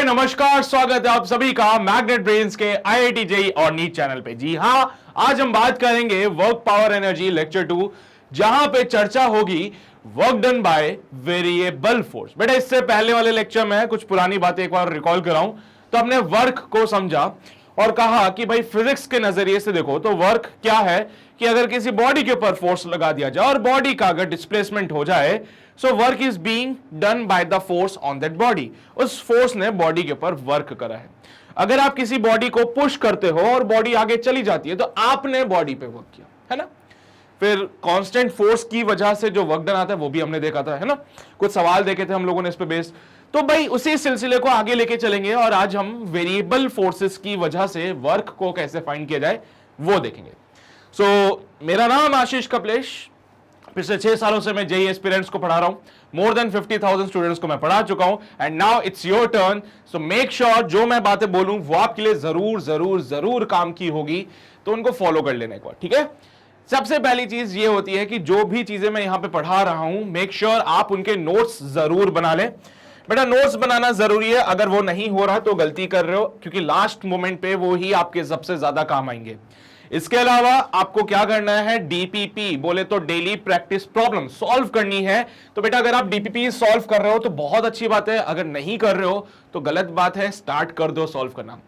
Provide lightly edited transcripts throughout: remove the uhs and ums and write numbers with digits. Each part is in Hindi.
हाय नमस्कार, स्वागत है आप सभी का मैग्नेट ब्रेन्स के आईआईटी जेईई और नीट चैनल पे। जी हां, आज हम बात करेंगे वर्क पावर एनर्जी लेक्चर 2, जहां पे चर्चा होगी work done by variable force. बेटा इससे पहले वाले लेक्चर में कुछ पुरानी बातें एक बार रिकॉल कराऊं तो हमने वर्क को समझा और कहा कि भाई फिजिक्स के नजरिए से देखो तो वर्क क्या है कि अगर किसी बॉडी के ऊपर फोर्स लगा दिया जाए और बॉडी का अगर डिस्प्लेसमेंट हो जाए, so work is being done by the force on that body. उस फोर्स ने बॉडी के ऊपर वर्क करा है। अगर आप किसी बॉडी को पुश करते हो और बॉडी आगे चली जाती है तो आपने बॉडी पे वर्क किया है ना। फिर कांस्टेंट फोर्स की वजह से जो वर्क डन आता है वो भी हमने देखा था, है ना। कुछ सवाल देखे थे हम लोगों ने इस पे बेस्ड। तो भाई उसी सिलसिले को आगे लेके चलेंगे और आज हम वेरिएबल फोर्सेस की वजह से वर्क को कैसे फाइंड किया जाए वो देखेंगे। सो मेरा नाम आशीष कपलेश। पिछले 6 सालों से मैं जेईई एस्पिरेंट्स को पढ़ा रहा हूं। मोर देन 50,000 स्टूडेंट्स को मैं पढ़ा चुका हूं and now it's your turn. So make sure जो मैं बातें बोलूं वो आपके लिए जरूर जरूर जरूर काम की होगी, तो उनको फॉलो कर लेना एक बार, ठीक है। सबसे पहली चीज ये होती है कि जो भी चीजें मैं यहां पे पढ़ा रहा हूं, मेक श्योर आप उनके नोट्स जरूर बना लें। बेटा नोट्स बनाना जरूरी है, अगर वो नहीं हो रहा तो गलती कर रहे हो, क्योंकि लास्ट मोमेंट पे वो ही आपके सबसे ज्यादा काम आएंगे। इसके अलावा आपको क्या करना है, डीपीपी बोले तो डेली प्रैक्टिस प्रॉब्लम सॉल्व करनी है। तो बेटा अगर आप डीपीपी सॉल्व कर रहे हो तो बहुत अच्छी बात है, अगर नहीं कर रहे हो तो गलत बात है। स्टार्ट कर दो सॉल्व करना।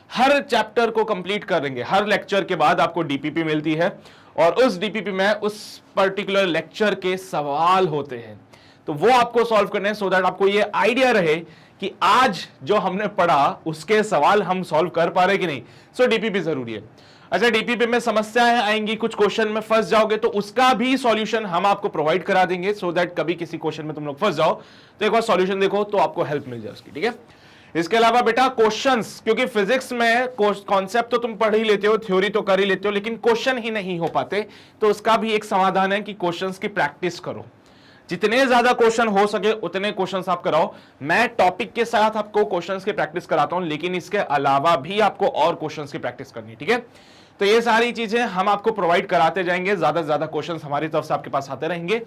हर चैप्टर को कंप्लीट करेंगे, हर लेक्चर के बाद आपको डीपीपी मिलती है और उस डीपीपी में उस पर्टिकुलर लेक्चर के सवाल होते हैं, तो वो आपको सॉल्व करने हैं, सो दैट आपको ये आइडिया रहे कि आज जो हमने पढ़ा उसके सवाल हम सॉल्व कर पा रहे कि नहीं। सो डीपीपी जरूरी है। अच्छा, डीपीपी में समस्याएं आएंगी, कुछ क्वेश्चन में फंस जाओगे तो उसका भी सॉल्यूशन हम आपको प्रोवाइड करा देंगे, सो दैट कभी किसी क्वेश्चन में तुम लोग फंस जाओ तो एक बार सॉल्यूशन देखो तो आपको हेल्प मिल जाए उसकी, ठीक है। इसके अलावा बेटा क्वेश्चंस, क्योंकि फिजिक्स में कॉन्सेप्ट तो तुम पढ़ ही लेते हो, थ्योरी तो कर ही लेते हो, लेकिन क्वेश्चन ही नहीं हो पाते, तो उसका भी एक समाधान है कि क्वेश्चंस की प्रैक्टिस करो। जितने ज्यादा क्वेश्चन हो सके उतने क्वेश्चंस आप कराओ। मैं टॉपिक के साथ आपको क्वेश्चंस की प्रैक्टिस कराता हूं, लेकिन इसके अलावा भी आपको और क्वेश्चंस की प्रैक्टिस करनी, ठीक है। तो ये सारी चीजें हम आपको प्रोवाइड कराते जाएंगे, ज्यादा से ज्यादा क्वेश्चंस हमारी तरफ से आपके पास आते रहेंगे।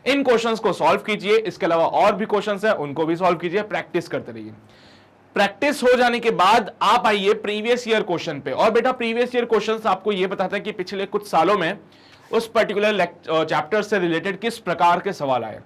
इन क्वेश्चंस को सॉल्व कीजिए, इसके अलावा और भी क्वेश्चंस हैं उनको भी सॉल्व कीजिए, प्रैक्टिस करते रहिए। प्रैक्टिस हो जाने के बाद आप आइए प्रीवियस ईयर क्वेश्चन पे। और बेटा प्रीवियस ईयर क्वेश्चंस आपको ये बताता है कि पिछले कुछ सालों में उस पर्टिकुलर चैप्टर से रिलेटेड किस प्रकार के सवाल आए।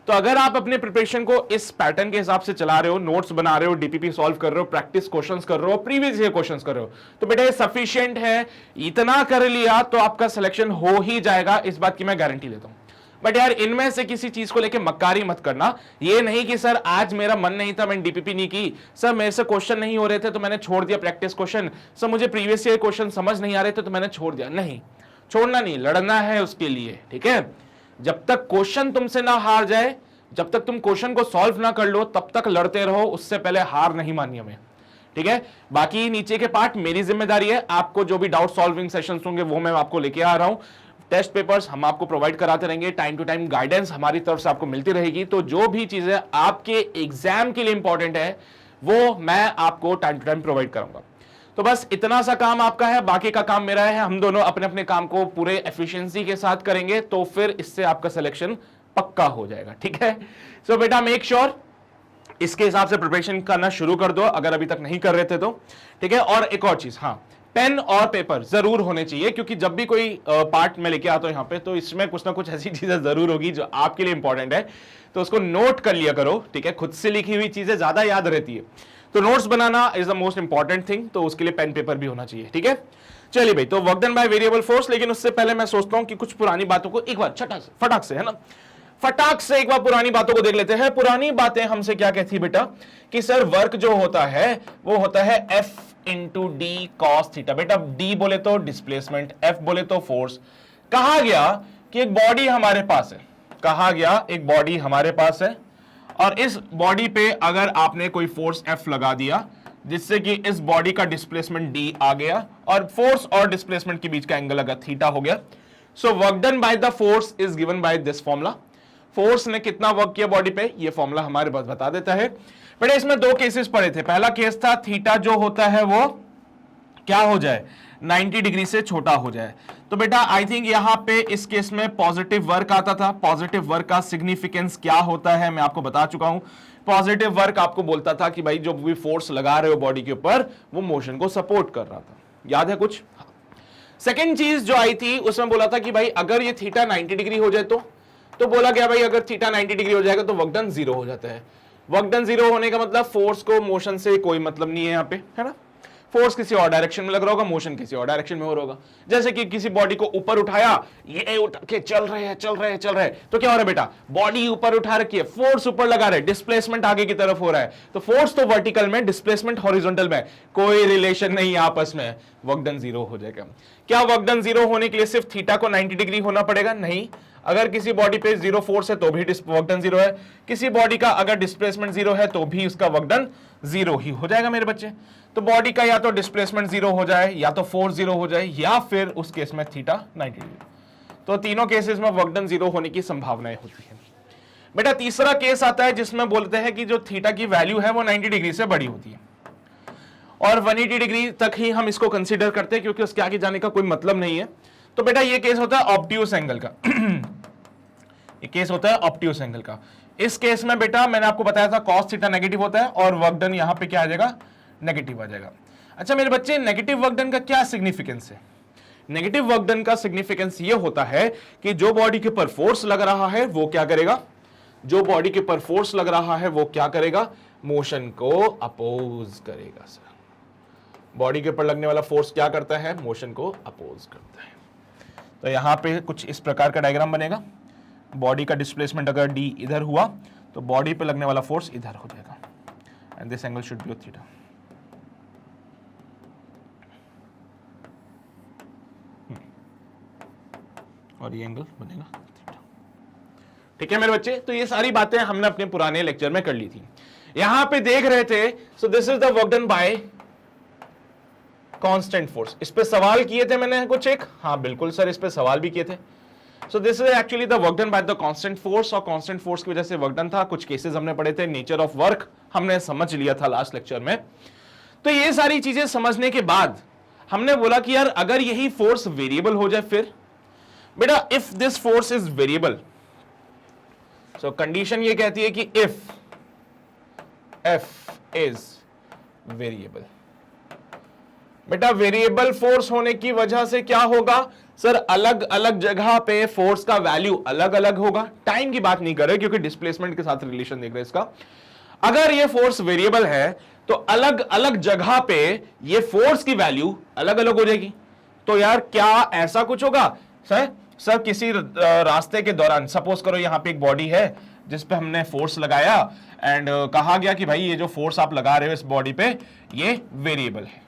तो अगर आप अपने प्रिपरेशन को इस पैटर्न के हिसाब से चला रहे हो, नोट्स बना रहे हो, डीपीपी सॉल्व कर रहे हो, प्रैक्टिस क्वेश्चंस कर रहे हो, प्रीवियस ईयर क्वेश्चंस कर रहे हो, तो बेटा ये सफिशिएंट है। इतना कर लिया तो आपका सिलेक्शन हो ही जाएगा, इस बात की मैं गारंटी लेता हूं। बट यार इनमें से किसी चीज को लेके मक्कारी मत करना। ये नहीं कि सर आज मेरा मन नहीं था, मैंने डीपीपी नहीं की, सर मेरे से क्वेश्चन नहीं हो रहे थे तो मैंने छोड़ दिया प्रैक्टिस क्वेश्चन, सर मुझे प्रीवियस ईयर क्वेश्चन समझ नहीं आ रहे थे तो मैंने छोड़ दिया। नहीं, छोड़ना नहीं, लड़ना है उसके लिए, ठीक है। जब तक क्वेश्चन तुमसे ना हार जाए, जब तक तुम क्वेश्चन को सॉल्व ना कर लो, तब तक लड़ते रहो, उससे पहले हार नहीं माननी हमें, ठीक है। बाकी नीचे के पार्ट मेरी जिम्मेदारी है, आपको जो भी डाउट सॉल्विंग सेशंस होंगे वो मैं आपको लेके आ रहा हूं। टेस्ट पेपर्स हम आपको प्रोवाइड कराते रहेंगे, टाइम टू टाइम गाइडेंस हमारी तरफ से आपको मिलती रहेगी। तो जो भी चीजें आपके एग्जाम के लिए इंपॉर्टेंट है वो मैं आपको टाइम टू टाइम प्रोवाइड करूंगा। तो बस इतना सा काम आपका है, बाकी का काम मेरा है। हम दोनों अपने अपने काम को पूरे एफिशिएंसी के साथ करेंगे, तो फिर इससे आपका सिलेक्शन पक्का हो जाएगा, ठीक है। सो बेटा मेक श्योर इसके हिसाब से प्रिपरेशन करना शुरू कर दो अगर अभी तक नहीं कर रहे थे तो, ठीक है। और एक और चीज, हाँ, पेन और पेपर जरूर होने चाहिए, क्योंकि जब भी कोई पार्ट में लेके आता हूं यहाँ पे तो इसमें कुछ ना कुछ ऐसी चीजें जरूर होगी जो आपके लिए इंपॉर्टेंट है, तो उसको नोट कर लिया करो, ठीक है। खुद से लिखी हुई चीजें ज्यादा याद रहती है, तो notes banana is the most important thing, तो उसके लिए पेन पेपर भी होना चाहिए, ठीक है। चलिए भाई, तो work done by variable force. लेकिन उससे पहले मैं सोचता हूं कि कुछ पुरानी बातों को एक बार फटाक से, है ना, फटाक से एक बार पुरानी बातों को देख लेते हैं। पुरानी बातें हमसे क्या कहती बेटा कि सर वर्क जो होता है वो होता है F into D cos theta. बेटा D बोले तो डिस्प्लेसमेंट, F बोले तो फोर्स। कहा गया कि एक बॉडी हमारे पास है, कहा गया एक बॉडी हमारे पास है और इस बॉडी पे अगर आपने कोई फोर्स F लगा दिया जिससे कि इस बॉडी का डिस्प्लेसमेंट D आ गया और फोर्स और डिस्प्लेसमेंट के बीच का एंगल अगर थीटा हो गया, सो work done by the force is given by this formula. Force ने कितना वर्क किया बॉडी पे, ये फॉर्मूला हमारे पास बता देता है। बेटा इसमें दो केसेस पड़े थे। पहला केस था थीटा जो होता है वो क्या हो जाए, 90 डिग्री से छोटा हो जाए। तो बेटा आई थिंक यहां पे इस केस में पॉजिटिव वर्क आता था। पॉजिटिव वर्क का सिग्निफिकेंस क्या होता है मैं आपको बता चुका हूं। पॉजिटिव वर्क आपको बोलता था कि भाई जो भी फोर्स लगा रहे हो बॉडी के ऊपर वो मोशन को सपोर्ट कर रहा था, याद है कुछ? सेकेंड चीज जो आई थी उसमें बोला था कि भाई अगर ये थीटा 90 डिग्री हो जाए तो बोला गया भाई अगर थीटा 90 डिग्री हो जाएगा तो वर्क डन 0 हो जाता है। वर्क डन 0 होने का मतलब फोर्स को मोशन से कोई मतलब नहीं है यहाँ पे, है ना? फोर्स किसी और डायरेक्शन में लग रहा होगा, मोशन किसी और डायरेक्शन में हो रहा होगा। जैसे कि किसी बॉडी को ऊपर उठाया, ये उठा के चल रहे हैं तो क्या हो रहा है बेटा? बॉडी ऊपर उठा रखी है, फोर्स ऊपर लगा रहे, डिस्प्लेसमेंट आगे की तरफ हो रहा है, तो फोर्स तो वर्टिकल में, डिस्प्लेसमेंट हॉरिजॉन्टल में, कोई रिलेशन नहीं आपस में, वर्क डन 0 हो जाएगा। क्या वर्क डन 0 होने के लिए सिर्फ थीटा को 90 डिग्री होना पड़ेगा? नहीं, अगर किसी बॉडी पे 0 फोर्स है तो भी वर्क डन 0 है, किसी बॉडी का अगर डिस्प्लेसमेंट 0 है तो भी उसका वर्क डन 0 ही हो जाएगा मेरे बच्चे। तो बॉडी का या तो डिस्प्लेसमेंट 0 हो जाए, या तो फोर्स 0 हो जाए, या फिर उस केस में थीटा 90 डिग्री। तो तीनों केसेस में वर्क डन 0 होने की संभावनाएं होती है। बेटा तीसरा केस आता है जिसमें बोलते हैं कि जो थीटा की वैल्यू है वो 90 डिग्री से बड़ी होती है, और 180 डिग्री तक ही हम इसको कंसीडर करते हैं क्योंकि उसके आगे जाने का कोई मतलब नहीं है। तो बेटा ये केस होता है ऑब्ट्यूस एंगल का ये केस होता है ऑब्ट्यूस एंगल का। इस केस में बेटा मैंने आपको बताया था cos थीटा नेगेटिव होता है और वर्क डन यहां पे क्या आ जाएगा? नेगेटिव आ जाएगा। अच्छा मेरे बच्चे, नेगेटिव वर्क डन का क्या सिग्निफिकेंस है? नेगेटिव वर्क डन का सिग्निफिकेंस ये होता है कि जो बॉडी के ऊपर फोर्स लग रहा है वो क्या करेगा? जो बॉडी के ऊपर फोर्स लग रहा है वो क्या करेगा? मोशन को अपोज करेगा। सर बॉडी के ऊपर लगने वाला फोर्स क्या करता है? मोशन को अपोज करता है। तो यहां पे कुछ इस प्रकार का डायग्राम बनेगा। बॉडी का डिस्प्लेसमेंट अगर d इधर हुआ तो बॉडी पे लगने वाला फोर्स इधर हो जाएगा, and this angle should be theta. और ये एंगल बनेगा थीटा। ठीक है मेरे बच्चे, तो ये सारी बातें हमने अपने पुराने लेक्चर में कर ली थी। यहां पे देख रहे थे, सो this is the work done bye constant force. इस पे सवाल किए थे मैंने कुछ एक, हाँ बिल्कुल सर, इस पे सवाल भी किए थे। सो this is actually the work done by the constant force, और कांस्टेंट फोर्स की वजह से वर्क डन था। कुछ केसेस हमने पढ़े थे, नेचर ऑफ वर्क हमने समझ लिया था लास्ट लेक्चर में। तो ये सारी चीजें समझने के बाद हमने बोला कि यार अगर यही फोर्स वेरिएबल हो जाए, फिर बेटा if this force is variable, so condition ये कहती है कि इफ एफ इज वेरिएबल। बेटा वेरिएबल फोर्स होने की वजह से क्या होगा सर? अलग अलग जगह पे फोर्स का वैल्यू अलग अलग होगा। टाइम की बात नहीं कर रहे क्योंकि डिस्प्लेसमेंट के साथ रिलेशन देख रहे हैं इसका। अगर ये फोर्स वेरिएबल है तो अलग अलग जगह पे ये फोर्स की वैल्यू अलग अलग हो जाएगी। तो यार क्या ऐसा कुछ होगा सर किसी रास्ते के दौरान, सपोज करो यहां पे एक बॉडी है जिस पे हमने फोर्स लगाया एंड कहा गया कि भाई ये जो फोर्स आप लगा रहे हो इस बॉडी पे ये वेरिएबल है।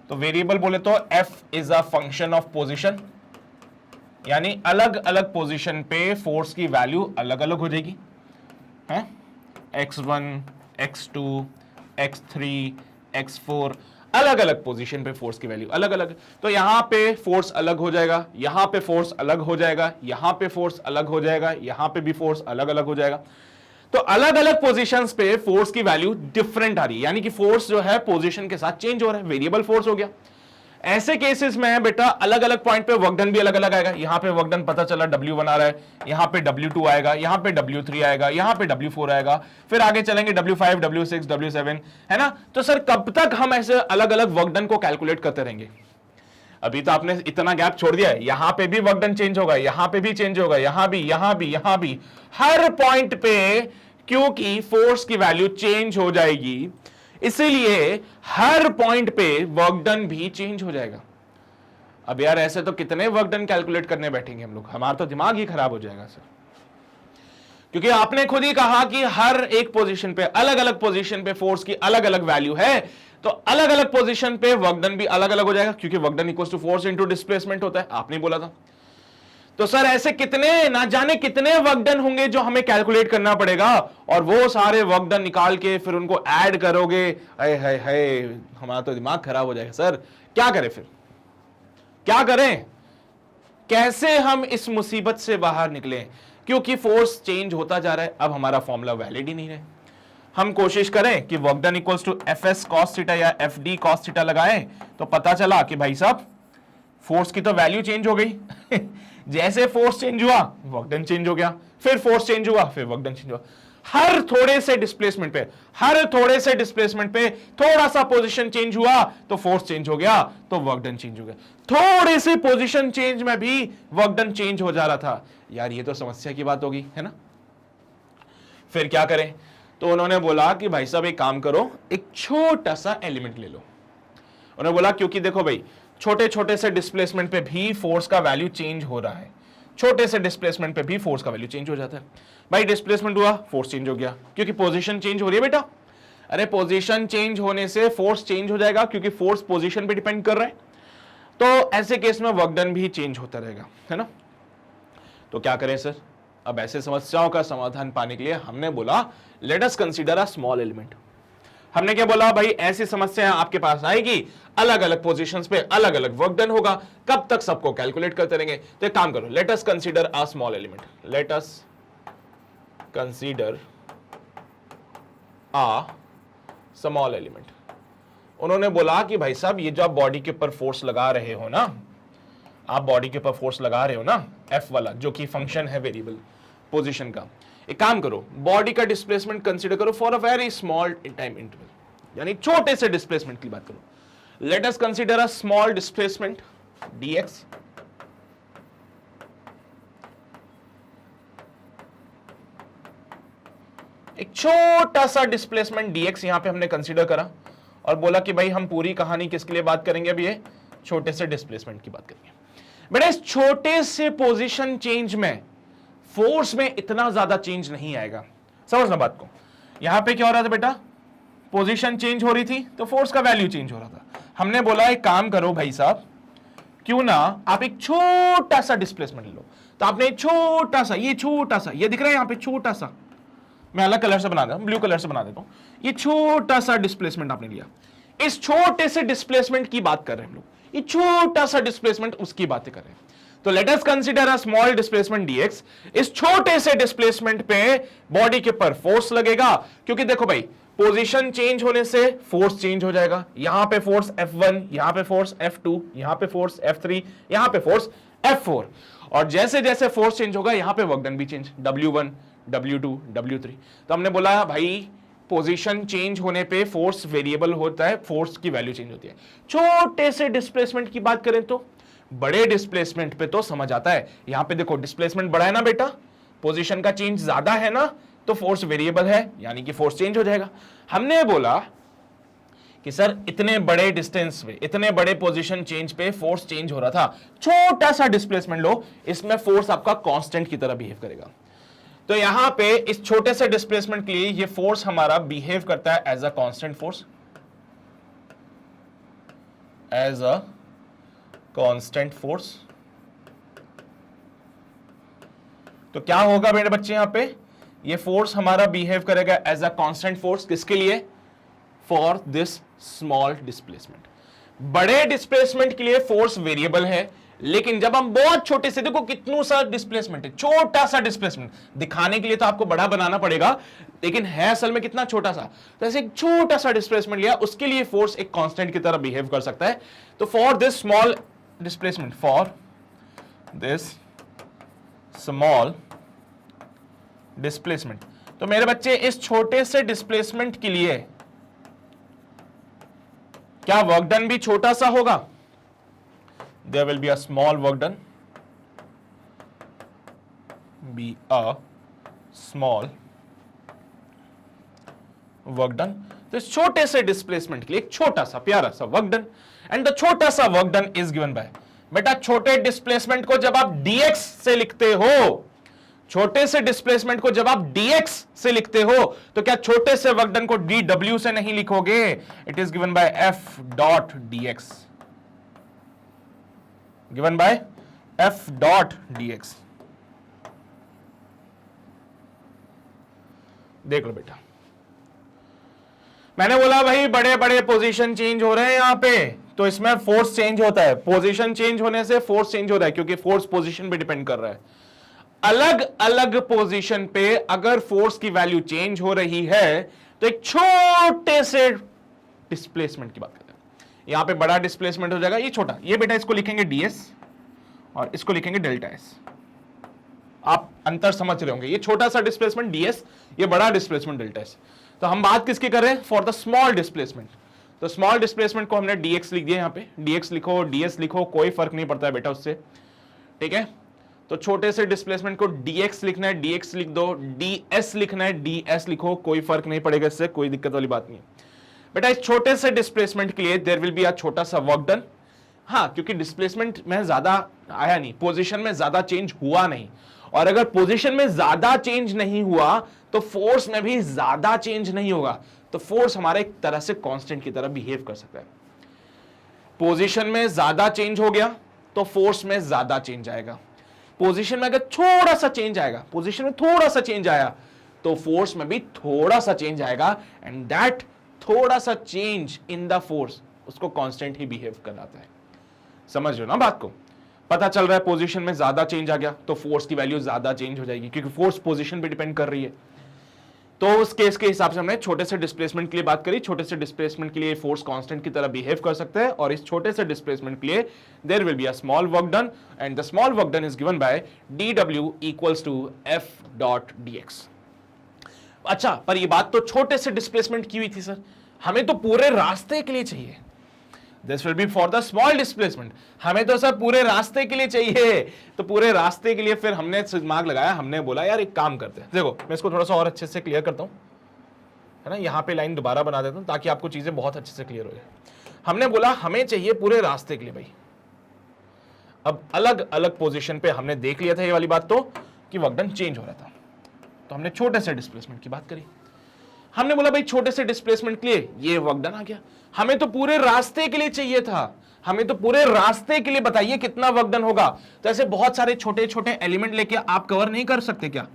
तो वेरिएबल बोले तो f is a function of position, यानी अलग अलग पोजीशन पे फोर्स की वैल्यू अलग अलग हो जाएगी, है? x1, x2, x3, x4, अलग अलग पोजीशन पे फोर्स की वैल्यू अलग अलग। तो यहां पे फोर्स अलग हो जाएगा, यहां पे फोर्स अलग हो जाएगा, यहां पे फोर्स अलग हो जाएगा, यहां पे भी फोर्स अलग अलग हो जाएगा। तो अलग अलग पोजीशंस पे फोर्स की वैल्यू डिफरेंट आ रही है, यानी कि फोर्स जो है पोजीशन के साथ चेंज हो रहा है, वेरिएबल फोर्स हो गया। ऐसे केसेस में बेटा अलग अलग पॉइंट पे वर्क डन भी अलग अलग आएगा। यहां पे वर्क डन पता चला W1 आ रहा है, यहां पे W2 आएगा, यहां पे W3 आएगा, यहां पे W4 आएगा, फिर आगे चलेंगे W5, W6, W7, है ना? तो सर कब तक हम ऐसे अलग अलग वर्क डन को कैलकुलेट करते रहेंगे? अभी तो आपने इतना गैप छोड़ दिया है, यहां पे भी वर्क डन चेंज होगा, यहां पे भी चेंज होगा, यहां भी, यहां भी, यहां भी, हर पॉइंट पे, क्योंकि फोर्स की वैल्यू चेंज हो जाएगी इसीलिए हर पॉइंट पे वर्क डन भी चेंज हो जाएगा। अब यार ऐसे तो कितने वर्क डन कैलकुलेट करने बैठेंगे हम लोग, हमारा तो दिमाग ही खराब हो जाएगा सर, क्योंकि आपने खुद ही कहा कि हर एक पोजीशन पे, अलग अलग पोजीशन पे फोर्स की अलग अलग वैल्यू है, तो अलग अलग पोजीशन पे वर्क डन भी अलग अलग हो जाएगा, क्योंकि work done equals to force into displacement होता है, आपने बोला था। तो सर ऐसे कितने, ना जाने कितने वर्क डन होंगे जो हमें कैलकुलेट करना पड़ेगा, और वो सारे वर्क डन निकाल के फिर उनको ऐड करोगे, हाय हाय हाय, हमारा तो दिमाग खराब हो जाएगा सर। क्या करें फिर, क्या करें, कैसे हम इस मुसीबत से बाहर निकलें? क्योंकि फोर्स चेंज होता जा रहा है, अब हमारा फॉर्मूला वैलिड ही नहीं है। हम कोशिश करें कि work done equals to F S cos theta या एफडी कॉस थीटा लगाएं, तो पता चला कि भाई साहब फोर्स की तो वैल्यू चेंज हो गई जैसे फोर्स चेंज हुआ वर्क डन चेंज हो गया, फिर फोर्स चेंज हुआ, फिर वर्क डन चेंज हुआ। हर थोड़े से डिस्प्लेसमेंट पे थोड़ा सा पोजीशन चेंज हुआ तो फोर्स चेंज हो गया, तो वर्क डन चेंज हो गया। थोड़े से पोजीशन चेंज में भी वर्क डन चेंज हो जा रहा था। यार ये तो समस्या की बात होगी, है ना। फिर क्या करें, तो उन्होंने बोला कि भाई साहब एक काम करो, एक छोटा सा एलिमेंट ले लो। उन्होंने बोला क्योंकि देखो भाई, छोटे छोटे से डिस्प्लेसमेंट पे भी फोर्स का वैल्यू चेंज हो रहा है, छोटे से डिस्प्लेसमेंट पे भी फोर्स का वैल्यू चेंज हो जाता है। भाई डिस्प्लेसमेंट हुआ, फोर्स चेंज हो गया, क्योंकि पोजीशन चेंज हो रही है बेटा। अरे पोजीशन चेंज होने से फोर्स चेंज हो जाएगा, क्योंकि फोर्स पोजीशन पे डिपेंड कर रहा है। तो ऐसे केस में वर्क डन भी चेंज होता रहेगा, है ना। तो क्या करें सर, अब ऐसे समस्याओं का समाधान पाने के लिए हमने बोला late us consider a small element. हमने क्या बोला, भाई ऐसी समस्या आपके पास आएगी, अलग अलग पोजीशंस पे अलग अलग वर्क डन होगा, कब तक सबको कैलकुलेट करते रहेंगे। तो एक काम करो, late us consider a small element, late us consider a small element. उन्होंने बोला कि भाई साहब ये जो आप बॉडी के ऊपर फोर्स लगा रहे हो ना, आप बॉडी के ऊपर फोर्स लगा रहे हो ना, एफ वाला, जो कि फंक्शन है वेरिएबल पोजीशन का, एक काम करो, बॉडी का डिस्प्लेसमेंट कंसीडर करो for a very small time interval, यानी छोटे से डिस्प्लेसमेंट की बात करो। Late us consider a small displacement dx, एक छोटा सा डिस्प्लेसमेंट dx यहां पे हमने कंसीडर करा और बोला कि भाई हम पूरी कहानी किसके लिए बात करेंगे, अब ये छोटे से डिस्प्लेसमेंट की बात करेंगे। बेटा इस छोटे से पोजीशन चेंज में फोर्स में इतना ज्यादा चेंज नहीं आएगा, समझना बात को। यहां पे क्या हो रहा था बेटा, पोजीशन चेंज हो रही थी तो फोर्स का वैल्यू चेंज हो रहा था। हमने बोला एक काम करो भाई साहब, क्यों ना आप एक छोटा सा डिस्प्लेसमेंट लो। तो आपने छोटा सा, ये दिख रहा है यहां पे छोटा सा, मैं अलग कलर से बना देता हूं, ब्लू कलर से बना देता हूं, ये छोटा सा डिस्प्लेसमेंट आपने लिया। इस छोटे से डिस्प्लेसमेंट की बात कर रहे हैं हम लोग, ये छोटा सा डिस्प्लेसमेंट उसकी बातें कर रहे हैं। तो late us consider a small displacement dx। इस छोटे से डिस्प्लेसमेंट पे बॉडी के ऊपर फोर्स लगेगा, क्योंकि देखो भाई पोजीशन चेंज होने से फोर्स चेंज हो जाएगा। यहां पे फोर्स F1, यहां पे फोर्स F2, यहां पे फोर्स F3, यहां पे फोर्स F4, और जैसे जैसे फोर्स चेंज होगा यहां पे वर्क डन भी चेंज, W1, W2, W3। तो हमने बोला भाई पोजीशन चेंज होने पे फोर्स वेरिएबल होता है, फोर्स की वैल्यू चेंज होती है। छोटे से डिस्प्लेसमेंट की बात करें तो, बड़े डिस्प्लेसमेंट पे तो समझ आता है। यहां पे देखो डिस्प्लेसमेंट बड़ा है ना बेटा, पोजीशन का चेंज ज्यादा है ना, तो फोर्स वेरिएबल है, यानी कि फोर्स चेंज हो जाएगा। हमने बोला कि सर इतने बड़े डिस्टेंस पे, इतने बड़े पोजीशन चेंज पे फोर्स चेंज हो रहा था, छोटा सा डिस्प्लेसमेंट लो, इसमें फोर्स आपका कांस्टेंट की तरह बिहेव करेगा। तो यहां पे इस छोटे से डिस्प्लेसमेंट के लिए ये फोर्स हमारा बिहेव करता है as a constant force, as a constant force. तो क्या होगा मेरे बच्चे, यहां पे ये फोर्स हमारा बिहेव करेगा एज अ कांस्टेंट फोर्स, किसके लिए, फॉर दिस स्मॉल डिस्प्लेसमेंट। बड़े डिस्प्लेसमेंट के लिए फोर्स वेरिएबल है, लेकिन जब हम बहुत छोटे से, देखो कितना सा डिस्प्लेसमेंट है, छोटा सा डिस्प्लेसमेंट, दिखाने के लिए तो आपको बड़ा बनाना पड़ेगा, लेकिन है असल में कितना छोटा सा। तो ऐसे एक छोटा सा डिस्प्लेसमेंट लिया, उसके लिए फोर्स एक कांस्टेंट की तरह बिहेव कर सकता है। तो for this small displacement, for this small displacement, तो मेरे बच्चे इस छोटे से डिस्प्लेसमेंट के लिए क्या वर्क डन भी छोटा सा होगा, there will be a small work done, be a small work done। तो इस छोटे से डिस्प्लेसमेंट के लिए एक छोटा सा प्यारा सा वर्क डन, एंड द छोटा सा work done is given bye, बेटा छोटे डिस्प्लेसमेंट को जब आप dx से लिखते हो, छोटे से डिस्प्लेसमेंट को जब आप dx से लिखते हो, तो क्या छोटे से वर्क डन को dw से नहीं लिखोगे, it is given bye f dot dx, given by f dot dx। देख लो बेटा, मैंने बोला भाई बड़े बड़े पोजीशन चेंज हो रहे हैं यहां पे, तो इसमें फोर्स चेंज होता है, पोजीशन चेंज होने से फोर्स चेंज हो रहा है, क्योंकि फोर्स पोजीशन पे डिपेंड कर रहा है। अलग अलग पोजीशन पे अगर फोर्स की वैल्यू चेंज हो रही है, तो एक छोटे से डिस्प्लेसमेंट की बात करते हैं। यहां पे बड़ा डिस्प्लेसमेंट हो जाएगा, ये छोटा, ये बेटा इसको लिखेंगे ds और इसको लिखेंगे डेल्टा s। आप अंतर समझ रहे होंगे, ये छोटा सा डिस्प्लेसमेंट ds, ये बड़ा डिस्प्लेसमेंट डेल्टा s। तो हम बात किसकी कर रहे हैं, फॉर द स्मॉल डिस्प्लेसमेंट। तो स्मॉल डिस्प्लेसमेंट को हमने dx लिख दिया, यहां पे dx लिखो ds लिखो, कोई फर्क नहीं पड़ता है बेटा उससे, ठीक है। तो छोटे से डिस्प्लेसमेंट को dx लिखना है, dx लिख दो, ds लिखना है, ds लिखो, कोई फर्क नहीं पड़ेगा इससे, कोई दिक्कत वाली बात नहीं है बेटा। इस छोटे से डिस्प्लेसमेंट के लिए देयर विल बी अ छोटा सा वर्क डन। हाँ, क्योंकि डिस्प्लेसमेंट में ज्यादा आया नहीं, पोजीशन में ज्यादा चेंज हुआ नहीं, और अगर पोजीशन में ज्यादा चेंज नहीं हुआ तो फोर्स में भी ज्यादा चेंज नहीं होगा, तो फोर्स हमारा एक तरह से कांस्टेंट की तरह बिहेव कर सकता है। पोजीशन में ज्यादा चेंज हो गया तो फोर्स में ज्यादा चेंज आएगा, पोजीशन में अगर थोड़ा सा चेंज आएगा, पोजीशन में थोड़ा सा चेंज आया तो फोर्स में भी थोड़ा सा चेंज आएगा, एंड दैट थोड़ा सा चेंज इन द फोर्स उसको कांस्टेंट ही बिहेव कराता है। समझ रहे हो ना बात को, पता चल रहा है पोजीशन में ज्यादा चेंज आ गया तो फोर्स की वैल्यू ज्यादा चेंज हो जाएगी, क्योंकि फोर्स पोजीशन पे डिपेंड कर रही है। तो उस केस के हिसाब से हमने छोटे से डिस्प्लेसमेंट के लिए बात करी, छोटे से डिस्प्लेसमेंट के लिए फोर्स कांस्टेंट की तरह बिहेव कर सकते हैं, और इस छोटे से डिस्प्लेसमेंट के लिए there will be a small work done, and the small work done is given by dw equals to f dot dx। अच्छा, पर ये बात तो छोटे से डिस्प्लेसमेंट की हुई थी सर, हमें तो पूरे रास्ते के लिए चाहिए। This will be for the small displacement, हमें तो सर पूरे रास्ते के लिए चाहिए। तो पूरे रास्ते के लिए फिर हमने दिमाग लगाया, हमने बोला यार एक काम करते हैं, देखो मैं इसको थोड़ा सा और अच्छे से क्लियर करता हूं, है ना, यहां पे लाइन दोबारा बना देता हूं ताकि आपको चीजें बहुत अच्छे से क्लियर हो जाए। हमने बोला हमें चाहिए पूरे रास्ते के लिए भाई। अब अलग अलग पोजीशन पे हमने देख लिया था ये वाली बात तो, कि वर्क डन चेंज हो रहा था, तो हमने छोटे से डिस्प्लेसमेंट की बात करी। हमने बोला भाई छोटे से डिस्प्लेसमेंट के लिए ये वर्क डन आ गया, हमें तो पूरे रास्ते के लिए चाहिए था, हमें तो पूरे रास्ते के लिए बताइए कितना वर्क डन होगा। तो ऐसे बहुत सारे छोटे छोटे एलिमेंट लेके आप कवर नहीं कर सकते क्या?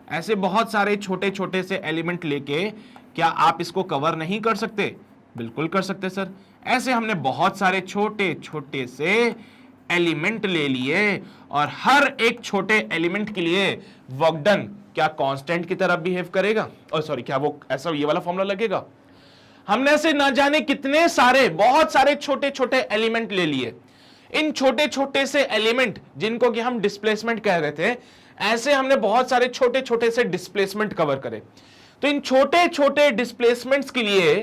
ऐसे बहुत सारे छोटे छोटे से एलिमेंट लेके क्या आप इसको कवर नहीं कर सकते? बिल्कुल कर सकते सर। ऐसे हमने बहुत सारे छोटे छोटे से एलिमेंट ले लिए, और हर एक छोटे एलिमेंट के लिए वर्क डन क्या कांस्टेंट की तरह बिहेव करेगा, और सॉरी क्या वो ऐसा ये वाला फॉर्मूला लगेगा। हमने ऐसे ना जाने कितने सारे बहुत सारे छोटे छोटे एलिमेंट ले लिए। इन छोटे छोटे से एलिमेंट जिनको कि हम डिस्प्लेसमेंट कह रहे थे, ऐसे हमने बहुत सारे छोटे छोटे से डिस्प्लेसमेंट कवर करे। तो इन छोटे छोटे डिस्प्लेसमेंट्स के लिए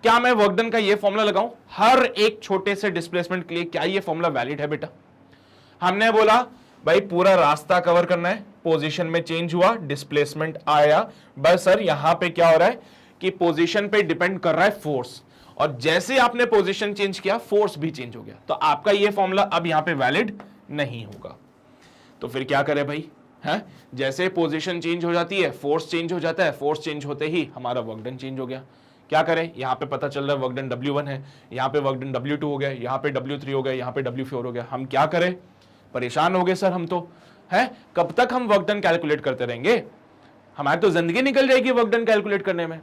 क्या मैं वर्क डन का ये फॉर्मूला लगाऊं? हर एक छोटे से डिस्प्लेसमेंट के लिए क्या ये फॉर्मूला वैलिड है बेटा? हमने बोला भाई पूरा रास्ता कवर करना है, पोजीशन में चेंज हुआ, डिस्प्लेसमेंट आया, बस सर यहां पे क्या हो रहा है कि पोजीशन पे डिपेंड कर रहा है फोर्स, और जैसे आपने पोजीशन चेंज किया फोर्स भी चेंज हो गया, तो आपका ये फॉर्मूला अब यहां पे वैलिड नहीं होगा। तो फिर क्या करें भाई, है जैसे पोजीशन चेंज हो जाती है फोर्स चेंज हो जाता है, फोर्स चेंज होते ही हमारा वर्क डन चेंज हो गया। क्या करें, यहां पे पता चल रहा है वर्क डन W1 है, यहां पे वर्क डन W2 हो गया, यहां पे W3 हो गया, यहां पे W4 हो गया। हम क्या करें, परेशान हो गए सर हम तो, है कब तक हम वर्क डन कैलकुलेट करते रहेंगे, हमारी तो जिंदगी निकल जाएगी वर्क डन कैलकुलेट करने में।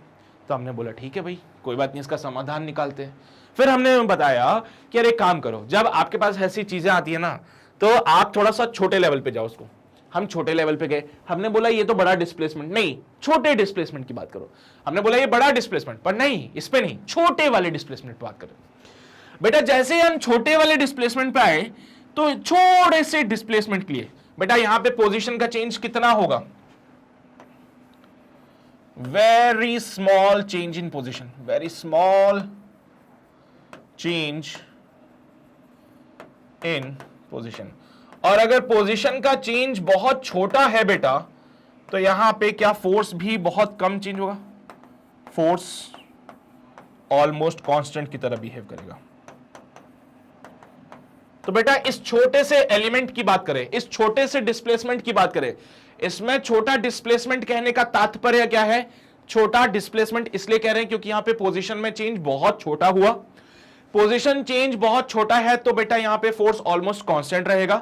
तो हमने बोला ठीक है भाई कोई बात नहीं, इसका समाधान निकालते हैं। फिर हमने बताया कि अरे काम करो, जब आपके पास ऐसी चीजें आती है ना तो आप थोड़ा सा छोटे लेवल पे जाओ उसको। हम छोटे लेवल पे गए, हमने बोला ये तो बड़ा डिस्प्लेसमेंट, नहीं छोटे डिस्प्लेसमेंट की बात करो। हमने बोला ये बड़ा डिस्प्लेसमेंट, पर नहीं इस पे नहीं, छोटे वाले डिस्प्लेसमेंट बात करो। बेटा जैसे हम छोटे वाले डिस्प्लेसमेंट पे आए तो छोटे से डिस्प्लेसमेंट के लिए बेटा यहां पे पोजीशन का चेंज कितना होगा, very small change in position, very small change in position. और अगर पोजीशन का चेंज बहुत छोटा है बेटा तो यहां पे क्या फोर्स भी बहुत कम चेंज होगा, फोर्स ऑलमोस्ट कांस्टेंट की तरह बिहेव करेगा। तो बेटा इस छोटे से एलिमेंट की बात करें, इस छोटे से डिस्प्लेसमेंट की बात करें, इसमें छोटा डिस्प्लेसमेंट कहने का तात्पर्य क्या है? छोटा डिस्प्लेसमेंट इसलिए कह रहे हैं क्योंकि यहां पे पोजीशन में चेंज बहुत छोटा हुआ। पोजीशन चेंज बहुत छोटा है तो बेटा यहां पे फोर्स ऑलमोस्ट कांस्टेंट रहेगा।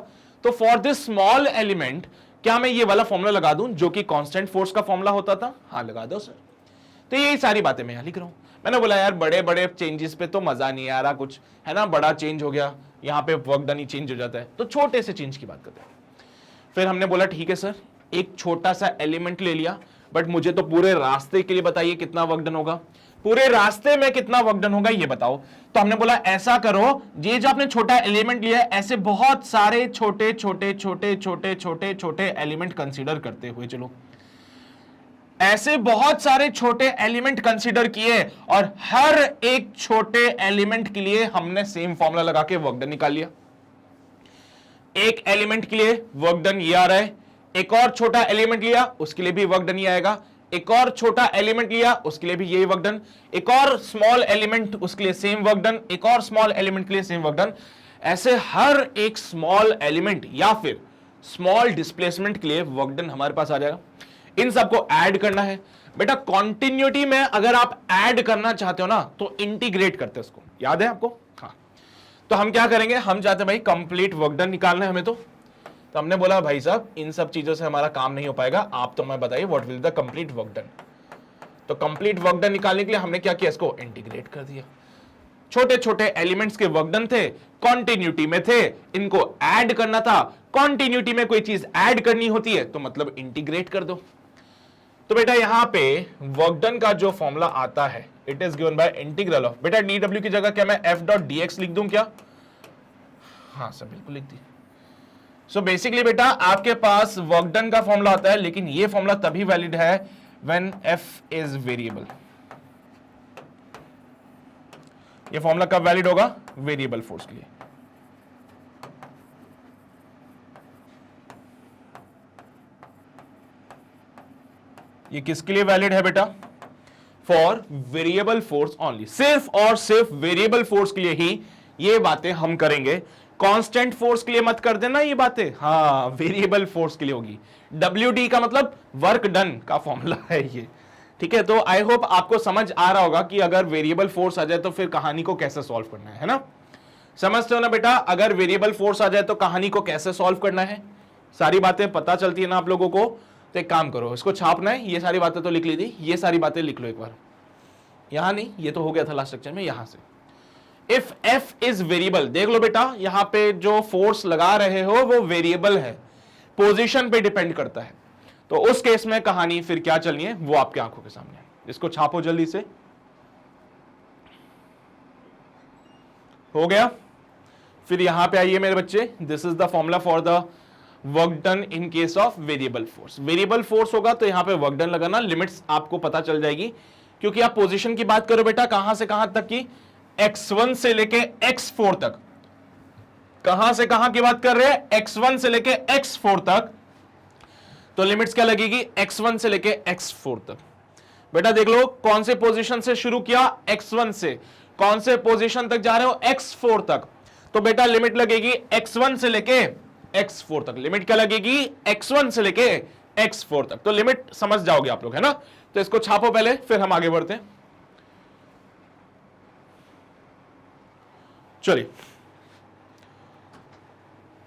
तो फॉर दिस स्मॉल एलिमेंट क्या मैं ये वाला फॉर्मूला लगा दूं जो कि कांस्टेंट फोर्स का फॉर्मूला होता था? हाँ लगा दो सर। तो यही सारी बातें मैं यहां लिख रहा हूं। मैंने बोला यार बड़े बड़े चेंजेस पे तो मजा नहीं आ रहा कुछ, है ना, बड़ा चेंज हो गया यहां पे वर्क डन ही चेंज हो जाता है, तो छोटे से चेंज की बात करते हैं। फिर हमने बोला ठीक है सर, एक छोटा सा एलिमेंट ले लिया, बट मुझे तो पूरे रास्ते के लिए बताइए कितना वर्क डन होगा। पूरे रास्ते में कितना वर्क डन होगा ये बताओ। तो हमने बोला ऐसा करो, ये जो आपने छोटा एलिमेंट लिया है, ऐसे बहुत सारे छोटे छोटे छोटे छोटे छोटे छोटे एलिमेंट कंसीडर करते हुए चलो, ऐसे बहुत सारे छोटे एलिमेंट कंसीडर किए और हर एक छोटे एलिमेंट के लिए हमने सेम फॉर्मूला लगा के वर्क डन निकाल लिया। एक एलिमेंट के लिए वर्क डन ये आ रहा है, एक और छोटा एलिमेंट लिया उसके लिए भी वर्क डन ये आएगा, एक और छोटा एलिमेंट लिया उसके लिए भी यही वर्क डन, एक और स्मॉल एलिमेंट उसके लिए सेम वर्क डन, एक और स्मॉल एलिमेंट के लिए सेम वर्क डन। ऐसे हर एक स्मॉल एलिमेंट या फिर स्मॉल डिस्प्लेसमेंट के लिए वर्क डन हमारे पास आ जाएगा। इन सबको ऐड करना है बेटा। कॉन्टिन्यूटी में अगर आप ऐड करना चाहते हो ना तो इंटीग्रेट करते हैं उसको, याद है आपको? हाँ, तो हम क्या करेंगे, हम चाहते हैं भाई कंप्लीट वर्क डन निकालना है हमें। तो हमने बोला भाई साहब इन सब चीजों से हमारा काम नहीं हो पाएगा, आप तो मैं बताइए what will the complete work done. तो कंप्लीट वर्क डन निकालने के लिए हमने क्या किया, इसको इंटीग्रेट कर दिया। छोटे छोटे एलिमेंट्स के वर्क डन थे, कॉन्टिन्यूटी में थे, इनको ऐड करना था। कॉन्टिन्यूटी में कोई चीज ऐड करनी होती है तो मतलब इंटीग्रेट कर दो। तो बेटा यहां पे वर्क डन का जो फॉर्मूला आता है, it is given bye integral of, बेटा dw की जगह क्या मैं f.dx लिख दूं क्या? हाँ सर बिल्कुल लिख दी। सो बेसिकली बेटा आपके पास वर्क डन का फॉर्मूला आता है, लेकिन ये फॉर्मूला तभी वैलिड है व्हेन f इज वेरिएबल। ये फॉर्मूला कब वैलिड होगा? वेरिएबल फोर्स के लिए। ये किसके लिए वैलिड है बेटा? For variable force only. सिर्फ और सिर्फ वेरिएबल फोर्स के लिए ही ये बातें हम करेंगे। कांस्टेंट फोर्स के लिए मत कर देना ये बातें, हाँ वेरिएबल फोर्स के लिए होगी। WD का मतलब वर्क डन का फॉर्मूला है ये, ठीक है? तो आई होप आपको समझ आ रहा होगा कि अगर वेरिएबल फोर्स आ जाए तो फिर कहानी को कैसे सॉल्व करना है ना? समझते हो ना बेटा? अगर वेरिएबल फोर्स आ जाए तो कहानी को कैसे सॉल्व करना है, सारी बातें पता चलती है ना आप लोगों को? तो एक काम करो, इसको छापना है, ये सारी बातें तो लिख ली थी, ये सारी बातें लिख लो एक बार। यहां नहीं, ये तो हो गया था लास्ट लेक्चर में, यहां से इफ f इज वेरिएबल, देख लो बेटा यहां पे जो फोर्स लगा रहे हो वो वेरिएबल है, पोजीशन पे डिपेंड करता है। तो उस केस में कहानी फिर क्या चलनी है वो आपकी आंखों के सामने है। इसको छापो जल्दी से, हो गया? फिर यहां पे आइए मेरे बच्चे, this is the formula for the work done in case of variable force. Variable force होगा तो यहां पे वर्क डन लगाना, लिमिट्स आपको पता चल जाएगी क्योंकि आप पोजीशन की बात करो बेटा, कहां से कहां तक की? x1 से लेके x4 तक। कहां से कहां की बात कर रहे हैं? x1 से लेके x4 तक। तो लिमिट्स क्या लगेगी? x1 से लेके x4 तक। बेटा देख लो कौन से पोजीशन से शुरू किया? x1 से। कौन से पोजीशन तक जा रहे हो? x4 तक। तो बेटा लिमिट लगेगी x1 से लेके x4 तक। लिमिट क्या लगेगी? x1 से लेके x4 तक। तो लिमिट समझ जाओगे आप लोग, है ना? तो इसको छापो पहले, फिर हम आगे बढ़ते हैं। चलिए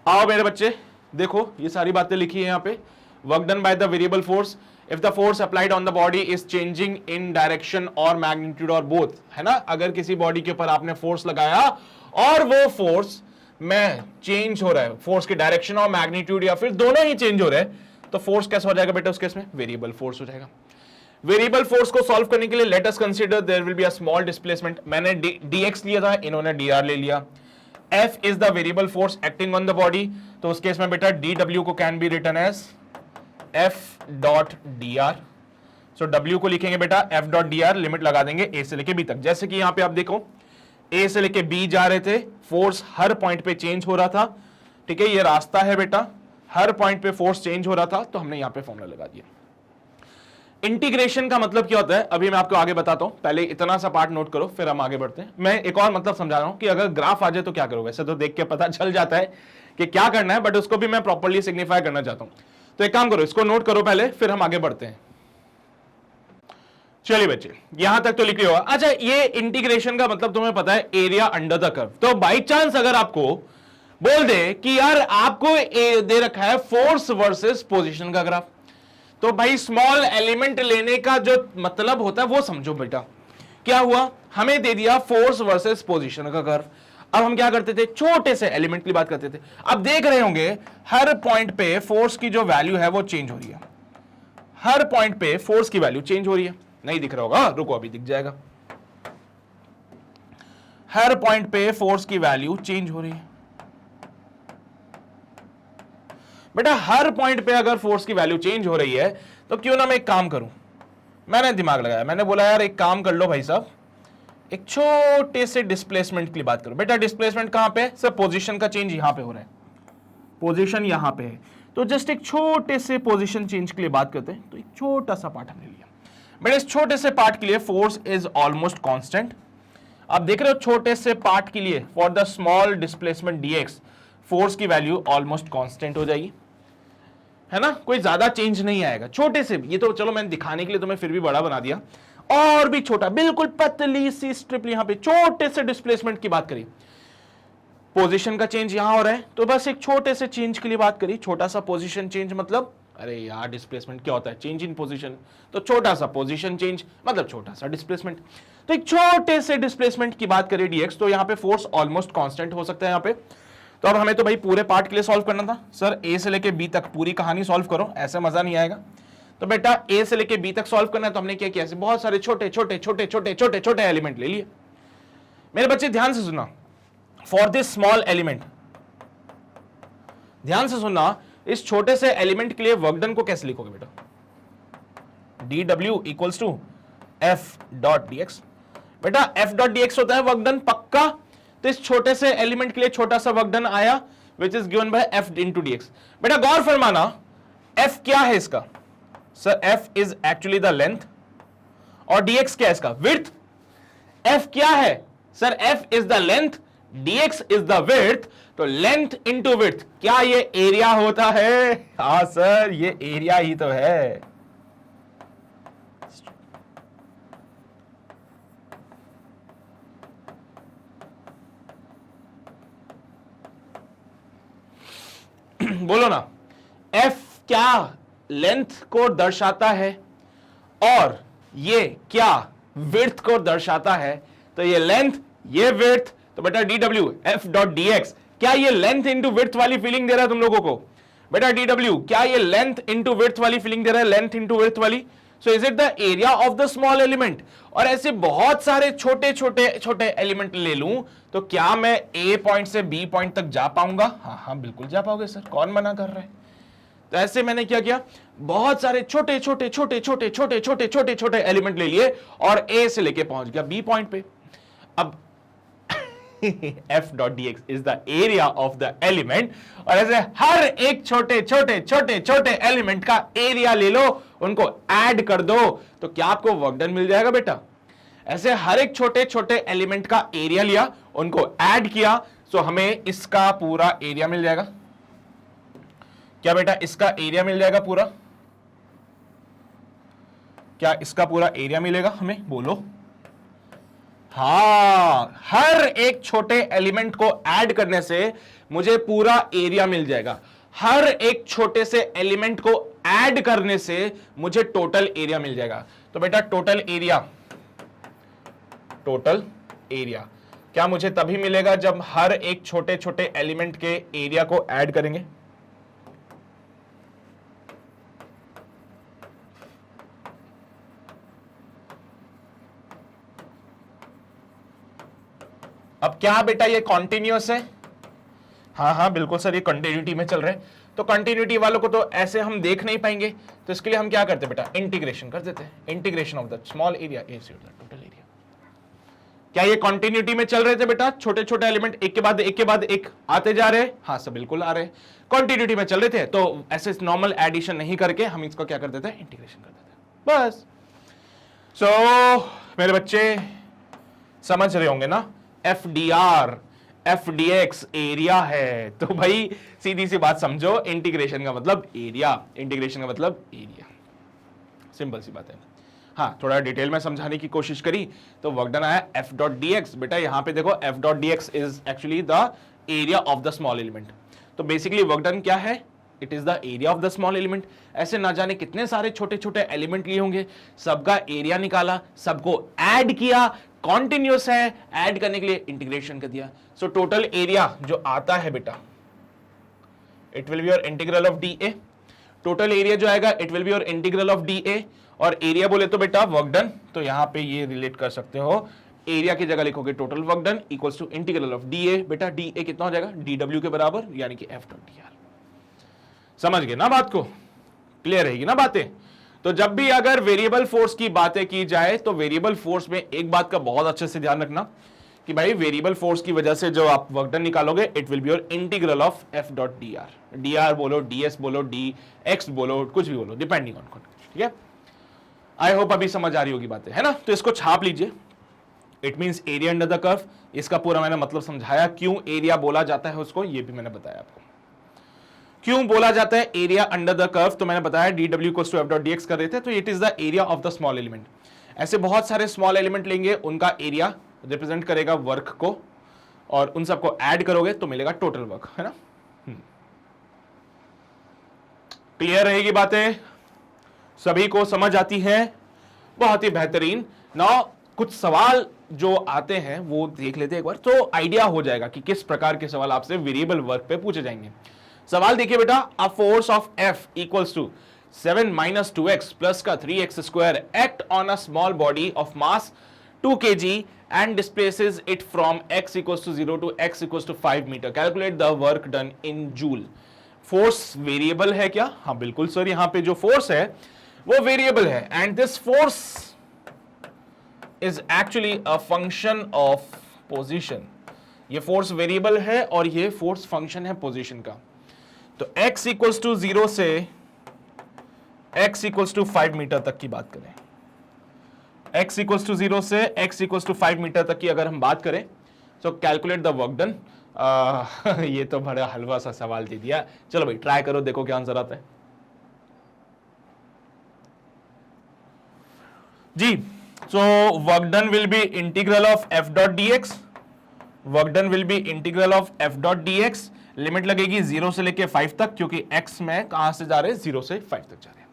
आओ मेरे बच्चे, देखो ये सारी बातें लिखी है यहां पे। Work done by the variable force if the force applied on the body is changing in direction और मैग्नीट्यूड और बोथ, है ना? अगर किसी बॉडी के ऊपर आपने फोर्स लगाया और वो फोर्स में चेंज हो रहा है, फोर्स की डायरेक्शन और मैग्नीट्यूड या फिर दोनों ही चेंज हो रहे हैं, तो फोर्स कैसा हो जाएगा बेटा? उस केस में वेरिएबल फोर्स हो जाएगा। वेरिएबल फोर्स को सॉल्व करने के लिए let us consider there will be a small displacement. मैंने dx लिया था, इन्होंने dr ले लिया। f is the variable force acting on the body, तो उस केस में बेटा dw को can be written as f.dr। So w को लिखेंगे बेटा f.dr, लिमिट लगा देंगे a से लेके b तक। जैसे कि यहां पे आप देखो a से लेके b जा रहे थे, फोर्स हर पॉइंट पे चेंज हो रहा था, ठीक है? ये रास्ता है बेटा, हर पॉइंट पे फोर्स चेंज हो रहा था, तो हमने यहां पे फॉर्मूला लगा दिया। इंटीग्रेशन का मतलब क्या होता है अभी मैं आपको आगे बताता हूं, पहले इतना सा पार्ट नोट करो फिर हम आगे बढ़ते हैं। मैं एक और मतलब समझा रहा हूं कि अगर ग्राफ आ जाए तो क्या करो। वैसे तो देख के पता चल जाता है कि क्या करना है, बट उसको भी मैं प्रॉपर्ली सिग्निफाई करना चाहता हूं। तो एक काम करो, इसको नोट करो पहले, फिर हम आगे बढ़ते हैं। चलिए बच्चे यहां तक तो लिख लिया होगा। अच्छा, ये इंटीग्रेशन का मतलब तुम्हें पता है, एरिया अंडर द कर्व। तो बाई चांस अगर आपको बोल दे कि यार आपको दे रखा है फोर्स वर्सेस पोजीशन का ग्राफ, तो भाई स्मॉल एलिमेंट लेने का जो मतलब होता है वो समझो बेटा। क्या हुआ? हमें दे दिया फोर्स वर्सेस पोजीशन का कर्व। अब हम क्या करते थे? छोटे से एलिमेंट की बात करते थे। अब देख रहे होंगे हर पॉइंट पे फोर्स की जो वैल्यू है वो चेंज हो रही है, हर पॉइंट पे फोर्स की वैल्यू चेंज हो रही है। नहीं दिख रहा होगा, रुको अभी दिख जाएगा। हर पॉइंट पे फोर्स की वैल्यू चेंज हो रही है। बेटा हर पॉइंट पे अगर फोर्स की वैल्यू चेंज हो रही है तो क्यों ना मैं एक काम करूं, मैंने दिमाग लगाया, मैंने बोला यार एक काम कर लो भाई साहब, एक छोटे से डिस्प्लेसमेंट की बात करो। बेटा डिस्प्लेसमेंट कहां पे है सर? पोजीशन का चेंज यहां पे हो रहा है, पोजीशन यहां पे है, तो जस्ट एक छोटे से पोजीशन चेंज के लिए बात करते हैं। तो एक छोटा सा पार्ट हमने लिया। बेटा इस छोटे से पार्ट के लिए फोर्स इज ऑलमोस्ट कांस्टेंट। आप देख रहे हो छोटे से पार्ट के लिए for the small displacement dx force की वैल्यू ऑलमोस्ट कांस्टेंट हो जाएगी, है ना, कोई ज्यादा चेंज नहीं आएगा छोटे से। ये तो चलो मैंने दिखाने के लिए तुम्हें फिर भी बड़ा बना दिया, और भी छोटा, बिल्कुल पतली सी स्ट्रिप यहां पे छोटे से डिस्प्लेसमेंट की बात करी, पोजीशन का चेंज यहां हो रहा है, तो बस एक छोटे से चेंज के लिए बात करी। छोटा सा पोजीशन चेंज मतलब, अरे यार डिस्प्लेसमेंट क्या होता है? चेंज इन पोजीशन, तो छोटा सा पोजीशन चेंज मतलब छोटा सा डिस्प्लेसमेंट। तो एक छोटे से डिस्प्लेसमेंट की बात करें dx, तो यहां पे फोर्स ऑलमोस्ट कांस्टेंट हो सकता है यहां पे। तो अब हमें तो भाई पूरे पार्ट के लिए सॉल्व करना था। सर ए से लेके बी तक पूरी कहानी सॉल्व करो, ऐसे मजा नहीं आएगा। तो बेटा ए से लेके बी तक सॉल्व करना है, तो हमने क्या किया, बहुत सारे छोटे छोटे छोटे छोटे छोटे छोटे एलिमेंट ले लिए। मेरे बच्चे ध्यान से सुना, फॉर दिस स्मॉल एलिमेंट, ध्यान से सुनना, इस छोटे से एलिमेंट के लिए वर्क डन को कैसे लिखोगे बेटा? dw equals to F dot dx। बेटा एफ डॉट dx होता है वर्क डन पक्का, तो इस छोटे से एलिमेंट के लिए छोटा सा वर्क डन आया विच is given bye F into dx। बेटा गौर फरमाना, एफ क्या है इसका? Sir F is actually the length, और dx क्या है इसका? विड्थ। एफ क्या है sir? F is the length, dx is the width, तो लेंथ इंटू विड्थ, क्या ये एरिया होता है? हाँ सर ये एरिया ही तो है। बोलो ना, एफ क्या लेंथ को दर्शाता है और ये क्या विड्थ को दर्शाता है? तो ये लेंथ, ये विड्थ, तो बेटा dw f डॉट dx, क्या ये लेंथ इंटू विड्थ वाली फीलिंग दे रहा है तुम लोगों को? बेटा dw क्या ये लेंथ इंटू विड्थ वाली फीलिंग दे रहा है? लेंथ इंटू विड्थ वाली। सो is it the area of the small element? और ऐसे बहुत सारे छोटे छोटे छोटे एलिमेंट ले लूं तो क्या मैं ए पॉइंट से बी पॉइंट तक जा पाऊंगा? हाँ हाँ बिल्कुल जा पाओगे सर, कौन मना कर रहा है। तो ऐसे मैंने क्या किया, बहुत सारे छोटे छोटे छोटे छोटे छोटे छोटे छोटे छोटे एलिमेंट ले लिए और ए से लेके पहुंच गया बी पॉइंट पे। अब f dot dx is the area of the element, और ऐसे हर एक छोटे छोटे छोटे छोटे एलिमेंट का एरिया ले लो, उनको ऐड कर दो, तो क्या आपको वर्क डन मिल जाएगा बेटा? ऐसे हर एक छोटे छोटे एलिमेंट का एरिया लिया, उनको ऐड किया, सो हमें इसका पूरा एरिया मिल जाएगा। क्या बेटा इसका एरिया मिल जाएगा पूरा? क्या इसका पूरा एरिया मिलेगा हमें? बोलो। हाँ, हर एक छोटे एलिमेंट को ऐड करने से मुझे पूरा एरिया मिल जाएगा। हर एक छोटे से एलिमेंट को ऐड करने से मुझे टोटल एरिया मिल जाएगा। तो बेटा टोटल एरिया क्या मुझे तभी मिलेगा जब हर एक छोटे छोटे एलिमेंट के एरिया को ऐड करेंगे। अब क्या बेटा ये कॉन्टिन्यूअस है? हाँ हाँ बिल्कुल सर, ये कंटिन्यूटी में चल रहे हैं। तो कंटिन्यूटी वालों को तो ऐसे हम देख नहीं पाएंगे, तो इसके लिए हम क्या करते हैं बेटा? इंटीग्रेशन कर देते हैं। Integration of the small area A से टोटल एरिया। क्या ये कंटिन्यूटी में चल रहे थे बेटा? छोटे छोटे एलिमेंट एक के बाद एक आते जा रहे हैं? हाँ सर बिल्कुल आ रहे हैं, कंटिन्यूटी में चल रहे थे। तो ऐसे नॉर्मल एडिशन नहीं करके हम इसको क्या कर देते हैं? इंटीग्रेशन कर देते हैं बस। सो मेरे बच्चे समझ रहे होंगे ना, एफ डी एक्स एरिया है। तो भाई सीधी सी बात समझो, इंटीग्रेशन का मतलब एरिया, इंटीग्रेशन का मतलब एरिया, सिंपल सी बात है। हाँ थोड़ा डिटेल में समझाने की कोशिश करी तो वर्क डन आया एफ डॉट डी एक्स। बेटा यहां पे देखो F dot D x is actually the area of the small element. तो बेसिकली वर्क डन क्या है? It is the area of the small element. ऐसे ना जाने कितने सारे छोटे छोटे एलिमेंट लिए होंगे, सबका एरिया निकाला, सबको ऐड किया, कॉन्टिन्यूअस है, ऐड करने के लिए इंटीग्रेशन कर दिया। सो टोटल एरिया जो आता है बेटा, it will be your integral of D A. Total area जो आएगा it will be your integral of D A, और एरिया बोले तो बेटा वर्क डन, तो यहां पे ये रिलेट कर सकते हो एरिया की जगह लिखोगे total work done equals to integral of D A. बेटा डीए कितना हो जाएगा, डीडब्ल्यू के बराबर, यानी कि एफ डॉट डी आर। समझ गए ना बात को, क्लियर रहेगी ना बातें। तो जब भी अगर वेरिएबल फोर्स की बातें की जाए तो वेरिएबल फोर्स में एक बात का बहुत अच्छे से ध्यान रखना कि भाई वेरिएबल फोर्स की वजह से जो आप वर्क डन निकालोगे it will be your integral of F dot D R. D R बोलो, डी एस बोलो, डी एक्स बोलो, कुछ भी बोलो, डिपेंडिंग ऑन, ठीक है। आई होप अभी समझ आ रही होगी बातें, है ना। तो इसको छाप लीजिए, it means area under the curve. इसका पूरा मैंने मतलब समझाया, क्यों एरिया बोला जाता है उसको, ये भी मैंने बताया आपको क्यों बोला जाता है एरिया अंडर द कर्व। तो मैंने बताया D W equals to F dot D X कर रहे थे, तो it is the area of the small element. ऐसे बहुत सारे स्मॉल एलिमेंट लेंगे, उनका एरिया रिप्रेजेंट करेगा वर्क को, और उन सबको ऐड करोगे तो मिलेगा टोटल वर्क, है ना। क्लियर रहेगी बातें, सभी को समझ आती है, बहुत ही बेहतरीन। नाउ कुछ सवाल जो आते हैं वो देख लेते हैं एक बार, तो आइडिया हो जाएगा कि किस प्रकार के सवाल आपसे वेरिएबल वर्क पे पूछे जाएंगे। सवाल देखिए बेटा, a force of F equals to 7 minus 2x plus का 3x square act on a small body of mass 2 kg and displaces it from x equals to 0 to x equals to 5 meter. Calculate the work done in joule. Force variable है क्या? हाँ बिल्कुल सर, यहां पे जो फोर्स है वो वेरिएबल है, and this force is actually a function of position. ये फोर्स वेरिएबल है और ये फोर्स फंक्शन है पोजीशन का। तो x इक्वल्स टू 0 से x इक्वल्स टू 5 मीटर तक की बात करें, x इक्वल्स टू 0 से x इक्वल्स टू 5 मीटर तक की अगर हम बात करें, तो कैलकुलेट द वर्क डन। ये तो बड़ा हलवा सा सवाल दे दिया, चलो भाई ट्राई करो, देखो क्या आंसर आता है जी। So work done will be integral of F dot D X, work done will be integral of F dot D X. Limit लगेगी 0 से लेके 5 तक, क्योंकि x में कहां से जा रहे हैं, 0 से 5 तक जा रहे हैं।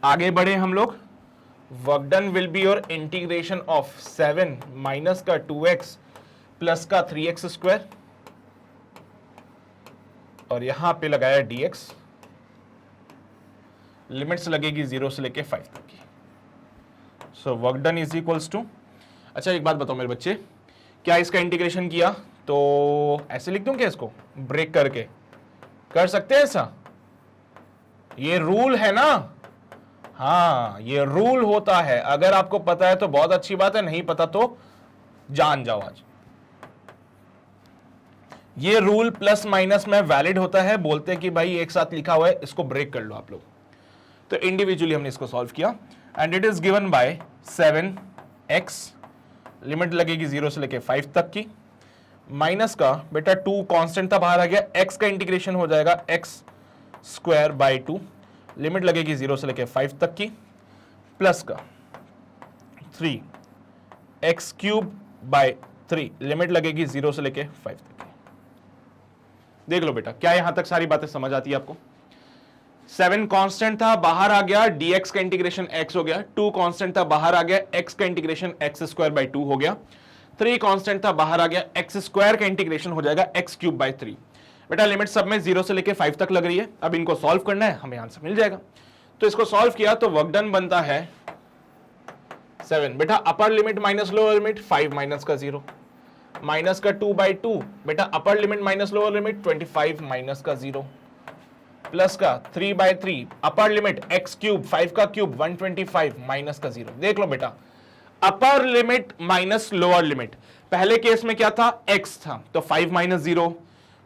आगे बढ़े हम लोग, work done will be your integration of 7 minus का 2x प्लस का 3x स्क्वायर, और यहां पे लगाया dx। लिमिट्स लगेगी 0 से लेके 5 तक की। So work done is equals to, अच्छा एक बात बताओ मेरे बच्चे, क्या इसका इंटीग्रेशन किया तो ऐसे लिख दूं क्या, इसको ब्रेक करके कर सकते हैं ऐसा? ये रूल है ना, हाँ ये रूल होता है। अगर आपको पता है तो बहुत अच्छी बात है, नहीं पता तो जान जाओ आज। ये रूल प्लस माइनस में वैलिड होता है, बोलते हैं कि भाई एक साथ लिखा हुआ है, इसको ब्रेक कर लो आप लोग। तो इंडिविजुअली हमने इसको सॉल्व किया, and it is given bye 7x, limit लगेगी 0 से लेके 5 तक की, माइनस का बेटा 2 कांस्टेंट था बाहर आ गया, x का इंटीग्रेशन हो जाएगा x स्क्वायर बाय 2, लिमिट लगेगी 0 से लेके 5 तक की, प्लस का 3x क्यूब बाय 3, लिमिट लगेगी 0 से लेके 5 तक की। देख लो बेटा, क्या यहां तक सारी बातें समझ आती है आपको? 7 कांस्टेंट था बाहर आ गया, dx का इंटीग्रेशन x हो गया, 2 कांस्टेंट था बाहर आ गया, x का इंटीग्रेशन x स्क्वायर बाय 2 हो गया, 3 कांस्टेंट था बाहर आ गया, x स्क्वायर का इंटीग्रेशन हो जाएगा x क्यूब बाय 3। बेटा लिमिट सब में 0 से लेके 5 तक लग रही है, अब इनको सॉल्व करना है, हमें आंसर मिल जाएगा। तो इसको सॉल्व किया तो वर्क डन बनता है 7। बेटा upper limit minus lower limit 5 minus का 0, माइनस का 2 बाई 2, बेटा upper limit minus lower limit 25 minus का 0, प्लस का 3 by 3, upper limit x cube 5 का क्यूब 125 माइनस का 0। देख लो बेटा, upper limit minus lower limit, पहले केस में क्या था, x था, तो 5 माइनस 0,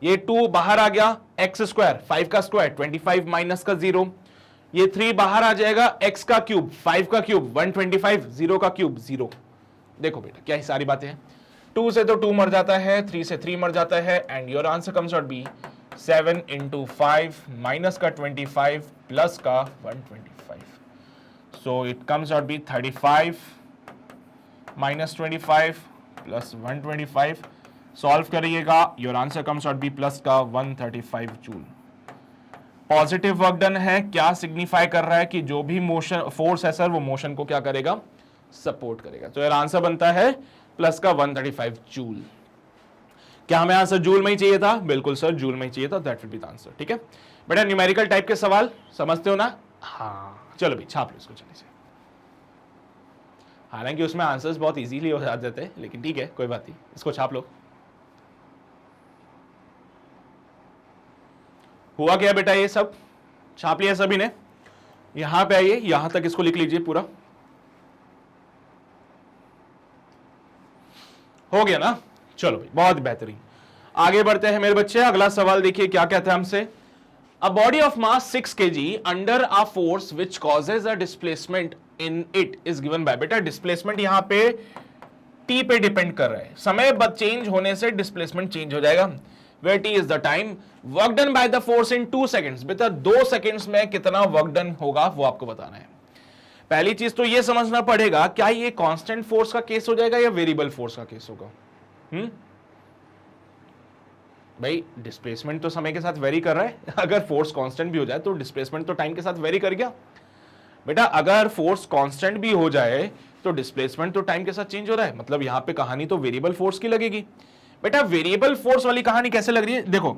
ये 2 बाहर आ गया, x स्क्वायर 5 का स्क्वायर 25 माइनस का 0, ये 3 बाहर आ जाएगा, x का क्यूब 5 का क्यूब 125, 0 का क्यूब 0। देखो बेटा क्या ही सारी बातें हैं, 2 से तो 2 मर जाता है, 3 से 3 मर जाता है, and your answer comes out be 7 into 5 minus का 25 प्लस का 125। So it comes out be 35 minus 25 plus 125। Solve करिएगा, your answer comes out be plus का 135 जूल। पॉजिटिव वर्क डन है, क्या सिग्निफाई कर रहा है कि जो भी मोशन फोर्स है सर वो मोशन को क्या करेगा, सपोर्ट करेगा। तो योर आंसर बनता है प्लस का 135 जूल। क्या हमें आंसर जूल में ही चाहिए था? बिल्कुल सर जूल में ही चाहिए था, that will be the answer. ठीक है बेटा, न्यूमेरिकल टाइप के सवाल समझते हो ना? हाँ चलो भाई छाप लो इसको जल्दी से। हालांकि उसमें आंसर्स बहुत इजीली हो जाते थे, लेकिन ठीक है कोई बात नहीं, इसको छाप लो। हुआ क्या बेटा, ये सब छाप लिया सभी ने। यहां पे आइए, यहां तक इसको लिख लीजिए पूरा। हो गया ना, चलो भाई बहुत बेहतरीन। आगे बढ़ते हैं मेरे बच्चे, अगला सवाल देखिए क्या कहता है हमसे। A body of mass 6 kg under a force which causes a displacement in it is given bye. बेटा डिस्प्लेसमेंट यहां पे टी पे डिपेंड कर रहा है, समय चेंज होने से डिस्प्लेसमेंट चेंज हो जाएगा। Where T is the time, work done by the force in 2 seconds। बेटा 2 seconds में कितना वर्क डन होगा वो आपको बताना है। पहली चीज तो ये समझना पड़ेगा, क्या ये कांस्टेंट फोर्स का केस हो जाएगा या वेरिएबल फोर्स का केस होगा। भाई डिस्प्लेसमेंट तो समय के साथ वेरी कर रहा है, अगर फोर्स कांस्टेंट भी हो जाए तो डिस्प्लेसमेंट तो टाइम के साथ वेरी कर गया। बेटा अगर फोर्स कांस्टेंट भी हो जाए तो डिस्प्लेसमेंट तो टाइम के साथ चेंज हो रहा है, मतलब यहां पे कहानी तो वेरिएबल फोर्स की लगेगी। बेटा वेरिएबल फोर्स वाली कहानी कैसे लग रही है, देखो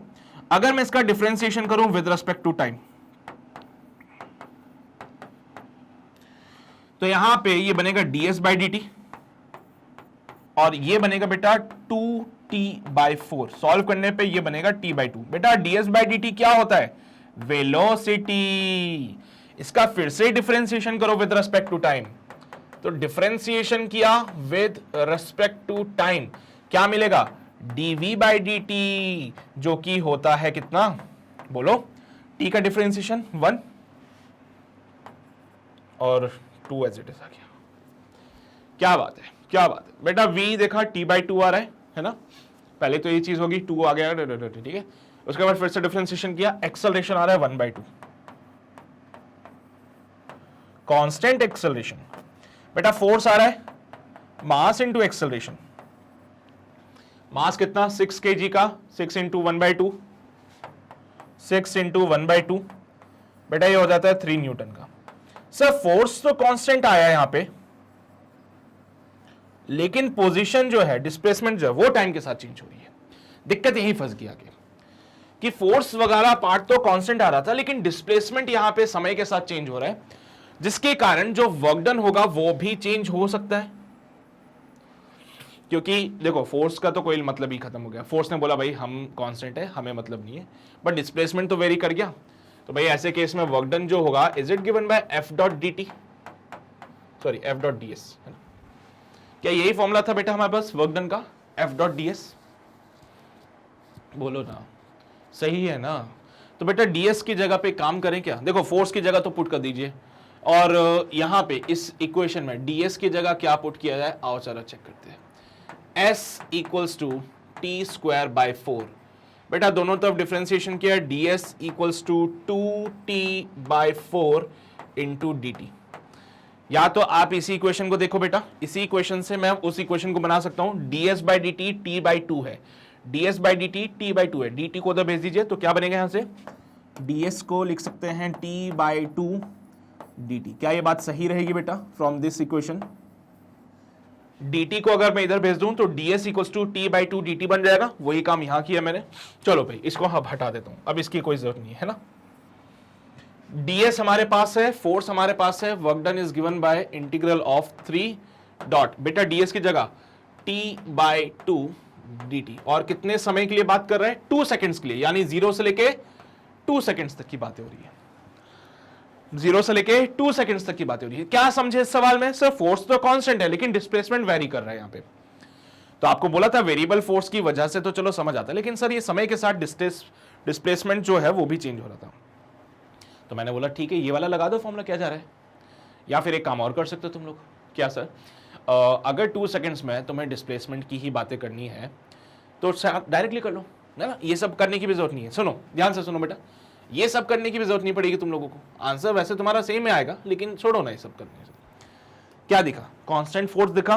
अगर मैं इसका डिफरेंशिएशन करूं विद रिस्पेक्ट टू टाइम, तो यहां पे ये बनेगा ds/dt और ये बनेगा बेटा 2t/4। सॉल्व करने पे ये बनेगा t/2। बेटा ds/dt क्या होता है, वेलोसिटी। इसका फिर से डिफरेंशिएशन करो विद रिस्पेक्ट टू टाइम, तो डिफरेंशिएशन किया विद रिस्पेक्ट टू टाइम, क्या मिलेगा dv/dt, जो कि होता है कितना, बोलो t का डिफरेंशिएशन 1 और 2 एज इट इज आ गया। क्या बात है, क्या बात है। बेटा v देखा t/2 आ रहा है ना, पहले तो ये चीज होगी 2 आ गया, ठीक है। उसके बाद फिर से डिफरेंशिएशन किया, एक्सेलरेशन आ रहा है 1/2, कांस्टेंट एक्सेलरेशन। बेटा फोर्स आ रहा है मास इंटू एक्सेलरेशन, मास कितना 6 kg का, 6 इंटू 1/2, 6 इंटू 1/2, बेटा ये हो जाता है 3 न्यूटन का। सर फोर्स तो कांस्टेंट आया यहां पे, लेकिन पोजीशन जो है, डिस्प्लेसमेंट जो है वो टाइम के साथ चेंज हो रही है। दिक्कत यही फंस गया कि फोर्स वगैरह पार्ट तो कांस्टेंट आ रहा था, लेकिन डिस्प्लेसमेंट यहां पे समय के साथ चेंज हो रहा है, जिसके कारण जो वर्क डन होगा वो भी चेंज हो सकता है। क्योंकि देखो फोर्स का तो कोई मतलब ही खत्म हो गया, फोर्स ने बोला भाई हम कांस्टेंट है, हमें मतलब नहीं है, बट डिस्प्लेसमेंट तो वेरी कर गया। तो भाई ऐसे केस में वर्क डन जो होगा, is it given by f.dt, sorry f.ds, है ना। क्या यही फॉर्मूला था बेटा हमारे पास वर्क डन का, f.ds, बोलो ना, सही है ना। तो बेटा ds की जगह पे काम करें क्या, देखो फोर्स की जगह तो पुट कर दीजिए, और यहां पे इस इक्वेशन में ds की जगह क्या पुट किया जाए, आओ चलो चेक करते हैं। s equals to t²/4। बेटा दोनों तरफ डिफरेंशिएशन किया, ds equals to 2t/4 into dt। या तो आप इसी इक्वेशन को देखो बेटा, इसी इक्वेशन से मैं उस इक्वेशन को बना सकता हूं, ds/dt t/2 है, ds/dt t/2 है, dt को उधर भेज दीजिए, तो क्या बनेगा यहां से, ds को लिख सकते हैं t/2 dt। क्या ये बात सही रहेगी बेटा फ्रॉम दिस इक्वेशन, dt को अगर मैं इधर भेज दूं तो ds equals to t/2 dt बन जाएगा, वही काम यहां किया मैंने। चलो भाई इसको अब हटा देता हूं, अब इसकी कोई जरूरत नहीं है ना। ds हमारे पास है, फोर्स हमारे पास है, work done is given bye integral of 3 dot, बेटा ds की जगह t/2 dt, और कितने समय के लिए बात कर रहे हैं, 2 सेकंड्स के लिए, यानी 0 से लेके 2 सेकंड्स तक की बात हो रही है, 0 से लेके 2 सेकंड्स तक की बात हो रही है। क्या समझे इस सवाल में, सर फोर्स तो कांस्टेंट है लेकिन डिस्प्लेसमेंट वेरी कर रहा है यहां पे। तो आपको बोला था वेरिएबल फोर्स की वजह से तो चलो समझ आता है, लेकिन सर ये समय के साथ डिस्प्लेसमेंट जो है वो भी चेंज हो रहा था। तो मैंने बोला ठीक है ये वाला लगा दो फॉर्मूला, क्या जा रहा है। या फिर एक काम और कर सकते हो तुम लोग, क्या सर, अगर 2 सेकंड्स में तुम्हें डिस्प्लेसमेंट की ही बातें करनी है तो डायरेक्टली कर लो ना, ये सब करने की भी जरूरत नहीं है। सुनो ध्यान से सुनो बेटा, ये सब करने की भी जरूरत नहीं पड़ेगी तुम लोगों को, आंसर वैसे तुम्हारा सेम ही आएगा, लेकिन छोड़ो ना ये सब करने से। क्या दिखा, कांस्टेंट फोर्स दिखा,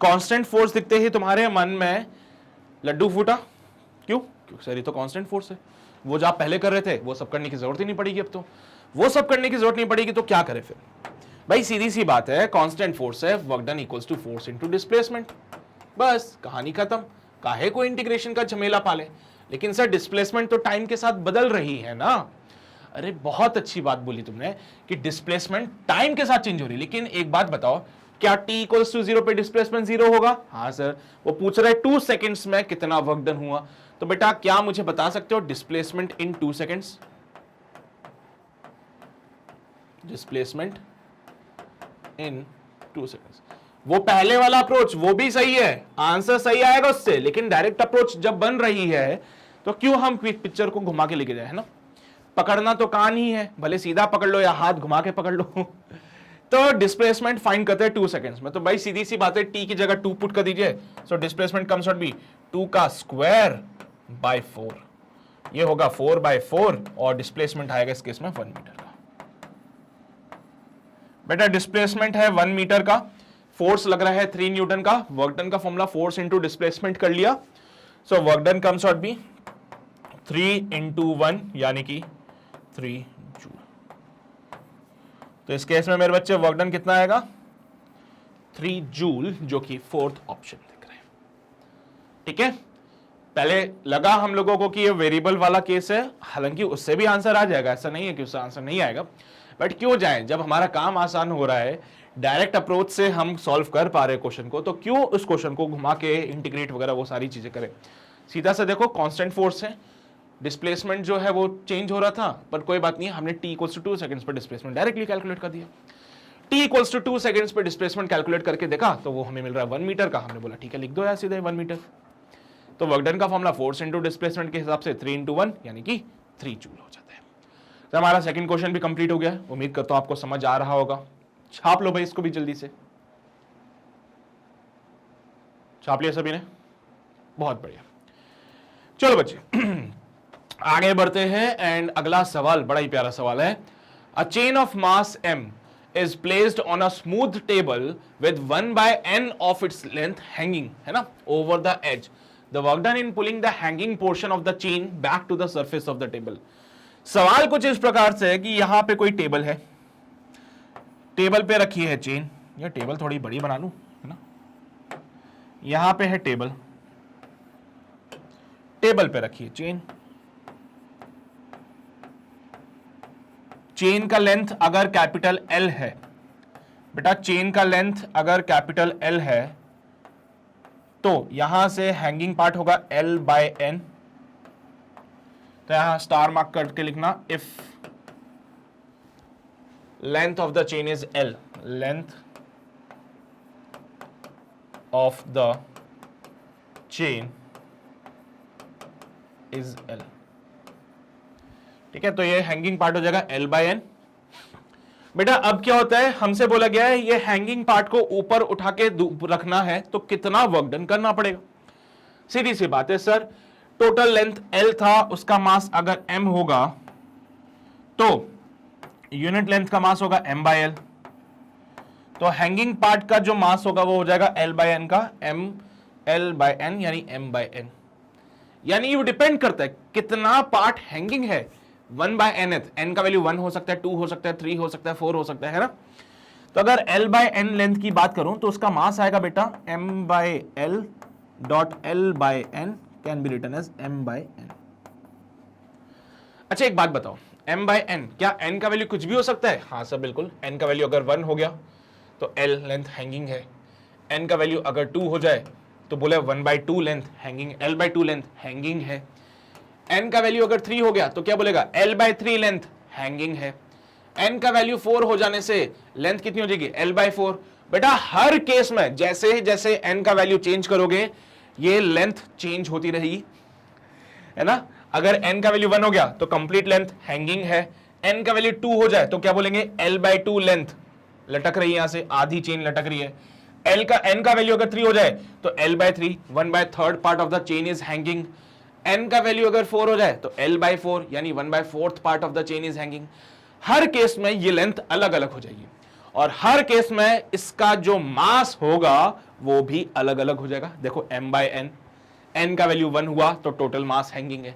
कांस्टेंट फोर्स दिखते ही तुम्हारे मन में लड्डू फूटा, क्यों, क्योंकि सर ये तो कांस्टेंट फोर्स है, वो जो आप पहले कर रहे थे वो सब करने की जरूरत ही नहीं पड़ेगी, अब तो वो सब करने की जरूरत नहीं पड़ेगी, तो क्या करें फिर। भाई सीधी सी बात है, कांस्टेंट फोर्स है, work done equals to force into displacement, बस कहानी खत्म। काहे को इंटीग्रेशन का झमेला पाले, लेकिन सर डिस्प्लेसमेंट तो टाइम के साथ बदल रही है ना। अरे बहुत अच्छी बात बोली तुमने कि डिस्प्लेसमेंट टाइम के साथ चेंज हो रही है, लेकिन एक बात बताओ, क्या t इक्वल्स टू 0 पे डिस्प्लेसमेंट 0 होगा? हाँ सर, वो पूछ रहा है 2 सेकेंड्स में कितना वर्क डन हुआ। तो बेटा क्या मुझे बता सकते हो displacement in 2 seconds? Displacement in 2 seconds, वो पहले वाला अप्रोच वो भी सही है, आंसर सही आएगा उससे, लेकिन डायरेक्ट अप्रोच जब बन रही है तो क्यों हम पिक्चर को घुमा के लेके जाए, है ना? पकड़ना तो कान ही है, भले सीधा पकड़ लो या हाथ घुमा के पकड़ लो। तो डिस्प्लेसमेंट फाइंड करते हैं 2 सेकेंड्स में। तो भाई सीधी सी बात है, टी की जगह 2 पुट कर दीजिए। So displacement comes out be 2 का स्क्वायर बाय 4, ये होगा 4/4 और डिस्प्लेसमेंट आएगा इस केस में 1 मीटर का। बेटा डिस्प्लेसमेंट है 1 मीटर का, फोर्स लग रहा है 3 न्यूटन का, वर्क डन का फॉर्मूला फोर्स इंटू डिस्प्लेसमेंट कर लिया। So work done comes out be 3 into 1 यानी कि 3 जूल। तो इस केस में मेरे बच्चे वर्क डन कितना आएगा? 3 जूल, जो कि 4th ऑप्शन दिख रहा है। ठीक है, पहले लगा हम लोगों को कि ये वेरिएबल वाला केस है, हालांकि उससे भी आंसर आ जाएगा, ऐसा नहीं है कि उससे आंसर नहीं आएगा, बट क्यों जाए, जब हमारा काम आसान हो रहा है, डायरेक्ट अप्रोच से हम सॉल्व कर पा रहे क्वेश्चन को, तो क्यों उस क्वेश्चन को घुमा के इंटीग्रेट वगैरह वो सारी चीजें करें। सीधा से देखो, कांस्टेंट फोर्स है, डिस्प्लेसमेंट जो है वो चेंज हो रहा था, पर कोई बात नहीं, हमने t इक्वल्स टू 2 सेकंड्स पर डिस्प्लेसमेंट डायरेक्टली कैलकुलेट कर दिया। t इक्वल्स टू 2 सेकंड्स पर डिस्प्लेसमेंट कैलकुलेट करके देखा तो वो हमें मिल रहा है 1 मीटर का। हमने बोला ठीक है, लिख दो यार सीधे 1 मीटर। तो वर्क डन का फॉर्मूला फोर्स इंटू डिस्प्लेसमेंट के हिसाब से 3 इंटू 1 यानी कि 3 जूल हो जाता है। तो हमारा सेकंड क्वेश्चन भी कंप्लीट हो गया है, उम्मीद करता हूं आपको समझ आ रहा होगा। छाप लो भाई इसको भी जल्दी से, छाप लिया सभी ने? बहुत बढ़िया। चलो बच्चे आगे बढ़ते हैं एंड अगला सवाल बड़ा ही प्यारा सवाल है। A chain of mass m is placed on a smooth table with 1/n of its length hanging, है ना, over the edge. The work done in pulling the hanging portion of the chain back to the surface of the table. सवाल कुछ इस प्रकार से है कि यहां पे कोई टेबल है, टेबल पे रखी है चेन, ये टेबल थोड़ी बड़ी बना लूं, है ना, यहां पे है टेबल, टेबल पे रखी है चेन, चेन का लेंथ अगर कैपिटल L है, बेटा चेन का लेंथ अगर कैपिटल L है तो यहां से हैंगिंग पार्ट होगा L/n। तो यहां स्टार मार्क करके लिखना, if length of the chain is L, length of the chain is L। ठीक है, तो ये हैंगिंग पार्ट हो जाएगा L/n। बेटा अब क्या होता है, हमसे बोला गया है ये हैंगिंग पार्ट को ऊपर उठा के रखना है, तो कितना वर्क डन करना पड़ेगा? सीधी सी बात है सर, टोटल लेंथ L था, उसका मास अगर m होगा तो यूनिट लेंथ का मास होगा m/l, तो हैंगिंग पार्ट का जो मास होगा वो हो जाएगा L/n का L/n यानी m/n। यानी ये डिपेंड करता है कितना पार्ट हैंगिंग है, 1/n है, n का वैल्यू 1 हो सकता है, 2 हो सकता है, 3 हो सकता है, 4 हो सकता है ना। तो अगर L/n लेंथ की बात करूं तो उसका मास आएगा बेटा m/l dot L/n can be written as m/n। अच्छा एक बात बताओ, m/n क्या n का वैल्यू कुछ भी हो सकता है? हाँ सर बिल्कुल, n का वैल्यू अगर 1 हो गया तो L लेंथ हैंगिंग है, n का वैल्यू अगर 2 हो जाए तो बोले 1/2 length hanging, L/2 length hanging है। n का वैल्यू अगर 3 हो गया तो क्या बोलेगा, L/3 लेंथ हैंगिंग है। n का वैल्यू 4 हो जाने से लेंथ कितनी हो जाएगी, L/4। बेटा हर केस में जैसे जैसे n का वैल्यू चेंज करोगे ये लेंथ चेंज होती रहेगी, है ना। अगर n का वैल्यू 1 हो गया तो कंप्लीट लेंथ हैंगिंग है, n का वैल्यू 2 हो जाए तो क्या बोलेंगे, L/2 लेंथ लटक रही है, यहां से आधी चेन लटक रही है। n का वैल्यू अगर 3 हो जाए तो L/3 1/3 part of the chain is hanging. n का वैल्यू अगर 4 हो जाए तो L/4 यानी 1/4 part of the chain is hanging. Her case में ये लेंथ अलग अलग हो जाएगी और हर केस में इसका जो मास होगा वो भी अलग अलग हो जाएगा। देखो m/n, n का वैल्यू 1 हुआ तो टोटल मास हैंगिंग है,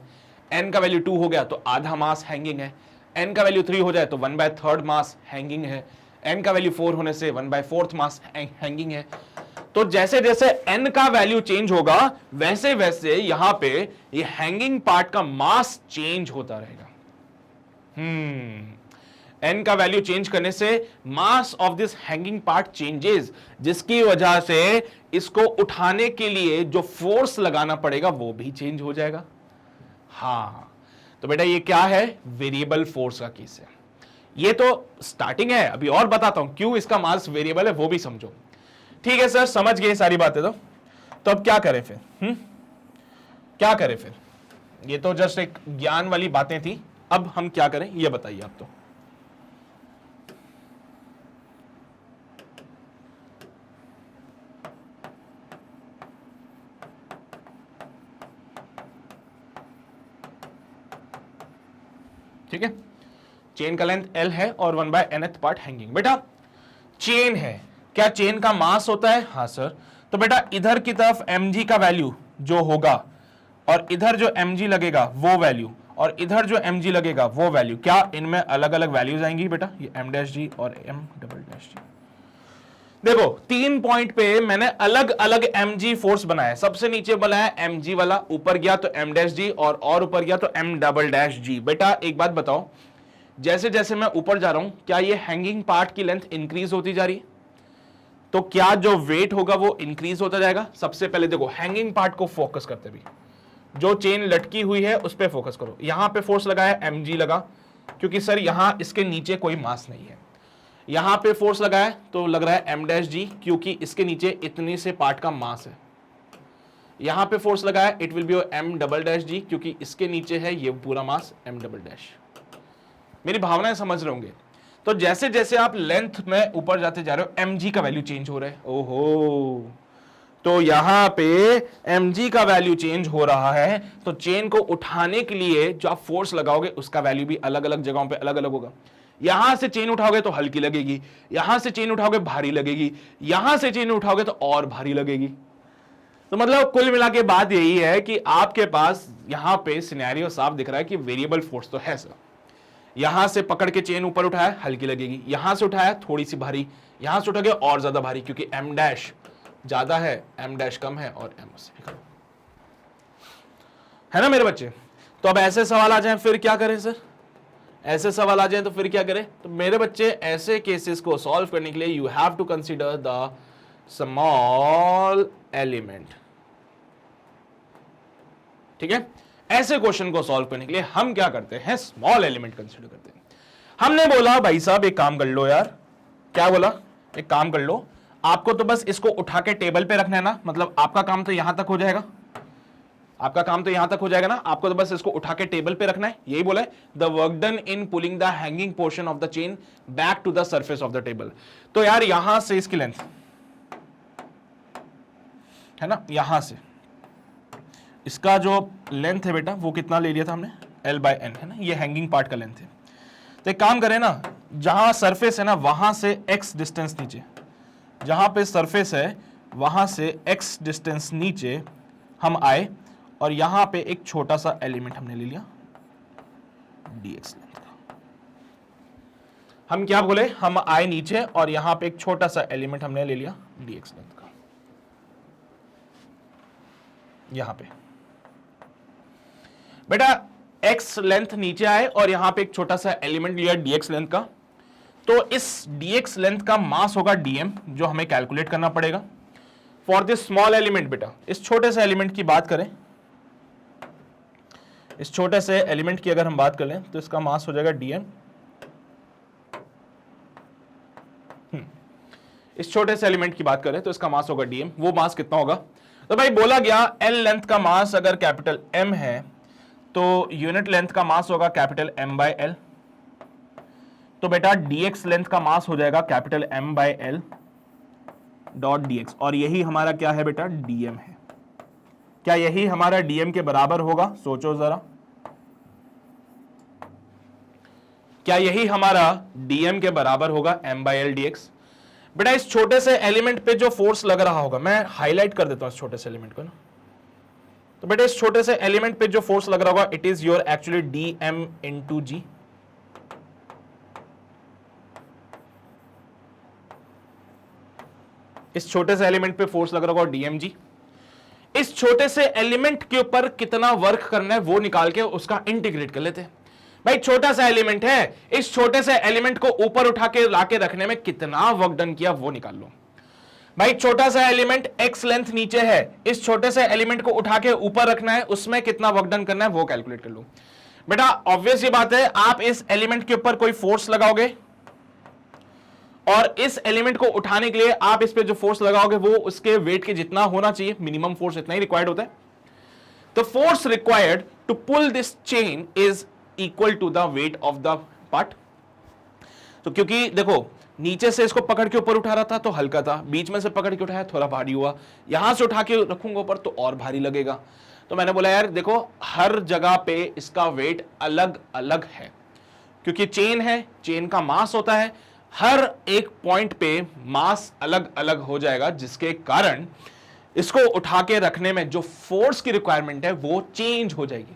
n का वैल्यू 2 हो गया तो आधा मास हैंगिंग है, n का वैल्यू 3 हो जाए तो 1/3 मास हैंगिंग है, n का वैल्यू 4 होने से 1/4 मास हैंगिंग है। तो जैसे जैसे n का वैल्यू चेंज होगा वैसे वैसे यहां पे ये हैंगिंग पार्ट का मास चेंज होता रहेगा। n का वैल्यू चेंज करने से mass of this hanging part changes, जिसकी वजह से इसको उठाने के लिए जो फोर्स लगाना पड़ेगा वो भी चेंज हो जाएगा। हाँ, तो बेटा ये क्या है, वेरिएबल फोर्स का केस है। ये तो स्टार्टिंग है, अभी और बताता हूं क्यों इसका मास वेरिएबल है वो भी समझो। ठीक है सर, समझ गए सारी बातें। तो अब क्या करें फिर? क्या करें फिर? ये तो जस्ट एक ज्ञान वाली बातें थी, अब हम क्या करें ये बताइए आप। तो ठीक है, चेन का लेंथ L है और 1/nth पार्ट हैंगिंग। बेटा चेन है, क्या चेन का मास होता है? हाँ सर। तो बेटा इधर की तरफ mg का वैल्यू जो होगा और इधर जो mg लगेगा वो वैल्यू और इधर जो mg लगेगा वो वैल्यू, क्या इनमें अलग अलग वैल्यूज आएंगी बेटा? ये m' और m'। देखो 3 पॉइंट पे मैंने अलग अलग mg फोर्स बनाया। सबसे नीचे बनाया mg वाला, ऊपर गया तो m' और ऊपर गया तो m''g। बेटा एक बात बताओ, जैसे जैसे मैं ऊपर जा रहा हूं क्या ये हैंगिंग पार्ट की लेंथ इंक्रीज होती जा रही है? तो क्या जो वेट होगा वो इंक्रीज होता जाएगा? सबसे पहले देखो हैंगिंग पार्ट को फोकस करते भी, जो चेन लटकी हुई है उस पर फोकस करो। यहां पे फोर्स लगाया mg लगा, क्योंकि सर यहां इसके नीचे कोई मास नहीं है। यहां पे फोर्स लगाया तो लग रहा है m''g, क्योंकि इसके नीचे इतनी से पार्ट का मास है। यहां पे फोर्स लगाया इट विल बी m''g, क्योंकि इसके नीचे है ये पूरा मास m''। मेरी भावनाएं समझ रहे होंगे। तो जैसे जैसे आप लेंथ में ऊपर जाते जा रहे हो mg का वैल्यू चेंज हो रहा है। ओहो, तो यहां पे mg का वैल्यू चेंज हो रहा है, तो चेन को उठाने के लिए जो आप फोर्स लगाओगे उसका वैल्यू भी अलग अलग जगहों पे अलग अलग होगा। यहां से चेन उठाओगे तो हल्की लगेगी, यहां से चेन उठाओगे भारी लगेगी, यहां से चेन उठाओगे तो और भारी लगेगी। तो मतलब कुल मिला के बात यही है कि आपके पास यहां पे सिनेरियो साफ दिख रहा है कि वेरिएबल फोर्स तो है सर। यहां से पकड़ के चेन ऊपर उठाया हल्की लगेगी, यहां से उठाया थोड़ी सी भारी, यहां से उठा के और ज्यादा भारी, क्योंकि m' ज्यादा है, m' कम है और m उससे भी कम है ना मेरे बच्चे। तो अब ऐसे सवाल आ जाएं फिर क्या करें सर? ऐसे सवाल आ जाएं तो फिर क्या करें? तो मेरे बच्चे ऐसे केसेस को सॉल्व करने के लिए you have to consider the small element. ठीक है, ऐसे क्वेश्चन को सॉल्व करने के लिए हम क्या करते हैं? स्मॉल एलिमेंट कंसीडर करते हैं। हमने बोला भाई साहब एक काम कर लो यार, क्या बोला? एक काम कर लो, आपको तो बस इसको उठा के टेबल पे रखना है ना, मतलब आपका काम तो यहां तक हो जाएगा, आपका काम तो यहां तक हो जाएगा ना, आपको तो बस इसको उठा के टेबल पे रखना है, यही बोला है। The work done in pulling the hanging portion of the chain back to the surface of the table. तो यार यहां से इसकी लेंथ है ना, यहां से इसका जो लेंथ है बेटा वो कितना ले लिया था हमने? L/n है ना, ये हैंगिंग पार्ट का लेंथ है। तो एक काम करें ना, जहां सरफेस है ना वहां से x डिस्टेंस नीचे, जहां पे सरफेस है वहां से x डिस्टेंस नीचे हम आए और यहां पे एक छोटा सा एलिमेंट हमने ले लिया dx लेंथ का। हम क्या बोले? हम आए नीचे और यहां पे एक छोटा सा एलिमेंट हमने ले लिया dx लेंथ का, यहां पे बेटा x लेंथ नीचे आए और यहां पे एक छोटा सा एलिमेंट लिया dx लेंथ का। तो इस dx लेंथ का मास होगा dm, जो हमें कैलकुलेट करना पड़ेगा फॉर दिस स्मॉल एलिमेंट। बेटा इस छोटे से एलिमेंट की बात करें, इस छोटे से एलिमेंट की अगर हम बात कर लें तो इसका मास हो जाएगा dm। इस छोटे से एलिमेंट की बात करें तो इसका मास होगा dm। वो मास कितना होगा? तो भाई बोला गया l लेंथ का मास अगर कैपिटल m है तो यूनिट लेंथ का मास होगा कैपिटल m/l। तो बेटा dx लेंथ का मास हो जाएगा कैपिटल m/l डॉट dx, और यही हमारा क्या है बेटा? dm है। क्या यही हमारा dm के बराबर होगा? सोचो जरा, क्या यही हमारा dm के बराबर होगा m/l dx? बेटा इस छोटे से एलिमेंट पे जो फोर्स लग रहा होगा, मैं हाईलाइट कर देता हूं इस छोटे से एलिमेंट को ना, तो बेटा इस छोटे से एलिमेंट पे जो फोर्स लग रहा होगा it is your actually dm into g। इस छोटे से एलिमेंट पे फोर्स लग रहा होगा dmg। इस छोटे से एलिमेंट के ऊपर कितना वर्क करना है वो निकाल के उसका इंटीग्रेट कर लेते हैं। भाई छोटा सा एलिमेंट है, इस छोटे से एलिमेंट को ऊपर उठा के लाके रखने में कितना वर्क डन किया वो निकाल लो। भाई छोटा सा एलिमेंट x लेंथ नीचे है, इस छोटे से एलिमेंट को उठा के ऊपर रखना है, उसमें कितना वर्क डन करना है वो कैलकुलेट कर लो। बेटा ऑब्वियस ये बात है, आप इस एलिमेंट के ऊपर कोई फोर्स लगाओगे और इस एलिमेंट को उठाने के लिए आप इस पे जो फोर्स लगाओगे वो उसके वेट के जितना होना चाहिए, मिनिमम फोर्स इतना ही रिक्वायर्ड होता है। तो force required to pull this chain is equal to the weight of the part. तो क्योंकि देखो नीचे से इसको पकड़ के ऊपर उठा रहा था तो हल्का था, बीच में से पकड़ के उठाया थोड़ा भारी हुआ, यहां से उठा के रखूंगा ऊपर तो और भारी लगेगा। तो मैंने बोला यार देखो हर जगह पे इसका वेट अलग अलग है, क्योंकि चेन है, चेन का मास होता है, हर एक पॉइंट पे मास अलग अलग हो जाएगा, जिसके कारण इसको उठा के रखने में जो फोर्स की रिक्वायरमेंट है वो चेंज हो जाएगी।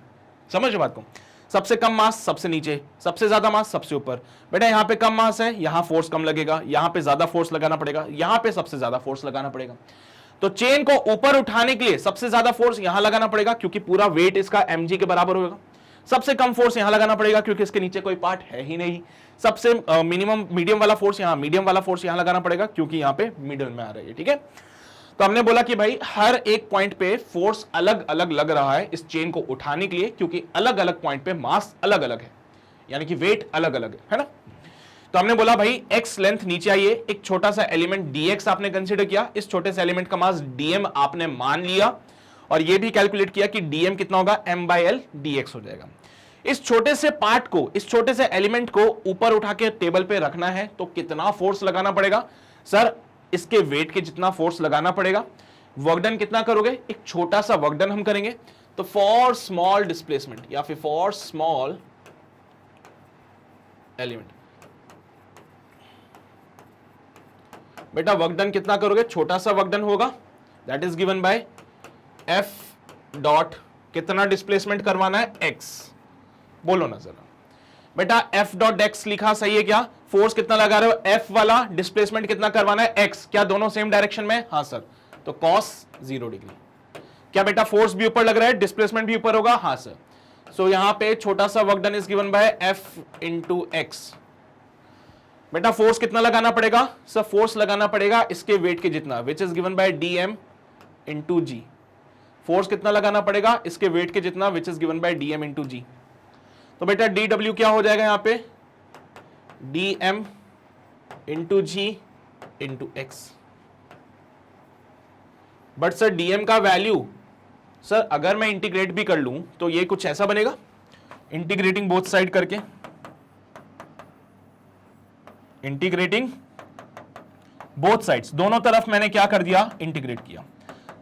समझ बात को, सबसे कम मास सबसे नीचे, सबसे ज्यादा मास सबसे ऊपर। बेटा यहां पे कम मास है, यहां फोर्स कम लगेगा, यहां पे ज्यादा फोर्स लगाना पड़ेगा, यहां पे सबसे ज्यादा फोर्स लगाना पड़ेगा। तो चेन को ऊपर उठाने के लिए सबसे ज्यादा फोर्स यहां लगाना पड़ेगा क्योंकि पूरा वेट इसका mg के बराबर होगा। सबसे कम फोर्स यहां लगाना पड़ेगा क्योंकि इसके नीचे कोई पार्ट है ही नहीं। सबसे मीडियम वाला फोर्स यहां, मीडियम वाला फोर्स यहां लगाना पड़ेगा क्योंकि यहां पे मिडिल में आ रही है। ठीक है, तो हमने बोला कि भाई हर एक पॉइंट पे फोर्स अलग अलग लग रहा है इस चेन को उठाने के लिए, क्योंकि अलग अलग पॉइंट पे मास अलग अलग है, यानी कि वेट अलग अलग है ना। तो हमने बोला भाई x लेंथ नीचे आइए, एक छोटा सा एलिमेंट dx आपने कंसीडर किया, इस छोटे से एलिमेंट का मास dm आपने मान लिया और ये भी कैलकुलेट किया कि dm कितना होगा, m/l dx हो जाएगा। इस छोटे से पार्ट को, इस छोटे से एलिमेंट को ऊपर उठा के टेबल पे रखना है तो कितना फोर्स लगाना पड़ेगा सर, इसके वेट के जितना फोर्स लगाना पड़ेगा। वर्क डन कितना करोगे, एक छोटा सा वर्क डन हम करेंगे, तो फॉर स्मॉल डिस्प्लेसमेंट या फिर फॉर स्मॉल एलिमेंट, बेटा वर्क डन कितना करोगे, छोटा सा वर्क डन होगा, that is given bye f dot कितना डिस्प्लेसमेंट करवाना है x, बोलो ना जरा बेटा f डॉट x लिखा सही है क्या, फोर्स कितना लगा रहे हो f वाला, डिस्प्लेसमेंट कितना करवाना है x, क्या दोनों सेम डायरेक्शन में, हाँ सर, तो cos 0 डिग्री। क्या बेटा फोर्स भी ऊपर लग रहा है, डिस्प्लेसमेंट भी ऊपर होगा, हाँ सर। सो यहां पे छोटा सा work done is given bye f into x. बेटा फोर्स कितना लगाना पड़ेगा सर, फोर्स लगाना पड़ेगा इसके वेट के जितना, which is given by dm into G. Force कितना लगाना पड़ेगा इसके वेट के जितना, which is given by dm into G. तो बेटा dw क्या हो जाएगा यहां पे, dm into G into X. But sir dm का वैल्यू सर अगर मैं इंटीग्रेट भी कर लूं तो ये कुछ ऐसा बनेगा, इंटीग्रेटिंग बोथ साइड करके, इंटीग्रेटिंग बोथ साइड्स, दोनों तरफ मैंने क्या कर दिया, इंटीग्रेट किया।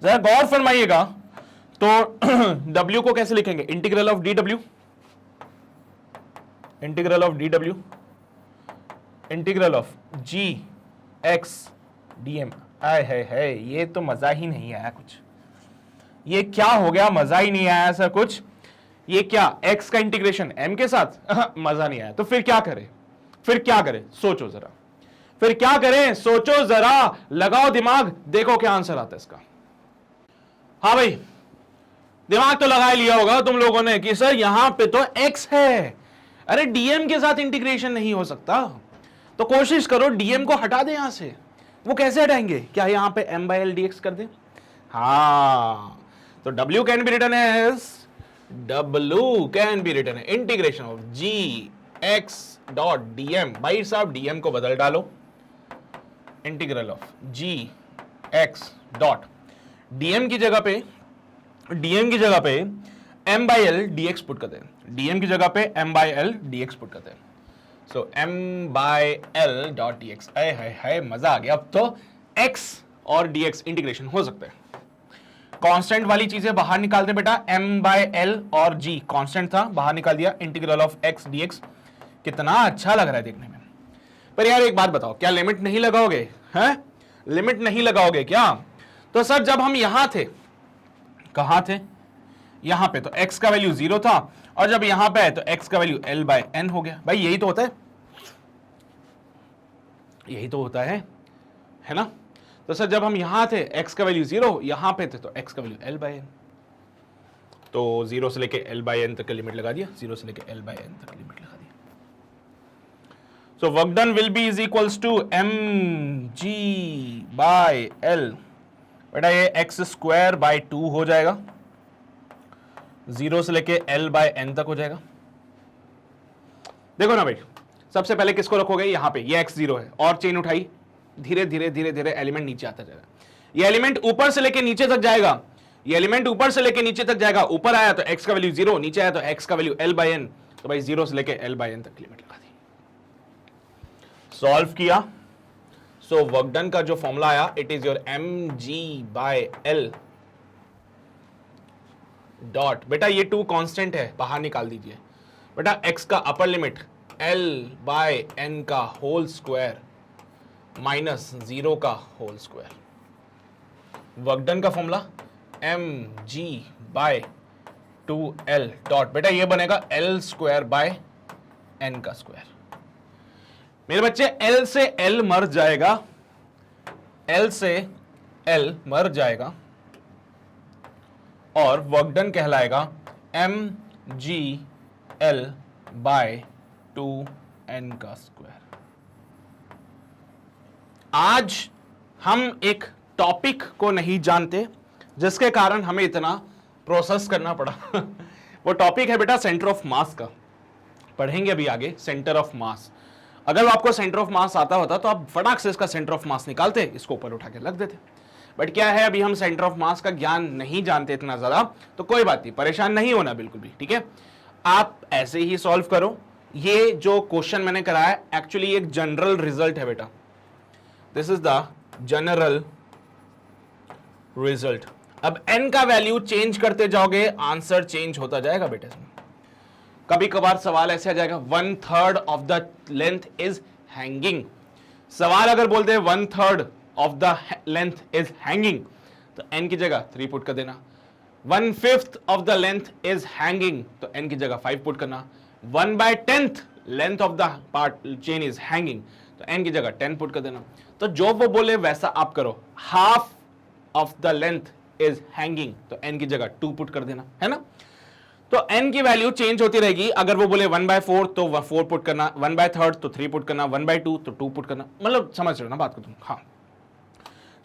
जरा गौर फरमाइएगा, तो w को कैसे लिखेंगे, integral of dw, integral of dw, integral of g x dm। आय है, ये तो मजा ही नहीं आया कुछ, ये क्या हो गया, मजा ही नहीं आया सर कुछ, ये क्या x का इंटीग्रेशन m के साथ मजा नहीं आया, तो फिर क्या करें, फिर क्या करें, सोचो जरा, फिर क्या करें, सोचो जरा, लगाओ दिमाग, देखो क्या आंसर आता है इसका। हाँ भाई दिमाग तो लगा लिया होगा तुम लोगों ने कि सर यहां पे तो x है, अरे dm के साथ इंटीग्रेशन नहीं हो सकता, तो कोशिश करो dm को हटा दे यहां से। वो कैसे हटाएंगे, क्या यहां पे m/l dx कर दे, हाँ, तो w can be written as, w can be written integration of g x dot dm। भाई साहब dm को बदल डालो, integral of g x dot dm की जगह पे, dm की जगह पे m/l dx पुट करते हैं, dm की जगह पे m/l dx पुट करते हैं। सो m/l डॉट dx, है मजा आ गया, अब तो x और dx इंटीग्रेशन हो सकता है। कांस्टेंट वाली चीजें बाहर निकालते हैं बेटा, m/l और g कांस्टेंट था, बाहर निकाल दिया, इंटीग्रल ऑफ x dx। कितना अच्छा लग रहा है देखने में। पर यार एक बात बताओ, क्या लिमिट नहीं लगाओगे, हैं लिमिट नहीं लगाओगे क्या? तो सर जब हम यहां थे, कहां थे, यहां पे तो x का वैल्यू 0 था, और जब यहां पे है तो x का वैल्यू l/n हो गया। भाई यही तो होता है, यही तो होता है ना। तो सर जब हम यहां थे x का वैल्यू 0, यहां पे थे तो x का वैल्यू l/n। तो 0 से लेके L बाई एन तक का लिमिट लगा दिया, 0 से लेके L बाई एन तक लिमिट लगा दिया। So work done will be is equals to m g by L, बेटा ये एक्स स्क्वायर बाय 2 हो जाएगा, 0 से लेके L बाय एन तक हो जाएगा। देखो ना भाई, सबसे पहले किसको रखोगे यहां पे, ये x0 है, और चेन उठाई, धीरे धीरे धीरे धीरे एलिमेंट नीचे आता जाएगा। ये एलिमेंट ऊपर से लेके नीचे तक जाएगा, ये एलिमेंट ऊपर से लेके नीचे तक जाएगा, ऊपर आया तो x का वैल्यू 0, नीचे आया तो x का वैल्यू L बाय एन, तो भाई 0 से लेके L बाय एन तक लिमिट लगा दी। सॉल्व किया, सो वर्क डन का जो फॉर्मूला आया, it is your mg by L dot, बेटा ये 2 कांस्टेंट है, बाहर निकाल दीजिए। बेटा x का upper limit L by n का होल स्क्वायर माइनस 0 का होल स्क्वायर। वर्क डन का formula mg by 2L dot, बेटा ये बनेगा L स्क्वायर बाय n का स्क्वायर। मेरे बच्चे L से L मर जाएगा, L से L मर जाएगा, और वर्क डन कहलाएगा mgL बाय 2n का स्क्वायर। आज हम एक टॉपिक को नहीं जानते जिसके कारण हमें इतना प्रोसेस करना पड़ा वो टॉपिक है बेटा सेंटर ऑफ मास का, पढ़ेंगे अभी आगे सेंटर ऑफ मास। अगर आपको सेंटर ऑफ मास आता होता तो आप फटाक से इसका सेंटर ऑफ मास निकालते, इसको ऊपर उठा के रख देते, बट क्या है अभी हम सेंटर ऑफ मास का ज्ञान नहीं जानते इतना ज्यादा, तो कोई बात नहीं, परेशान नहीं होना बिल्कुल भी, ठीक है। आप ऐसे ही सॉल्व करो। ये जो क्वेश्चन मैंने कराया एक्चुअली एक जनरल रिजल्ट है बेटा, this is the general result. अब n का वैल्यू चेंज करते जाओगे, आंसर चेंज होता जाएगा बेटा। कभी कभार सवाल ऐसे आ जाएगा 1/3 of the length is hanging. सवाल अगर बोलते हैं 1/3 of the length is hanging, तो n की जगह 3 पुट कर देना। 1/5 of the length is hanging, तो n की जगह 5 पुट करना। 1/10 length of the part chain is hanging, तो n की जगह 10 पुट कर देना। तो जो वो बोले वैसा आप करो। Half of the length is hanging, तो n की जगह 2 पुट कर देना, है ना। तो n की वैल्यू चेंज होती रहेगी। अगर वो बोले 1/4 तो 4 पुट करना, 1/3 तो 3 पुट करना, 1/2 तो 2 पुट करना, मतलब समझ रहे हो ना बात को तुम। हाँ,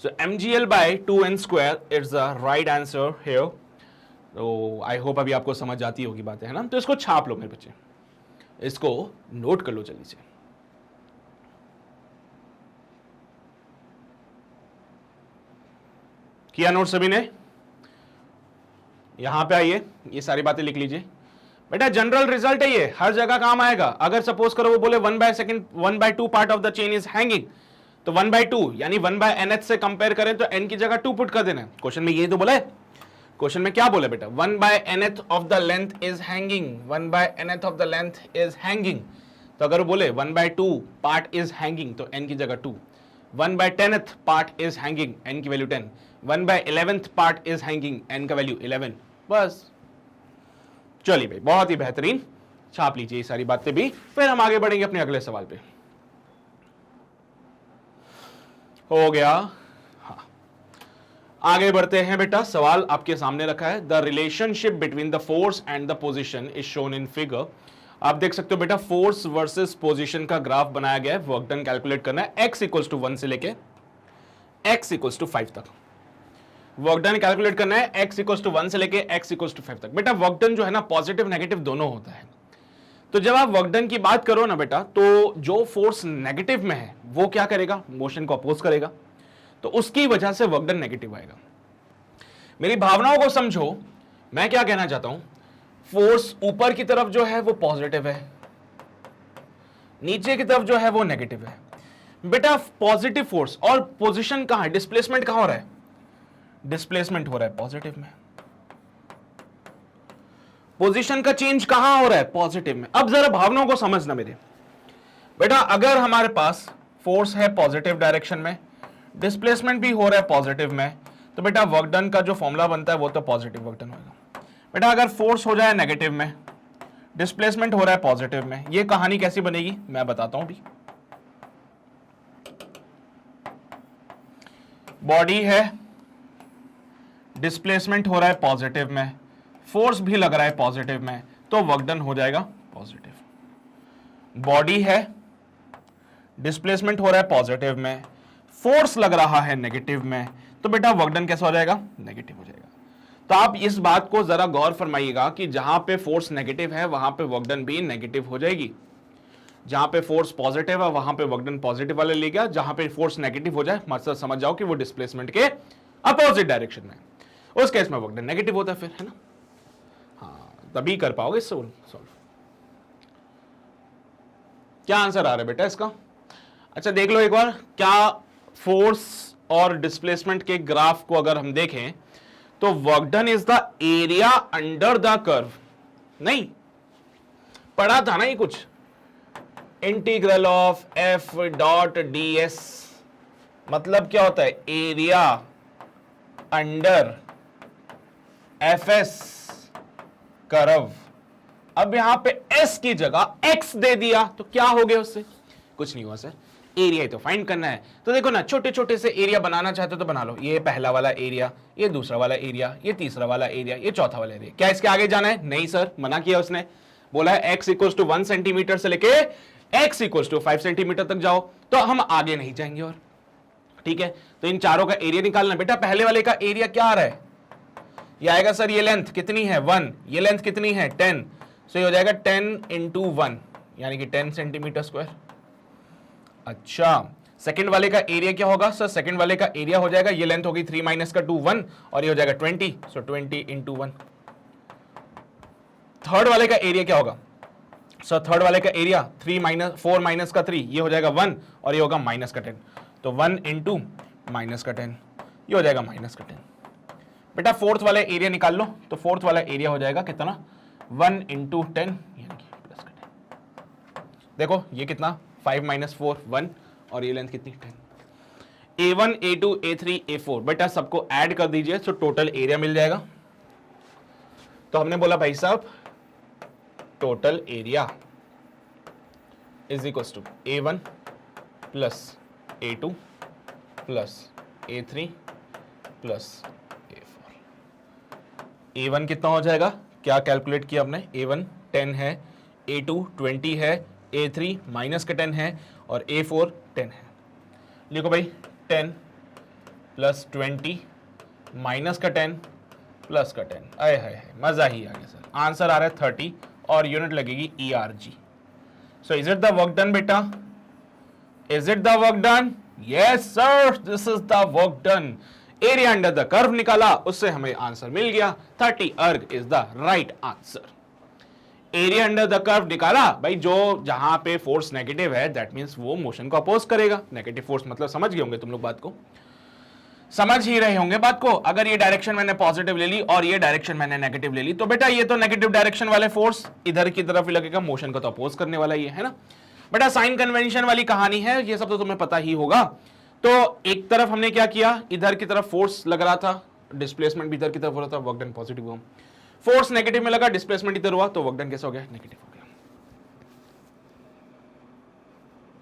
so mgl by 2n square is the right answer here. तो आई होप अभी आपको समझ आती होगी बातें, है ना। तो इसको छाप लो मेरे बच्चे, इसको नोट कर लो जल्दी से। किया नोट सभी ने? यहां पे आइए, ये सारी बातें लिख लीजिए बेटा। जनरल रिजल्ट है ये, हर जगह काम आएगा। अगर सपोज करो वो बोले 1/2 part of the chain is hanging, तो 1/2 यानी 1/nth से कंपेयर करें तो n की जगह 2 पुट कर देना है। क्वेश्चन में ये तो बोला है, क्वेश्चन में क्या बोले बेटा, 1/nth of the length is hanging, 1/nth of the length is hanging. तो अगर वो बोले 1/2 पार्ट इज हैंगिंग, तो n की जगह 2। 1/10th part is hanging, n की value 10। 1/11th part is hanging, n का वैल्यू 11। बस चलिए भाई, बहुत ही बेहतरीन, छाप लीजिए ये सारी बातें भी, फिर हम आगे बढ़ेंगे अपने अगले सवाल पे। हो गया, हाँ आगे बढ़ते हैं बेटा। सवाल आपके सामने रखा है, the relationship between the force and the position is shown in figure. आप देख सकते हो बेटा, फोर्स वर्सेस पोजीशन का ग्राफ बनाया गया है। वर्क डन कैलकुलेट करना है, x = 1 से लेके x = 5 तक। वर्क डन कैलकुलेट करना है x = 1 से लेके x = 5 तक। बेटा वर्क डन जो है ना, पॉजिटिव नेगेटिव दोनों होता है। तो जब आप वर्क डन की बात करो ना बेटा, तो जो फोर्स नेगेटिव में है वो क्या करेगा, मोशन को अपोज करेगा, तो उसकी वजह से वर्क डन नेगेटिव आएगा। मेरी भावनाओं को समझो, मैं क्या कहना चाहता हूं, फोर्स ऊपर की तरफ जो है वो पॉजिटिव है, नीचे की तरफ जो है वो नेगेटिव है। बेटा पॉजिटिव फोर्स और पोजीशन कहां है, डिस्प्लेसमेंट कहां हो रहा है, डिस्प्लेसमेंट हो रहा है पॉजिटिव में। पोजीशन का चेंज कहां हो रहा है, पॉजिटिव में। अब जरा भावनाओं को समझना मेरे बेटा, अगर हमारे पास फोर्स है पॉजिटिव डायरेक्शन में, डिस्प्लेसमेंट भी हो रहा है पॉजिटिव में, तो बेटा वर्क डन का जो फॉर्मूला बनता है वो तो पॉजिटिव वर्क डन होगा। बेटा अगर फोर्स हो जाए नेगेटिव में, डिस्प्लेसमेंट हो रहा है पॉजिटिव में, ये कहानी कैसी बनेगी मैं बताता हूं भी। बॉडी है, डिस्प्लेसमेंट हो रहा है पॉजिटिव में, फोर्स भी लग रहा है पॉजिटिव में, तो वर्क डन हो जाएगा पॉजिटिव। बॉडी है, डिस्प्लेसमेंट हो रहा है पॉजिटिव में, फोर्स लग रहा है नेगेटिव में, तो बेटा वर्क डन कैसा हो जाएगा? नेगेटिव हो जाएगा। तो आप इस बात को जरा गौर फरमाइएगा कि जहां पे फोर्स नेगेटिव है वहां पे वर्क डन भी नेगेटिव हो जाएगी, जहां पे फोर्स पॉजिटिव है वहां पे वर्क डन पॉजिटिव वाले ले गया, जहां पे फोर्स नेगेटिव हो जाए मतलब समझ जाओ कि वो डिस्प्लेसमेंट के अपोजिट डायरेक्शन में, उस केस में वर्क डन नेगेटिव होता है फिर, है ना? हाँ, तभी कर पाओगे सॉल्व। क्या आंसर आ रहा है बेटा इसका? अच्छा देख लो एक बार, क्या फोर्स और डिस्प्लेसमेंट के ग्राफ को अगर हम देखें तो work done is the area under the curve, नहीं पढ़ा था ना ये कुछ, integral of F dot D S, मतलब क्या होता है? Area under F S curve. अब यहां पे एस की जगह एक्स दे दिया तो क्या हो गया उससे? कुछ नहीं हुआ सर, एरिया ही तो फाइंड करना है। तो देखो ना, छोटे छोटे से एरिया बनाना चाहते हो तो बना लो, ये पहला वाला एरिया, ये दूसरा वाला एरिया, ये तीसरा वाला एरिया, ये चौथा वाला एरिया। क्या इसके आगे जाना है? नहीं सर, मना किया उसने, बोला है x इक्वल टू 1 सेंटीमीटर से लेके x इक्वल टू 5 सेंटीमीटर तक जाओ, तो हम आगे नहीं जाएंगे। और ठीक है, तो इन चारों का एरिया निकालना। बेटा पहले वाले का एरिया क्या आ रहा है? ये आएगा सर, ये लेंथ कितनी है 1, ये लेंथ कितनी है 10, सो ये हो जाएगा 10 इंटू 1 यानी कि 10 सेंटीमीटर स्क्वायर। अच्छा, सेकंड वाले का एरिया क्या होगा सर? सेकंड वाले का एरिया हो जाएगा, ये लेंथ होगी 3 माइनस का 2 1 और ये हो जाएगा 20, सो 20 इंटू 1। थर्ड वाले का एरिया क्या होगा सर? थर्ड वाले का एरिया 4 माइनस का 3, ये हो जाएगा 1 और ये होगा माइनस का 10, तो 1 इंटू माइनस का 10, ये हो जाएगा माइनस का 10। बेटा फोर्थ वाला एरिया निकाल लो, तो फोर्थ वाला एरिया हो जाएगा कितना? 1 इंटू 10 यानी कि प्लस का 10। देखो ये कितना, 5 माइनस 4 1 और ये लेंथ कितनी 10। A1 A2 A3 A4 बेटा सबको ऐड कर दीजिए तो टोटल एरिया मिल जाएगा। तो हमने बोला भाई साहब total area is equal to A1 plus A2 plus A3 plus A4। A1 कितना हो जाएगा? क्या कैलकुलेट किया हमने? A1 10 है, A2 20 है, A3 माइनस का 10 है और A4 10 है। लिखो भाई 10 प्लस 20 माइनस का 10 प्लस का 10, आए हाय मजा ही आ गया सर। आंसर आ रहा है 30 और यूनिट लगेगी ERG। So is it the work done बेटा? Is it the work done? Yes sir, this is the work done. Area under the curve निकाला, उससे हमें आंसर मिल गया 30 erg is the right answer. Area under the curve निकाला भाई, जो जहां पे फोर्स नेगेटिव है दैट मींस वो मोशन को अपोज करेगा। नेगेटिव फोर्स मतलब समझ गए होंगे तुम लोग, बात को समझ ही रहे होंगे बात को। अगर ये डायरेक्शन मैंने पॉजिटिव ले ली और ये डायरेक्शन मैंने नेगेटिव ले ली तो बेटा ये तो नेगेटिव डायरेक्शन वाले फोर्स इधर की तरफ ही लगेगा, मोशन को तो अपोज करने वाला ये है ना बेटा। साइन कन्वेंशन वाली कहानी है, ये सब तो तुम्हें पता ही होगा। तो एक तरफ हमने क्या किया, इधर की तरफ फोर्स लग रहा था, डिस्प्लेसमेंट भी इधर की तरफ हो रहा था, वर्क डन पॉजिटिव हुआ। फोर्स नेगेटिव में लगा, डिस्प्लेसमेंट इधर हुआ, तो वर्क डन कैसा हो गया? नेगेटिव हो गया।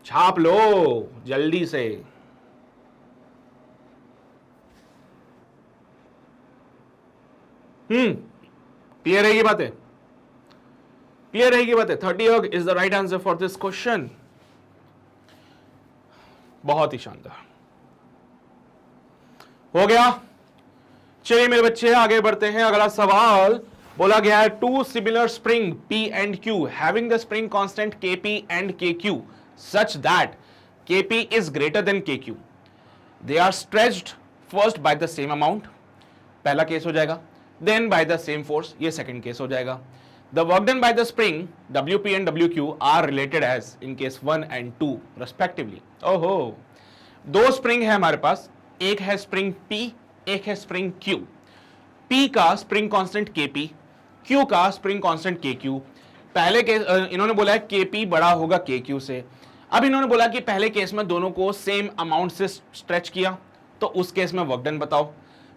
छाप लो जल्दी से। क्लियर रहेगी बातें? क्लियर रहेगी बातें? 30 erg is the right answer for this question. बहुत ही शानदार हो गया। चलिए मेरे बच्चे आगे बढ़ते हैं। अगला सवाल बोला गया है, two similar spring P and Q having the spring constant Kp and Kq such that Kp is greater than Kq. They are stretched first by the same amount, पहला केस हो जाएगा, then by the same force, ये सेकंड केस हो जाएगा। The work done by the spring Wp and Wq are related as in case 1 and 2 respectively. ओहो, दो स्प्रिंग है हमारे पास, एक है स्प्रिंग P, एक है स्प्रिंग Q। P का स्प्रिंग कांस्टेंट Kp, Q का स्प्रिंग कांस्टेंट Kq। पहले केस इन्होंने बोला है Kp बड़ा होगा Kq से। अब इन्होंने बोला कि पहले केस में दोनों को सेम अमाउंट से स्ट्रेच किया, तो उस केस में वर्क डन बताओ।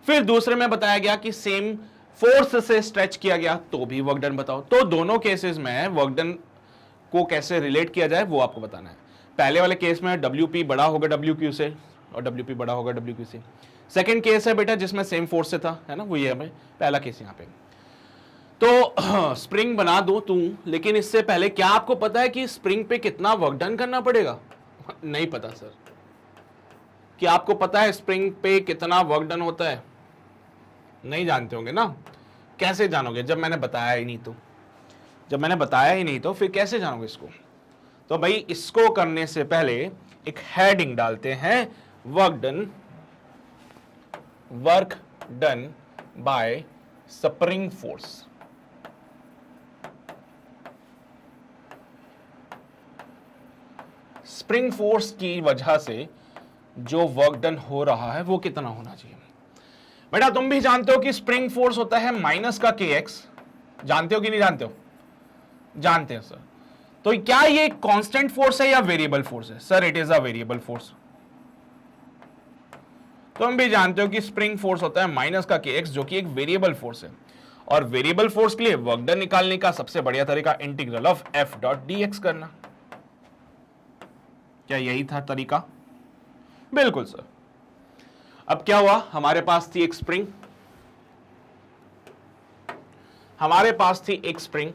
फिर दूसरे में बताया गया कि सेम फोर्स से स्ट्रेच किया गया, तो भी वर्क डन बताओ। तो दोनों केसेस में वर्क डन को कैसे रिलेट किया जाए वो आपको बताना है। पहले वाले केस में Wp बड़ा होगा Wq से और Wp बड़ा होगा Wq से। सेकंड केस है बेटा जिसमें सेम फोर्स से था, है ना, वो ये हमें पहला केस यहाँ पे। तो स्प्रिंग बना दूं तू, लेकिन इससे पहले क्या आपको पता है कि स्प्रिंग पे कितना वर्क डन करना पड़ेगा? नहीं पता सर। क्या आपको पता है स्प्रिंग पे कितना वर्क डन होता है? नहीं जानते होंगे ना। कैसे जानोगे जब मैंने बताया ही नहीं? तो जब मैंने बताया ही नहीं तो फिर कैसे जानोगे इसको? तो भाई इसको करने से पहले एक हेडिंग डालते हैं, work done by spring force. Spring force की वजह से जो वर्क डन हो रहा है वो कितना होना चाहिए? बेटा तुम भी जानते हो कि स्प्रिंग फोर्स होता है माइनस का kx। जानते हो कि नहीं जानते हो? जानते हो सर। तो क्या ये कांस्टेंट फोर्स है या वेरिएबल फोर्स है? Sir it is a variable force. तुम भी जानते हो कि स्प्रिंग फोर्स होता है माइनस का kx, जो कि एक वेरिएबल फोर्स है। और वेरिएबल फोर्स के लिए वर्क डन निकालने का सबसे बढ़िया तरीका integral of f dot dx करना। क्या यही था तरीका? बिल्कुल सर। अब क्या हुआ, हमारे पास थी एक स्प्रिंग,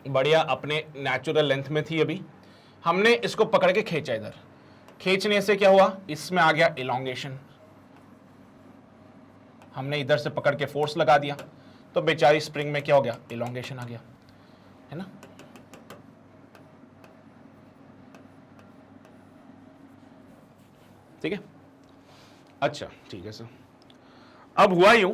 बढ़िया अपने नेचुरल लेंथ में थी। अभी हमने इसको पकड़ के खींचा, इधर खींचने से क्या हुआ, इसमें आ गया इलोंगेशन। हमने इधर से पकड़ के फोर्स लगा दिया तो बेचारी स्प्रिंग में क्या हो गया, इलोंगेशन आ गया, है ना। ठीक है, अच्छा ठीक है सर। अब हुआ यूं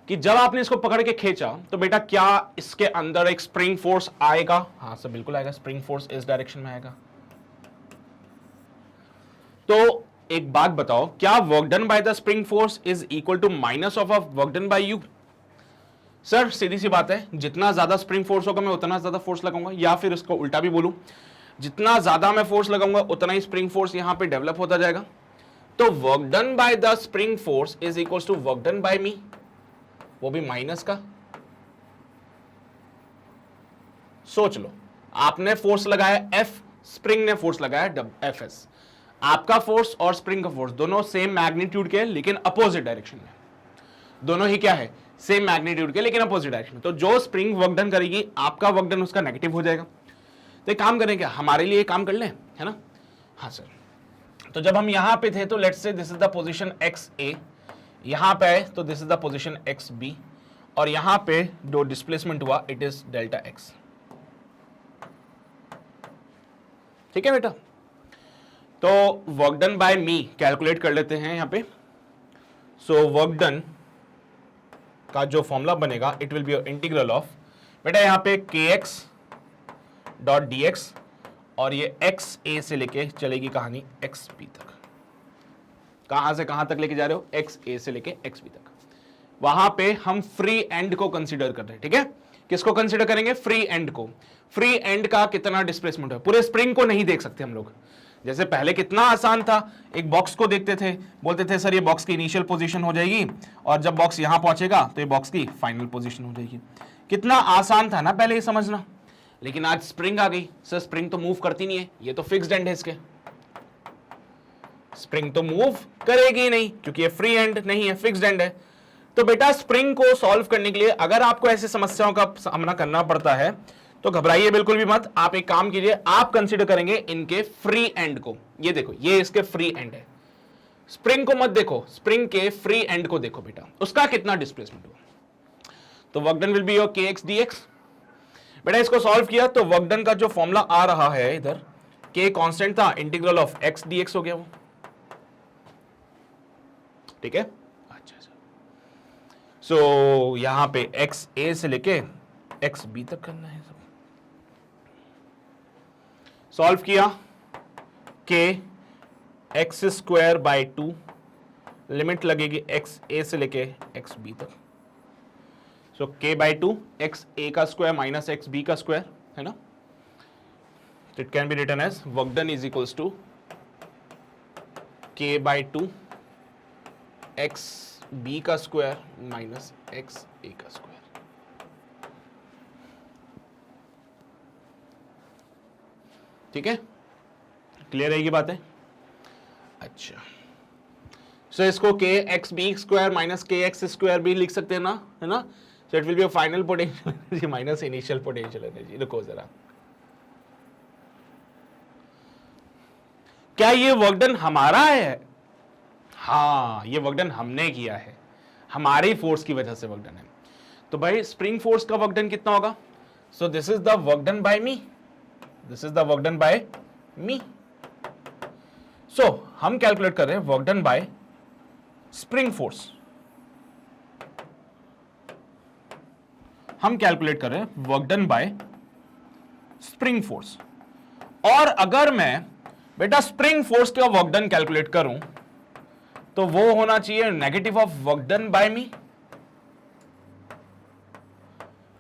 कि जब आपने इसको पकड़ के खींचा तो बेटा क्या इसके अंदर एक स्प्रिंग फोर्स आएगा? हाँ सर बिल्कुल आएगा, स्प्रिंग फोर्स इस डायरेक्शन में आएगा। तो एक बात बताओ, क्या work done by the spring force is equal to minus of work done by you? Sir सीधी सी बात है, जितना ज्यादा स्प्रिंग फोर्स होगा मैं उतना ज्यादा फोर्स लगाऊंगा, या फिर इसको उल्टा भी बोलूं, जितना ज्यादा मैं फोर्स लगाऊंगा उतना ही स्प्रिंग फोर्स यहां पे डेवलप होता जाएगा। तो work done by the spring force is equal to work done by me, वो भी माइनस का। सोच लो, आपने फोर्स लगाया F, स्प्रिंग ने फोर्स लगाया Fs। आपका फोर्स और स्प्रिंग का फोर्स दोनों सेम मैग्नीट्यूड के लेकिन अपोजिट डायरेक्शन में। दोनों ही क्या है, सेम मैग्नीट्यूड के लेकिन अपोजिट डायरेक्शन में। तो जो स्प्रिंग वर्क डन करेगी आपका वर्क डन उसका नेगेटिव हो जाएगा। तो एक काम करें, क्या हमारे लिए काम कर लें, है ना? हाँ सर। तो जब हम यहां पे थे तो let's say this is the position X A, यहां पे आए तो this is the position X B, और यहां पे जो डिस्प्लेसमेंट हुआ इट इज डेल्टा एक्स। ठीक है बेटा, तो work done by me calculate कर लेते हैं यहां पे। सो वर्क डन का जो फॉर्मूला बनेगा it will be integral of, बेटा यहां पे kx डॉट dx, और ये एक्स ए से लेके चलेगी कहानी एक्स बी तक। कहां से कहां तक लेके जा रहे हो? एक्स ए से लेके एक्स बी तक। वहां पे हम फ्री एंड को कंसीडर कर रहे हैं। ठीक है, किसको कंसीडर करेंगे? फ्री एंड को। फ्री एंड का कितना डिस्प्लेसमेंट है, पूरे स्प्रिंग को नहीं देख सकते हम लोग। जैसे पहले कितना आसान था, एक बॉक्स को देखते थे, बोलते थे सर ये बॉक्स की इनिशियल पोजीशन हो जाएगी, और जब बॉक्स यहां पहुंचेगा तो ये बॉक्स की फाइनल पोजीशन हो जाएगी। कितना आसान था ना पहले ये समझना। लेकिन आज स्प्रिंग आ गई, सर स्प्रिंग तो मूव करती नहीं है, ये तो फिक्स्ड एंड है, इसके स्प्रिंग तो मूव करेगी नहीं क्योंकि ये फ्री एंड नहीं है, फिक्स्ड एंड है। तो बेटा स्प्रिंग को सॉल्व करने के लिए अगर आपको ऐसी समस्याओं का सामना करना पड़ता है तो घबराइए बिल्कुल भी मत। आप एक काम कीजिए, आप कंसीडर करेंगे इनके फ्री एंड को। ये देखो, ये इसके फ्री एंड है। स्प्रिंग को मत देखो, स्प्रिंग के फ्री एंड को देखो बेटा, उसका कितना डिस्प्लेसमेंट हुआ। तो work done will be your kx dx। बेटा इसको सॉल्व किया तो वर्क डन का जो फॉर्मूला आ रहा है इधर, k कांस्टेंट था, इंटीग्रल ऑफ x dx हो गया वो। ठीक है, अच्छा अच्छा। सो यहां पे x a से लेके x b तक करना है सब। सॉल्व किया, k x square by 2, limit लगेगी x a से लेके x b तक। So k by 2 x a का स्क्वायर माइनस एक्स बी का स्क्वायर, है ना। It can be written as work done is equals to k by 2 x b का स्क्वायर माइनस एक्स ए का स्क्वायर। ठीक है, क्लियर रहेगी बातें? अच्छा, सो इसको के एक्स बी स्क्वायर माइनस के एक्स स्क्वायर भी लिख सकते हैं ना, है ना। So it will be final potential energy minus initial potential energy. देखो जरा, क्या ये वर्क डन हमारा है? हाँ, ये वर्क डन हमने किया है, हमारी फोर्स की वजह से वर्क डन है। तो भाई स्प्रिंग फोर्स का वर्क डन कितना होगा? So this is the work done by me, this is the work done by me. So हम कैलकुलेट कर रहे हैं work done by spring force, हम कैलकुलेट कर रहे हैं work done by spring force. और अगर मैं बेटा स्प्रिंग फोर्स का वर्क डन कैलकुलेट करूं तो वो होना चाहिए negative of work done by me,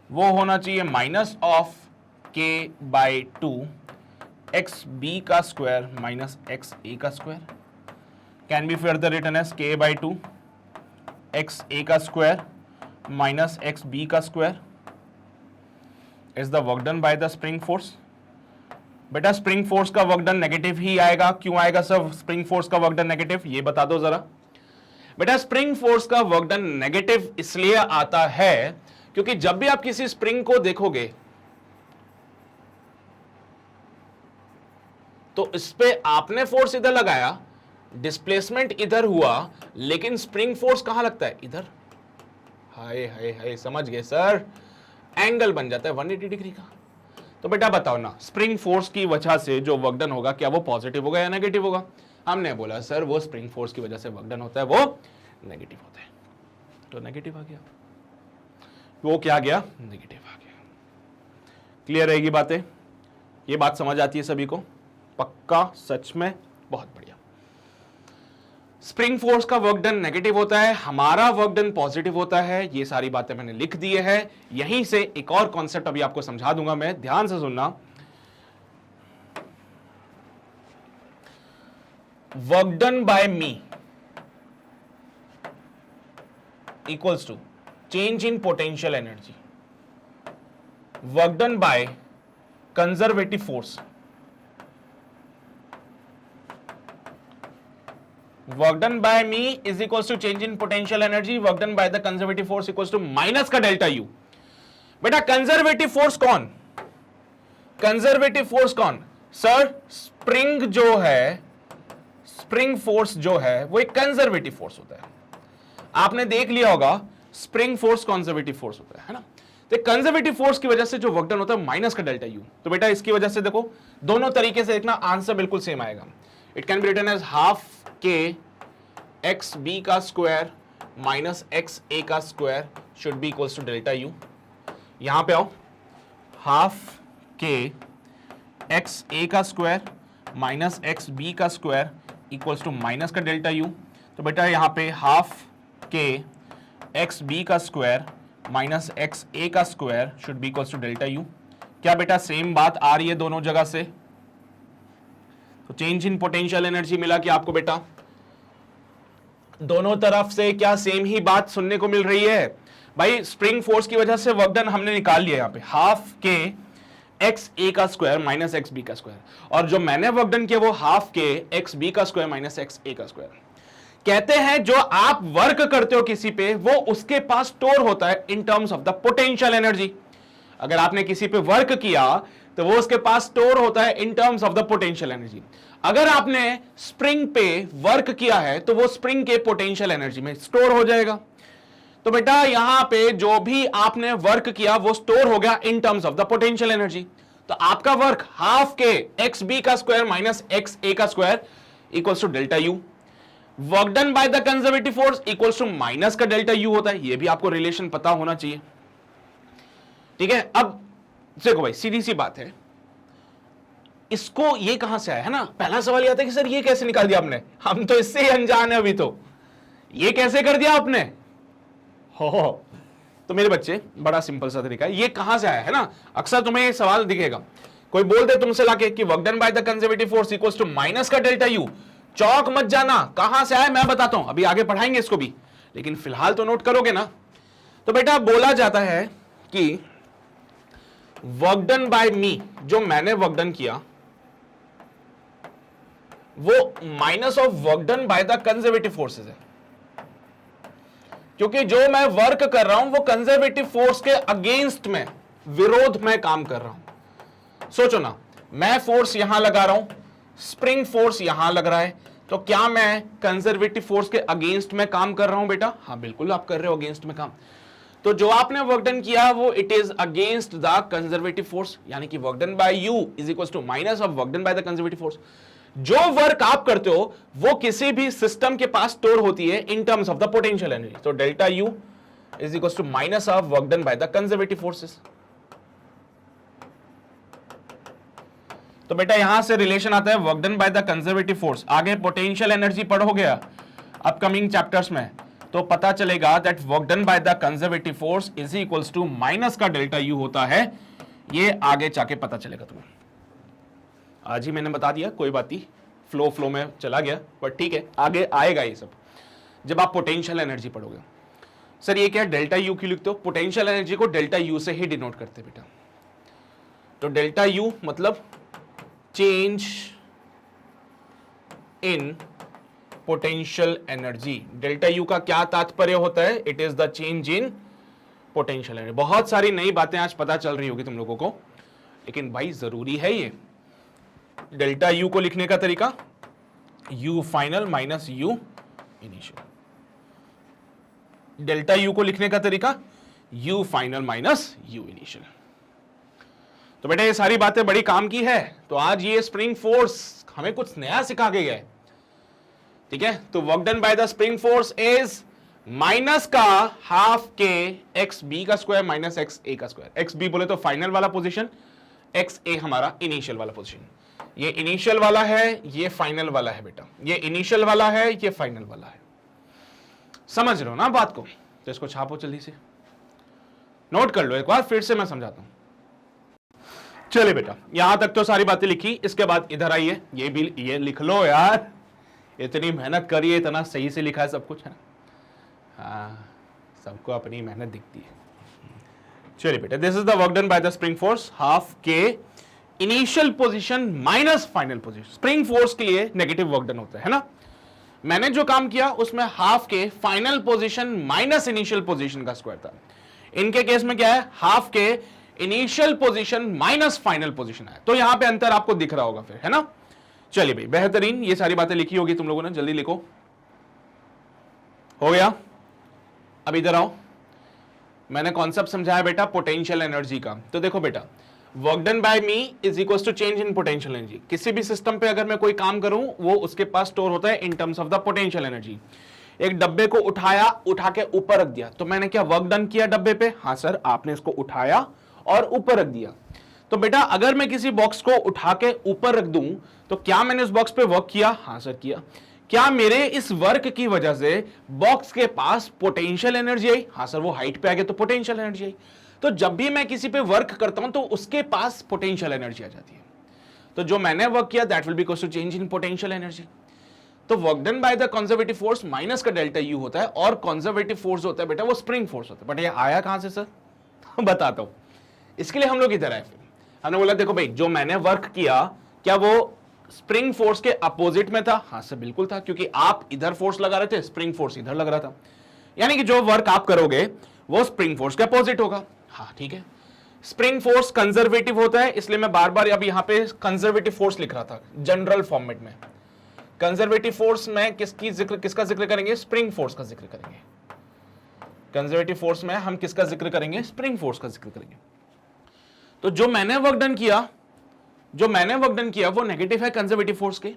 वो होना चाहिए minus of k by 2 x b का स्क्वायर माइनस एक्स ए का square, can be further written as k by 2 x a का स्क्वायर माइनस एक्स बी का square is the work done by the spring force. बेटा स्प्रिंग फोर्स का वर्क डन नेगेटिव ही आएगा, क्यों आएगा सर स्प्रिंग फोर्स का वर्क डन नेगेटिव, ये बता दो जरा। बेटा स्प्रिंग फोर्स का वर्क डन नेगेटिव इसलिए आता है क्योंकि जब भी आप किसी स्प्रिंग को देखोगे तो इस पे आपने फोर्स इधर लगाया, डिस्प्लेसमेंट इधर हुआ, लेकिन स्प्रिंग फोर्स कहां लगता है? इधर। हाय हाय हाय, समझ गए सर, एंगल बन जाता है 180 डिग्री का। तो बेटा बताओ ना, स्प्रिंग फोर्स की वजह से जो वर्क डन होगा क्या वो पॉजिटिव होगा या नेगेटिव होगा? हमने बोला सर वो स्प्रिंग फोर्स की वजह से वर्क डन होता है, वो नेगेटिव होता है। तो नेगेटिव आ गया, वो क्या आ गया? नेगेटिव आ गया। क्लियर रहेगी बातें? ये बात समझ आती है सभी को? पक्का? सच में? बहुत बढ़िया। स्प्रिंग फोर्स का वर्क डन नेगेटिव होता है, हमारा वर्क डन पॉजिटिव होता है। ये सारी बातें मैंने लिख दी है। यहीं से एक और कॉन्सेप्ट अभी आपको समझा दूंगा मैं, ध्यान से सुनना। Work done by me equals to change in potential energy, work done by conservative force, work done by me is equals to change in potential energy, work done by the conservative force equals to minus का डेल्टा यू। बेटा कंजर्वेटिव फोर्स कौन? कंजर्वेटिव फोर्स कौन? सर स्प्रिंग जो है, स्प्रिंग फोर्स जो है वो एक कंजर्वेटिव फोर्स होता है। आपने देख लिया होगा स्प्रिंग फोर्स कंजर्वेटिव फोर्स होता है ना। तो कंजर्वेटिव फोर्स की वजह से जो वर्क डन होता है माइनस का डेल्टा यू। तो बेटा इसकी वजह से देखो दोनों तरीके से देखना, आंसर बिल्कुल सेम आएगा। It can be written as half k x b का स्क्वायर माइनस एक्स ए का square should be equals to delta U. यहां पे आओ, हाफ के एक्स ए का स्क्वायर माइनस एक्स बी का स्क्वायर इक्वल्स टू माइनस का डेल्टा यू। तो बेटा यहां पे हाफ के एक्स बी का स्क्वायर माइनस एक्स ए का square should be equals to delta U. क्या बेटा सेम बात आ रही है दोनों जगह से? तो चेंज इन पोटेंशियल एनर्जी मिला कि आपको बेटा दोनों तरफ से क्या सेम ही बात सुनने को मिल रही है? भाई स्प्रिंग फोर्स की वजह से वर्क डन हमने निकाल लिया यहां पे, हाफ के एक्स ए का स्क्वायर माइनस एक्स बी का स्क्वायर, और जो मैंने वर्क डन किया वो हाफ के एक्स बी का स्क्वायर माइनस एक्स ए का स्क्वायर। कहते हैं जो आप वर्क करते हो किसी पे वो उसके पास स्टोर होता है in terms of the potential energy. अगर आपने किसी पे वर्क किया तो वो उसके पास स्टोर होता है in terms of the potential energy. अगर आपने स्प्रिंग पे वर्क किया है तो वो स्प्रिंग के पोटेंशियल एनर्जी में स्टोर हो जाएगा। तो बेटा यहां पे जो भी आपने वर्क किया वो स्टोर हो गया in terms of the potential energy. तो आपका work half k x b का स्क्वायर माइनस एक्स ए का square equals to delta U. Work done by the conservative force equals to minus का डेल्टा यू होता है। ये भी आपको रिलेशन पता होना चाहिए, ठीक है। अब देखो भाई सीधी सी बात है, इसको ये कहां से आया है ना, पहला सवाल ये आता है कि सर ये कैसे निकाल दिया आपने, हम तो इससे ही अनजान है अभी, तो ये कैसे कर दिया आपने? हो तो मेरे बच्चे बड़ा सिंपल सा तरीका है, ये कहां से आया है ना। अक्सर तुम्हें ये सवाल दिखेगा, कोई बोल दे तुमसे लाके कि work done by the conservative force equals to minus का डेल्टा यू, चौक मत जाना, कहां से आया मैं बताता हूं, अभी आगे पढ़ाएंगे इसको भी, लेकिन फिलहाल तो नोट करोगे ना। तो बेटा बोला जाता है कि वर्क डन बाय मी, जो मैंने वर्क डन किया वो minus of work done by the conservative forces है, क्योंकि जो मैं वर्क कर रहा हूं वो कंजर्वेटिव फोर्स के अगेंस्ट में, विरोध में काम कर रहा हूं। सोचो ना, मैं फोर्स यहां लगा रहा हूं, स्प्रिंग फोर्स यहां लग रहा है, तो क्या मैं कंजर्वेटिव फोर्स के अगेंस्ट में काम कर रहा हूं बेटा? हाँ बिल्कुल आप कर रहे हो अगेंस्ट में काम। तो जो आपने वर्क डन किया वो it is against the conservative force, यानी कि work done by you is equal to minus of work done by the conservative force. जो वर्क आप करते हो वो किसी भी सिस्टम के पास स्टोर होती है in terms of the potential energy. तो delta U is equal to minus of work done by the conservative forces. तो बेटा यहां से रिलेशन आता है work done by the conservative force. आगे पोटेंशियल एनर्जी पढ़ोगे अपकमिंग चैप्टर्स में, तो पता चलेगा that work done by the conservative force is equals to minus का डेल्टा यू होता है। ये आगे जाके पता चलेगा तुम्हें। आज ही मैंने बता दिया, कोई बात नहीं, फ्लो में चला गया, बट ठीक है, आगे आएगा ये सब जब आप पोटेंशियल एनर्जी पढ़ोगे। सर ये क्या डेल्टा यू क्यों लिखते हो? पोटेंशियल एनर्जी को डेल्टा यू से ही डिनोट करते बेटा। तो डेल्टा यू मतलब change in potential energy. Delta U का क्या तात्पर्य होता है? It is the change in potential energy. बहुत सारी नई बातें आज पता चल रही होगी तुम लोगों को, लेकिन भाई जरूरी है ये। डेल्टा यू को लिखने का तरीका you final minus U initial. Delta U को लिखने का तरीका you final minus U initial. तो बेटा ये सारी बातें बड़ी काम की है। तो आज ये स्प्रिंग फोर्स हमें कुछ नया सिखा के गए, ठीक है। तो work done by the spring force is minus का हाफ के एक्स बी का स्क्वायर माइनस एक्स ए का स्क्वायर। एक्स बी बोले तो फाइनल वाला पोजीशन, एक्स ए हमारा इनिशियल वाला पोजीशन। ये इनिशियल वाला है, ये फाइनल वाला है बेटा। ये इनिशियल वाला है, ये फाइनल वाला है। समझ रहे हो ना बात को? तो इसको छापो जल्दी से, नोट कर लो एक बार, फिर से मैं समझाता हूं। चलिए बेटा यहां तक तो सारी बातें लिखी, इसके बाद इधर आइए, ये भी ये लिख लो यार, इतनी मेहनत करिए, इतना सही से लिखा है सब कुछ, है ना। हाँ, सबको अपनी मेहनत दिखती है। चलिए बेटा, this is the work done by the spring force, half के initial position minus final position. Spring force के लिए नेगेटिव वर्क डन होता है ना। मैंने जो काम किया उसमें हाफ के final position minus initial position का स्क्वायर था। इनके केस में क्या है? हाफ के initial position minus final position है। तो यहां पे अंतर आपको दिख रहा होगा फिर, है ना। चलिए भाई बेहतरीन, ये सारी बातें लिखी होगी तुम लोगों ने, जल्दी लिखो। हो गया? अब इधर आओ, मैंने कॉन्सेप्ट समझाया बेटा पोटेंशियल एनर्जी का। तो देखो बेटा, work done by me is equal to change in potential energy. किसी भी सिस्टम पे अगर मैं कोई काम करूं वो उसके पास स्टोर होता है in terms of the potential energy. एक डब्बे को उठाया, उठा के ऊपर रख दिया, तो मैंने क्या वर्क डन किया डब्बे पे? हाँ सर, आपने इसको उठाया और ऊपर रख दिया। तो बेटा अगर मैं किसी बॉक्स को उठा के ऊपर रख दूं तो क्या मैंने उस बॉक्स पे वर्क किया? हाँ सर किया। क्या मेरे इस वर्क की वजह से बॉक्स के पास पोटेंशियल एनर्जी आई? हाँ सर, वो हाइट पे आ गया तो पोटेंशियल एनर्जी आई। तो जब भी मैं किसी पे वर्क करता हूं तो उसके पास पोटेंशियल एनर्जी आ जाती है। तो जो मैंने वर्क किया that will be equal to change in potential energy. तो work done by the conservative force minus का डेल्टा यू होता है, और कंजर्वेटिव फोर्स होता है बेटा वो स्प्रिंग फोर्स होता है। बट ये आया कहां से सर? बताता हूं। इसके लिए हम लोग इधर आए, हमने बोला देखो भाई जो मैंने वर्क किया क्या वो स्प्रिंग फोर्स के अपोजिट में था? हाँ सर बिल्कुल था, क्योंकि आप इधर फोर्स लगा रहे थे, स्प्रिंग फोर्स इधर लग रहा था, यानी कि जो वर्क आप करोगे वो स्प्रिंग फोर्स के अपोजिट होगा। हाँ ठीक है। स्प्रिंग फोर्स कंजर्वेटिव होता है, इसलिए मैं बार बार अब यहां पे कंजर्वेटिव फोर्स लिख रहा था जनरल फॉर्मेट में। कंजर्वेटिव फोर्स में किसका जिक्र करेंगे? स्प्रिंग फोर्स का जिक्र करेंगे। कंजर्वेटिव फोर्स में हम किसका जिक्र करेंगे? स्प्रिंग फोर्स का जिक्र करेंगे। तो जो मैंने वर्क डन किया वो नेगेटिव है कंजर्वेटिव फोर्स के।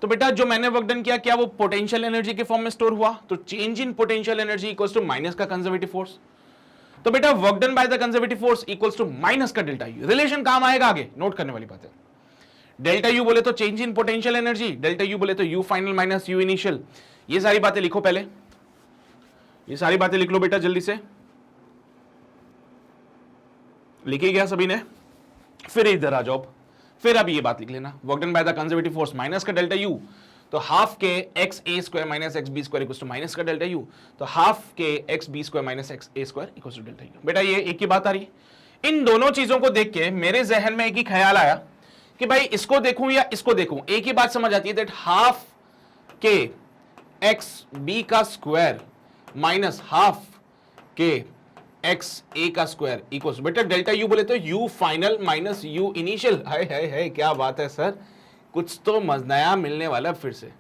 तो बेटा जो मैंने वर्क डन किया क्या वो पोटेंशियल एनर्जी के फॉर्म में स्टोर हुआ? तो change in potential energy equals to minus का कंजर्वेटिव फोर्स। तो बेटा work done by the conservative force equals to minus का डेल्टा यू। रिलेशन काम आएगा आगे, नोट करने वाली बात है। डेल्टा यू बोले तो change in potential energy, delta U बोले तो U final minus U initial. ये सारी बातें लिखो, पहले ये सारी बातें लिख लो बेटा जल्दी से। लिखी गया सभी ने? फिर इधर आ जाओ, फिर अब ये बात लिख लेना, work done by the conservative force minus का डेल्टा यू। तो half k x a square minus x b square equals to minus का डेल्टा यू। तो half k x b square minus x a square equals to delta U. बेटा ये एक ही बात आ रही है। इन दोनों चीजों को देख के मेरे जहन में एक ही ख्याल आया कि भाई इसको देखूं या इसको देखूं, एक ही बात समझ आती है, that half k x b का square minus half k x a का स्क्वायर इक्वल्स, बेटा डेल्टा यू बोले तो U final minus U initial. है क्या बात है सर, कुछ तो नया मिलने वाला है फिर से।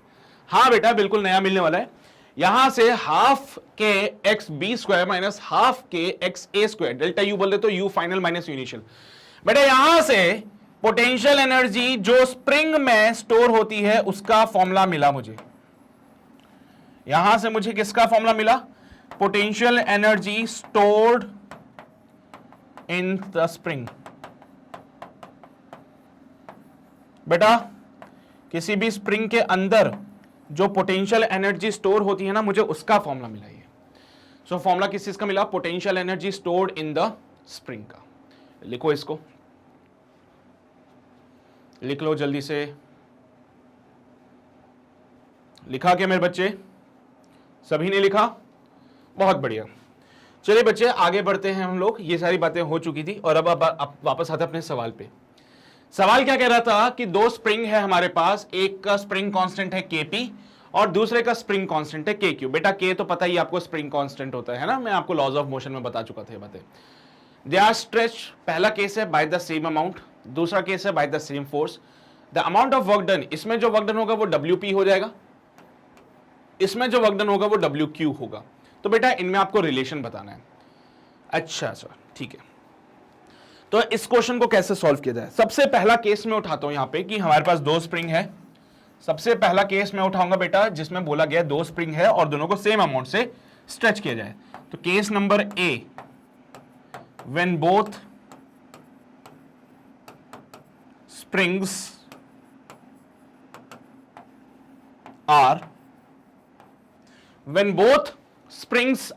हाँ बेटा बिल्कुल नया मिलने वाला है। यहां से half k x b square minus half k x a square, delta U बोल दे तो U final minus U initial. बेटा यहां से पोटेंशियल एनर्जी जो स्प्रिंग में स्टोर होती है उसका फॉर्मूला मिला मुझे। यहां से मुझे किसका फॉर्मूला मिला? Potential energy stored in the spring. बेटा किसी भी स्प्रिंग के अंदर जो पोटेंशियल एनर्जी स्टोर होती है ना, मुझे उसका फॉर्मूला मिला है। सो फॉर्मूला किस चीज का मिला? Potential energy stored in the spring का। लिखो इसको, लिख लो जल्दी से। लिखा क्या मेरे बच्चे? सभी ने लिखा? बहुत बढ़िया। चलिए बच्चे आगे बढ़ते हैं हम लोग। ये सारी बातें हो चुकी थी और अब वापस आते अपने सवाल पे। सवाल क्या कह रहा था कि दो स्प्रिंग है हमारे पास, एक का स्प्रिंग कांस्टेंट है केपी और दूसरे का स्प्रिंग कांस्टेंट है के क्यू। बेटा के तो पता ही आपको स्प्रिंग कांस्टेंट होता है ना, मैं आपको लॉज ऑफ मोशन में बता चुका था ये बातें। दे आर स्ट्रेच, पहला केस है बाय द सेम अमाउंट, दूसरा केस है bye the same force. The amount of work done, इसमें जो वर्क डन होगा वो WP हो जाएगा, इसमें जो वर्क डन होगा वो WQ होगा। तो बेटा इनमें आपको रिलेशन बताना है। अच्छा सर ठीक है, तो इस क्वेश्चन को कैसे सॉल्व किया जाए? सबसे पहला केस मैं उठाता हूं यहां पे कि हमारे पास दो स्प्रिंग है। सबसे पहला केस मैं उठाऊंगा बेटा जिसमें बोला गया दो स्प्रिंग है और दोनों को सेम अमाउंट से स्ट्रेच किया जाए। तो case number A, when both springs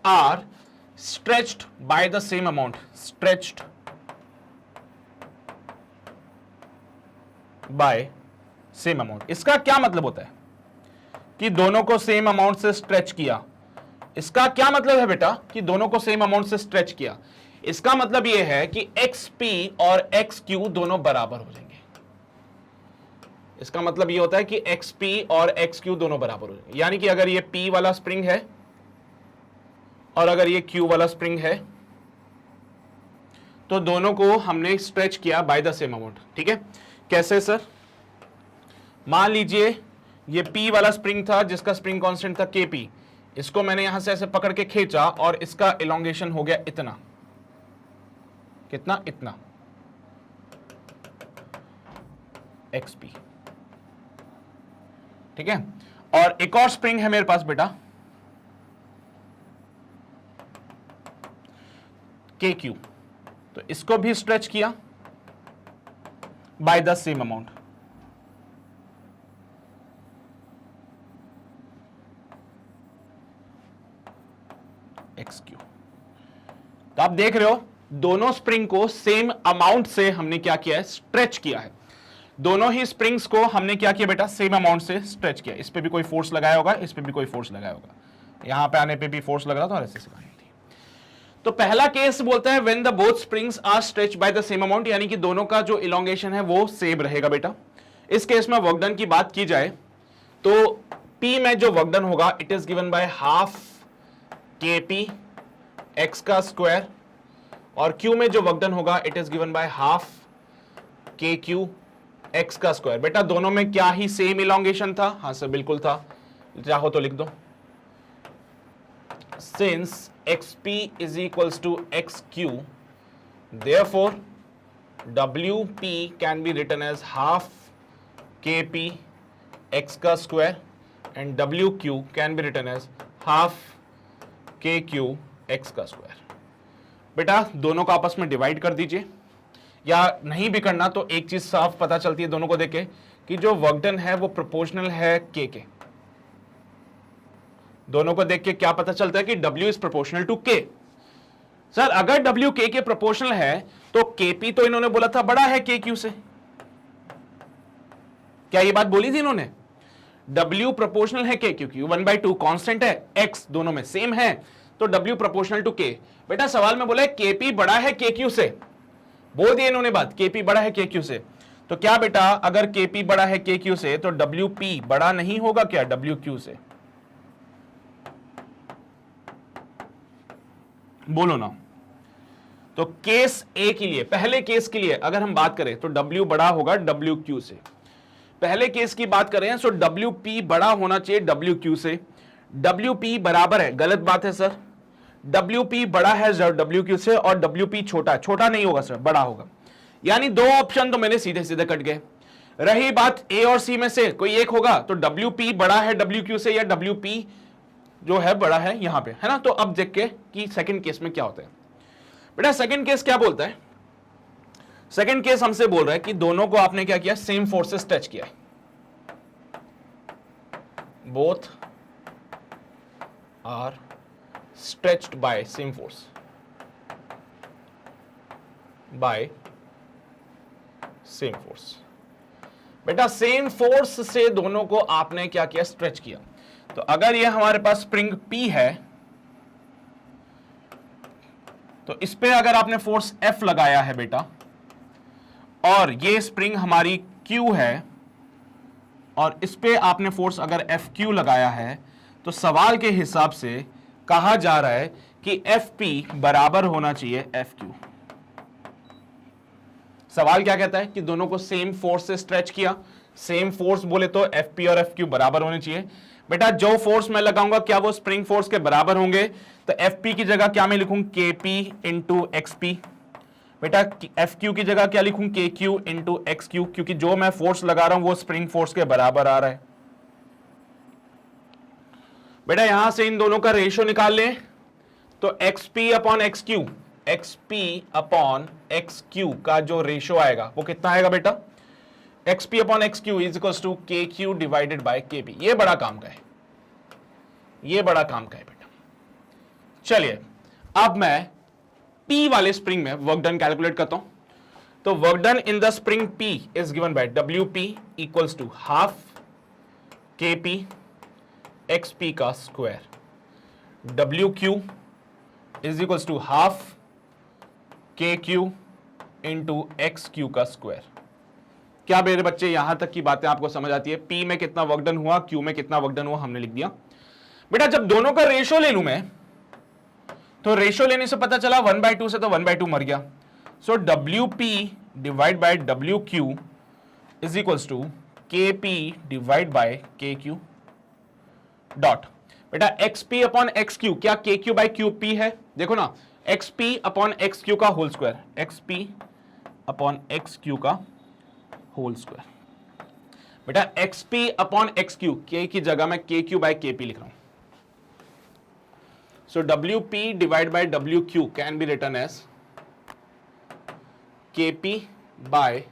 are stretched by the same amount, stretched by same amount। इसका क्या मतलब होता है कि दोनों को सेम अमाउंट से स्ट्रेच किया? इसका क्या मतलब है बेटा कि दोनों को सेम अमाउंट से स्ट्रेच किया? इसका मतलब यह है कि XP और XQ दोनों बराबर हो जाएंगे। इसका मतलब यह होता है कि XP और XQ दोनों बराबर हो जाएंगे। यानी कि अगर ये P वाला स्प्रिंग है और अगर ये Q वाला स्प्रिंग है तो दोनों को हमने स्ट्रेच किया बाय द सेम अमाउंट। ठीक है, कैसे सर? मान लीजिए ये P वाला स्प्रिंग था जिसका स्प्रिंग कांस्टेंट था KP, इसको मैंने यहां से ऐसे पकड़ के खींचा और इसका इलोंगेशन हो गया इतना, कितना? इतना XP। ठीक है, और एक और स्प्रिंग है मेरे पास बेटा KQ, तो इसको भी स्ट्रेच किया bye the same amount. XQ। तो आप देख रहे हो दोनों स्प्रिंग को सेम अमाउंट से हमने क्या किया है? स्ट्रेच किया है। दोनों ही स्प्रिंग्स को हमने क्या किया बेटा? सेम अमाउंट से स्ट्रेच किया। इस पे भी कोई फोर्स लगाया होगा, इस पे भी कोई फोर्स लगाया होगा, यहां पे आने पे भी फोर्स लग रहा था और ऐसे सिखानी थी। तो पहला केस बोलता है when the both springs are stretched by the same amount, यानी कि दोनों का जो इलोंगेशन है वो सेम रहेगा बेटा। इस केस में वर्क डन की बात की जाए तो P में जो वर्क डन होगा it is given by half KP x का स्क्वायर और Q में जो वर्क डन होगा it is given by half KQ x का स्क्वायर। बेटा दोनों में क्या ही सेम इलोंगेशन था? हाँ सर बिल्कुल था, चाहो तो लिख दो। Since XP is equals to XQ, therefore WP can be written as half KP x का square and WQ can be written as half KQ x का square। बेटा दोनों को आपस में डिवाइड कर दीजिए, या नहीं भी करना तो एक चीज साफ पता चलती है दोनों को देख के कि जो वर्क डन है वो प्रोपोर्शनल है K के। दोनों को देख के क्या पता चलता है कि W is proportional to K। Sir अगर W K के प्रोपोर्शनल है तो KP तो इन्होंने बोला था बड़ा है KQ से, क्या ये बात बोली थी इन्होंने? W प्रोपोर्शनल है K क्योंकि 1/2 कांस्टेंट है, X दोनों में सेम है, तो W प्रोपोर्शनल टू K। बेटा सवाल में बोला है KP बड़ा है KQ से, बोल दिया इन्होंने बात, KP बड़ा है KQ से, तो क्या बेटा अगर Kp बड़ा है Kq से तो Wp बड़ा नहीं होगा क्या Wq से? बोलो ना। तो केस ए के लिए, पहले केस के लिए अगर हम बात करें तो W बड़ा होगा WQ से। पहले केस की बात करें तो WP बड़ा होना चाहिए WQ से। WP बराबर है, गलत बात है सर, WP बड़ा है WQ से और WP छोटा, छोटा नहीं होगा सर, बड़ा होगा। यानी दो ऑप्शन तो मेरे सीधे सीधे कट गए। रही बात ए और सी में से कोई एक होगा तो WP बड़ा है WQ से या WP जो है बड़ा है यहां पे, है ना। तो अब देख के कि सेकंड केस में क्या होता है बेटा। सेकंड केस क्या बोलता है? सेकंड केस हमसे बोल रहा है कि दोनों को आपने क्या किया, सेम फोर्स से टच किया, both are stretched by same force, by same force. बेटा सेम फोर्स से दोनों को आपने क्या किया, स्ट्रेच किया। तो अगर ये हमारे पास स्प्रिंग P है तो इस पे अगर आपने फोर्स F लगाया है बेटा, और ये स्प्रिंग हमारी Q है और इस पे आपने फोर्स अगर FQ लगाया है, तो सवाल के हिसाब से कहा जा रहा है कि FP बराबर होना चाहिए FQ। सवाल क्या कहता है कि दोनों को सेम फोर्स से स्ट्रेच किया, सेम फोर्स बोले तो FP और FQ बराबर होने चाहिए। बेटा जो फोर्स मैं लगाऊंगा क्या वो स्प्रिंग फोर्स के बराबर होंगे? तो FP की जगह क्या मैं लिखूं, KP इंटू XP। बेटा FQ की जगह क्या लिखूं, KQ इंटू XQ, क्योंकि जो मैं फोर्स लगा रहा हूं वो स्प्रिंग फोर्स के बराबर आ रहा है। बेटा यहां से इन दोनों का रेशियो निकाल लें तो XP upon XQ, XP upon XQ का जो रेशियो आएगा वो कितना आएगा बेटा, XP upon XQ is equal to KQ divided by KP। ये बड़ा काम का है, ये बड़ा काम का है बेटा। चलिए अब मैं P वाले स्प्रिंग में वर्क डन कैलकुलेट करता हूं। तो work done in the spring P is given by WP equals to half KP XP का square, WQ is equals to half KQ into XQ का स्क्वायर। क्या मेरे बच्चे यहां तक की बातें आपको समझ आती है? P में कितना वर्क डन हुआ, Q में कितना वर्क डन हुआ, हमने लिख दिया। बेटा जब दोनों का रेशियो ले लूं मैं, तो रेशियो लेने से पता चला 1/2 से तो 1/2 मर गया। So WP divide by WQ is equals to KP divide by KQ dot. बेटा XP अपॉन XQ, क्या KQ बाय QP है? देखो ना, XP अपॉन XQ का whole square, XP upon XQ का होल स्क्वायर। बेटा XP अपॉन XQ, K की जगह मैं KQ बाय KP लिख रहा हूं। So WP divide by WQ can be written as KP by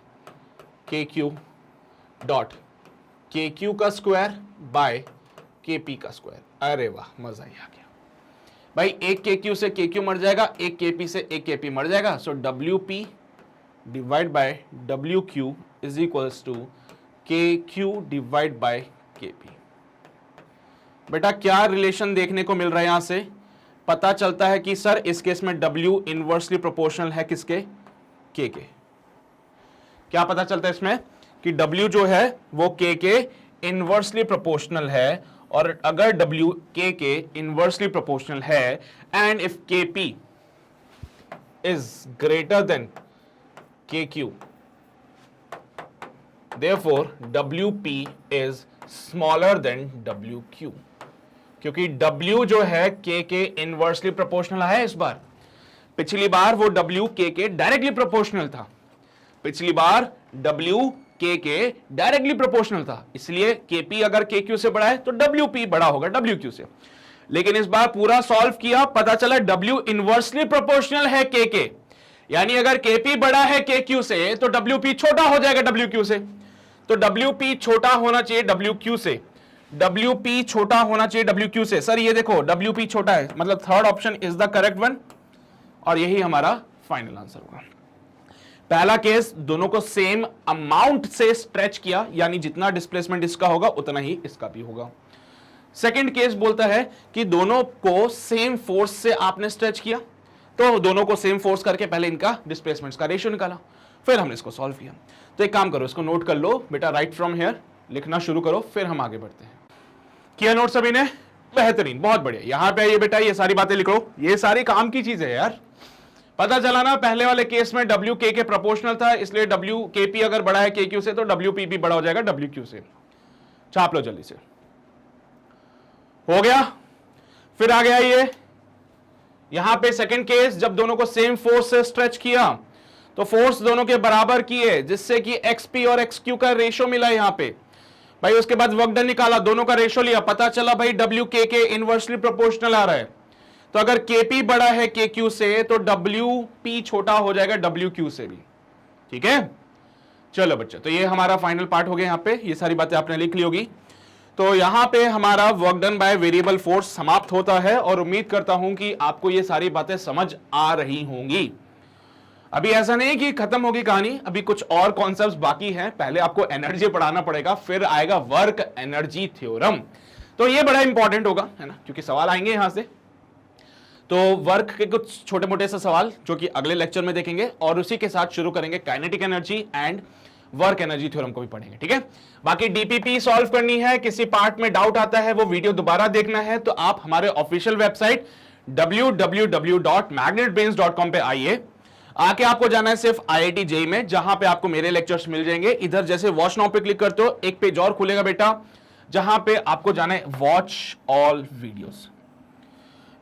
KQ dot KQ का स्क्वायर बाय KP का स्क्वायर। अरे वाह, मजा ही आ गया भाई। एक KQ से KQ मर जाएगा, एक KP से एक KP मर जाएगा। So WP divide by WQ is equals to KQ divide by KP। बेटा क्या रिलेशन देखने को मिल रहा है? यहां से पता चलता है कि सर इस केस में W इनवर्सली प्रोपोर्शनल है किसके, K के। क्या पता चलता है इसमें कि W जो है वो K के इनवर्सली प्रोपोर्शनल है, और अगर W K के इनवर्सली प्रोपोर्शनल है and if KP is greater than KQ, therefore WP is smaller than WQ, क्योंकि W जो है K के इनवर्सली प्रोपोर्शनल है इस बार। पिछली बार वो W K के डायरेक्टली प्रोपोर्शनल था, पिछली बार W K के डायरेक्टली प्रोपोर्शनल था, इसलिए KP अगर KQ से बड़ा है तो WP बड़ा होगा WQ से। लेकिन इस बार पूरा सॉल्व किया, पता चला W इनवर्सली प्रोपोर्शनल है K के, यानी अगर KP बड़ा है KQ से तो WP छोटा हो जाएगा WQ से। तो WP छोटा होना चाहिए WQ से, WP छोटा होना चाहिए WQ से। सर ये देखो WP छोटा है, मतलब third option is the correct one, और यही हमारा फाइनल आंसर होगा। पहला केस दोनों को सेम अमाउंट से स्ट्रेच किया, यानी जितना डिस्प्लेसमेंट इसका होगा उतना ही इसका भी होगा। सेकंड केस बोलता है कि दोनों को सेम फोर्स से आपने स्ट्रेच किया, तो दोनों को सेम फोर्स करके पहले इनका डिस्प्लेसमेंट का रेशियो निकाला। फिर हमने इसको सॉल्व किया। तो एक काम करो, इसको नोट कर लो बेटा, राइट फ्रॉम हियर लिखना शुरू करो, फिर हम आगे बढ़ते हैं। किया नोट सभी ने? बेहतरीन, बहुत बढ़िया। यहां पे ये बेटा ये सारी बातें लिख लो, ये सारी काम की चीजें है यार। पता चला ना, पहले वाले केस में डब्ल्यू के प्रोपोर्शनल था, इसलिए डब्ल्यू के पी अगर बड़ा है के क्यू से तो डब्ल्यू पी भी बड़ा हो जाएगा डब्ल्यू क्यू से। छाप लो जल्दी से। हो गया। फिर आ गया ये यहां पे सेकंड केस, जब दोनों को सेम फोर्स से स्ट्रेच किया तो फोर्स दोनों के बराबर किए, जिससे कि एक्सपी और एक्स क्यू का रेशो मिला यहां पे भाई। उसके बाद वर्क डन निकाला, दोनों का रेशो लिया, पता चला भाई डब्ल्यू के इनवर्सली प्रोपोर्शनल आ रहा है। तो अगर केपी बड़ा है के क्यू से तो डब्ल्यू पी छोटा हो जाएगा डब्ल्यू क्यू से भी। ठीक है, चलो बच्चे, तो ये हमारा फाइनल पार्ट हो गया। यहां पे ये सारी बातें आपने लिख ली होगी। तो यहां पे हमारा work done by variable force समाप्त होता है और उम्मीद करता हूं कि आपको ये सारी बातें समझ आ रही होंगी। अभी ऐसा नहीं कि खत्म होगी कहानी, अभी कुछ और कॉन्सेप्ट्स बाकी हैं। पहले आपको एनर्जी पढ़ाना पड़ेगा, फिर आएगा वर्क एनर्जी थ्योरम। तो ये बड़ा इंपॉर्टेंट होगा, है ना, क्योंकि सवाल आएंगे यहां से। तो वर्क के कुछ छोटे मोटे से सवाल जो कि अगले लेक्चर में देखेंगे, और उसी के साथ शुरू करेंगे kinetic energy and work energy theorem को भी पढ़ेंगे। ठीक है, बाकी डीपीपी सॉल्व करनी है, किसी पार्ट में डाउट आता है वो वीडियो दोबारा देखना है तो आप हमारे ऑफिशियल वेबसाइट www.magnetbrains.com पे आइए। आके आपको जाना है सिर्फ IIT JEE में, जहां पे आपको मेरे लेक्चर्स मिल जाएंगे। इधर जैसे वॉच नाउ पे क्लिक करते हो, एक पेज और खुलेगा बेटा, जहां पे आपको जाना है वॉच ऑल वीडियोस।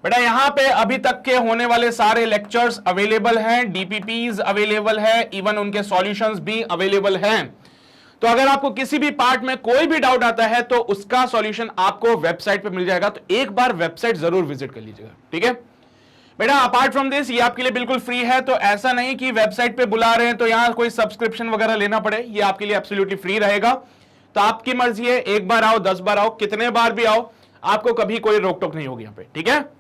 बेटा यहां पे अभी तक के होने वाले सारे लेक्चर्स अवेलेबल हैं, डीपीपीज अवेलेबल है, इवन उनके सॉल्यूशंस भी अवेलेबल हैं। तो अगर आपको किसी भी पार्ट में कोई भी डाउट आता है तो उसका सॉल्यूशन आपको वेबसाइट पे मिल जाएगा। तो एक बार वेबसाइट जरूर विजिट कर लीजिएगा। ठीक है बेटा, अपार्ट फ्रॉम दिस ये आपके लिए बिल्कुल फ्री है, तो ऐसा नहीं कि वेबसाइट पे बुला रहे हैं तो यहां कोई सब्सक्रिप्शन वगैरह लेना पड़े। ये आपके लिए एब्सोल्युटली फ्री रहेगा। तो आपकी मर्जी है, एक बार आओ, 10 बार आओ, कितने बार भी आओ, आपको कभी कोई रोक टोक नहीं होगी यहां पे। ठीक है,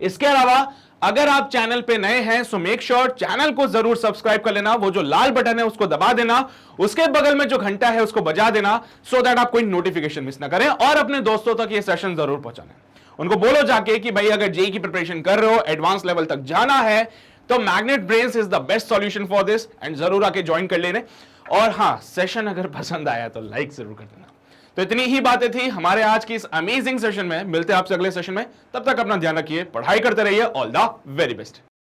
इसके अलावा अगर आप चैनल पे नए हैं सो मेक श्योर चैनल को जरूर सब्सक्राइब कर लेना। वो जो लाल बटन है उसको दबा देना, उसके बगल में जो घंटा है उसको बजा देना, सो दैट आप कोई नोटिफिकेशन मिस ना करें। और अपने दोस्तों तक ये सेशन जरूर पहुंचाना, उनको बोलो जाके कि भाई अगर जेई की प्रिपरेशन कर रहे हो, एडवांस लेवल तक जाना है, तो magnet brains is the best solution for this, and जरूर आके ज्वाइन कर लेने। और हां, सेशन अगर पसंद आया तो लाइक जरूर कर देना। तो इतनी ही बातें थी हमारे आज की इस अमेजिंग सेशन में। मिलते हैं आपसे अगले सेशन में, तब तक अपना ध्यान रखिए, पढ़ाई करते रहिए। All the very best.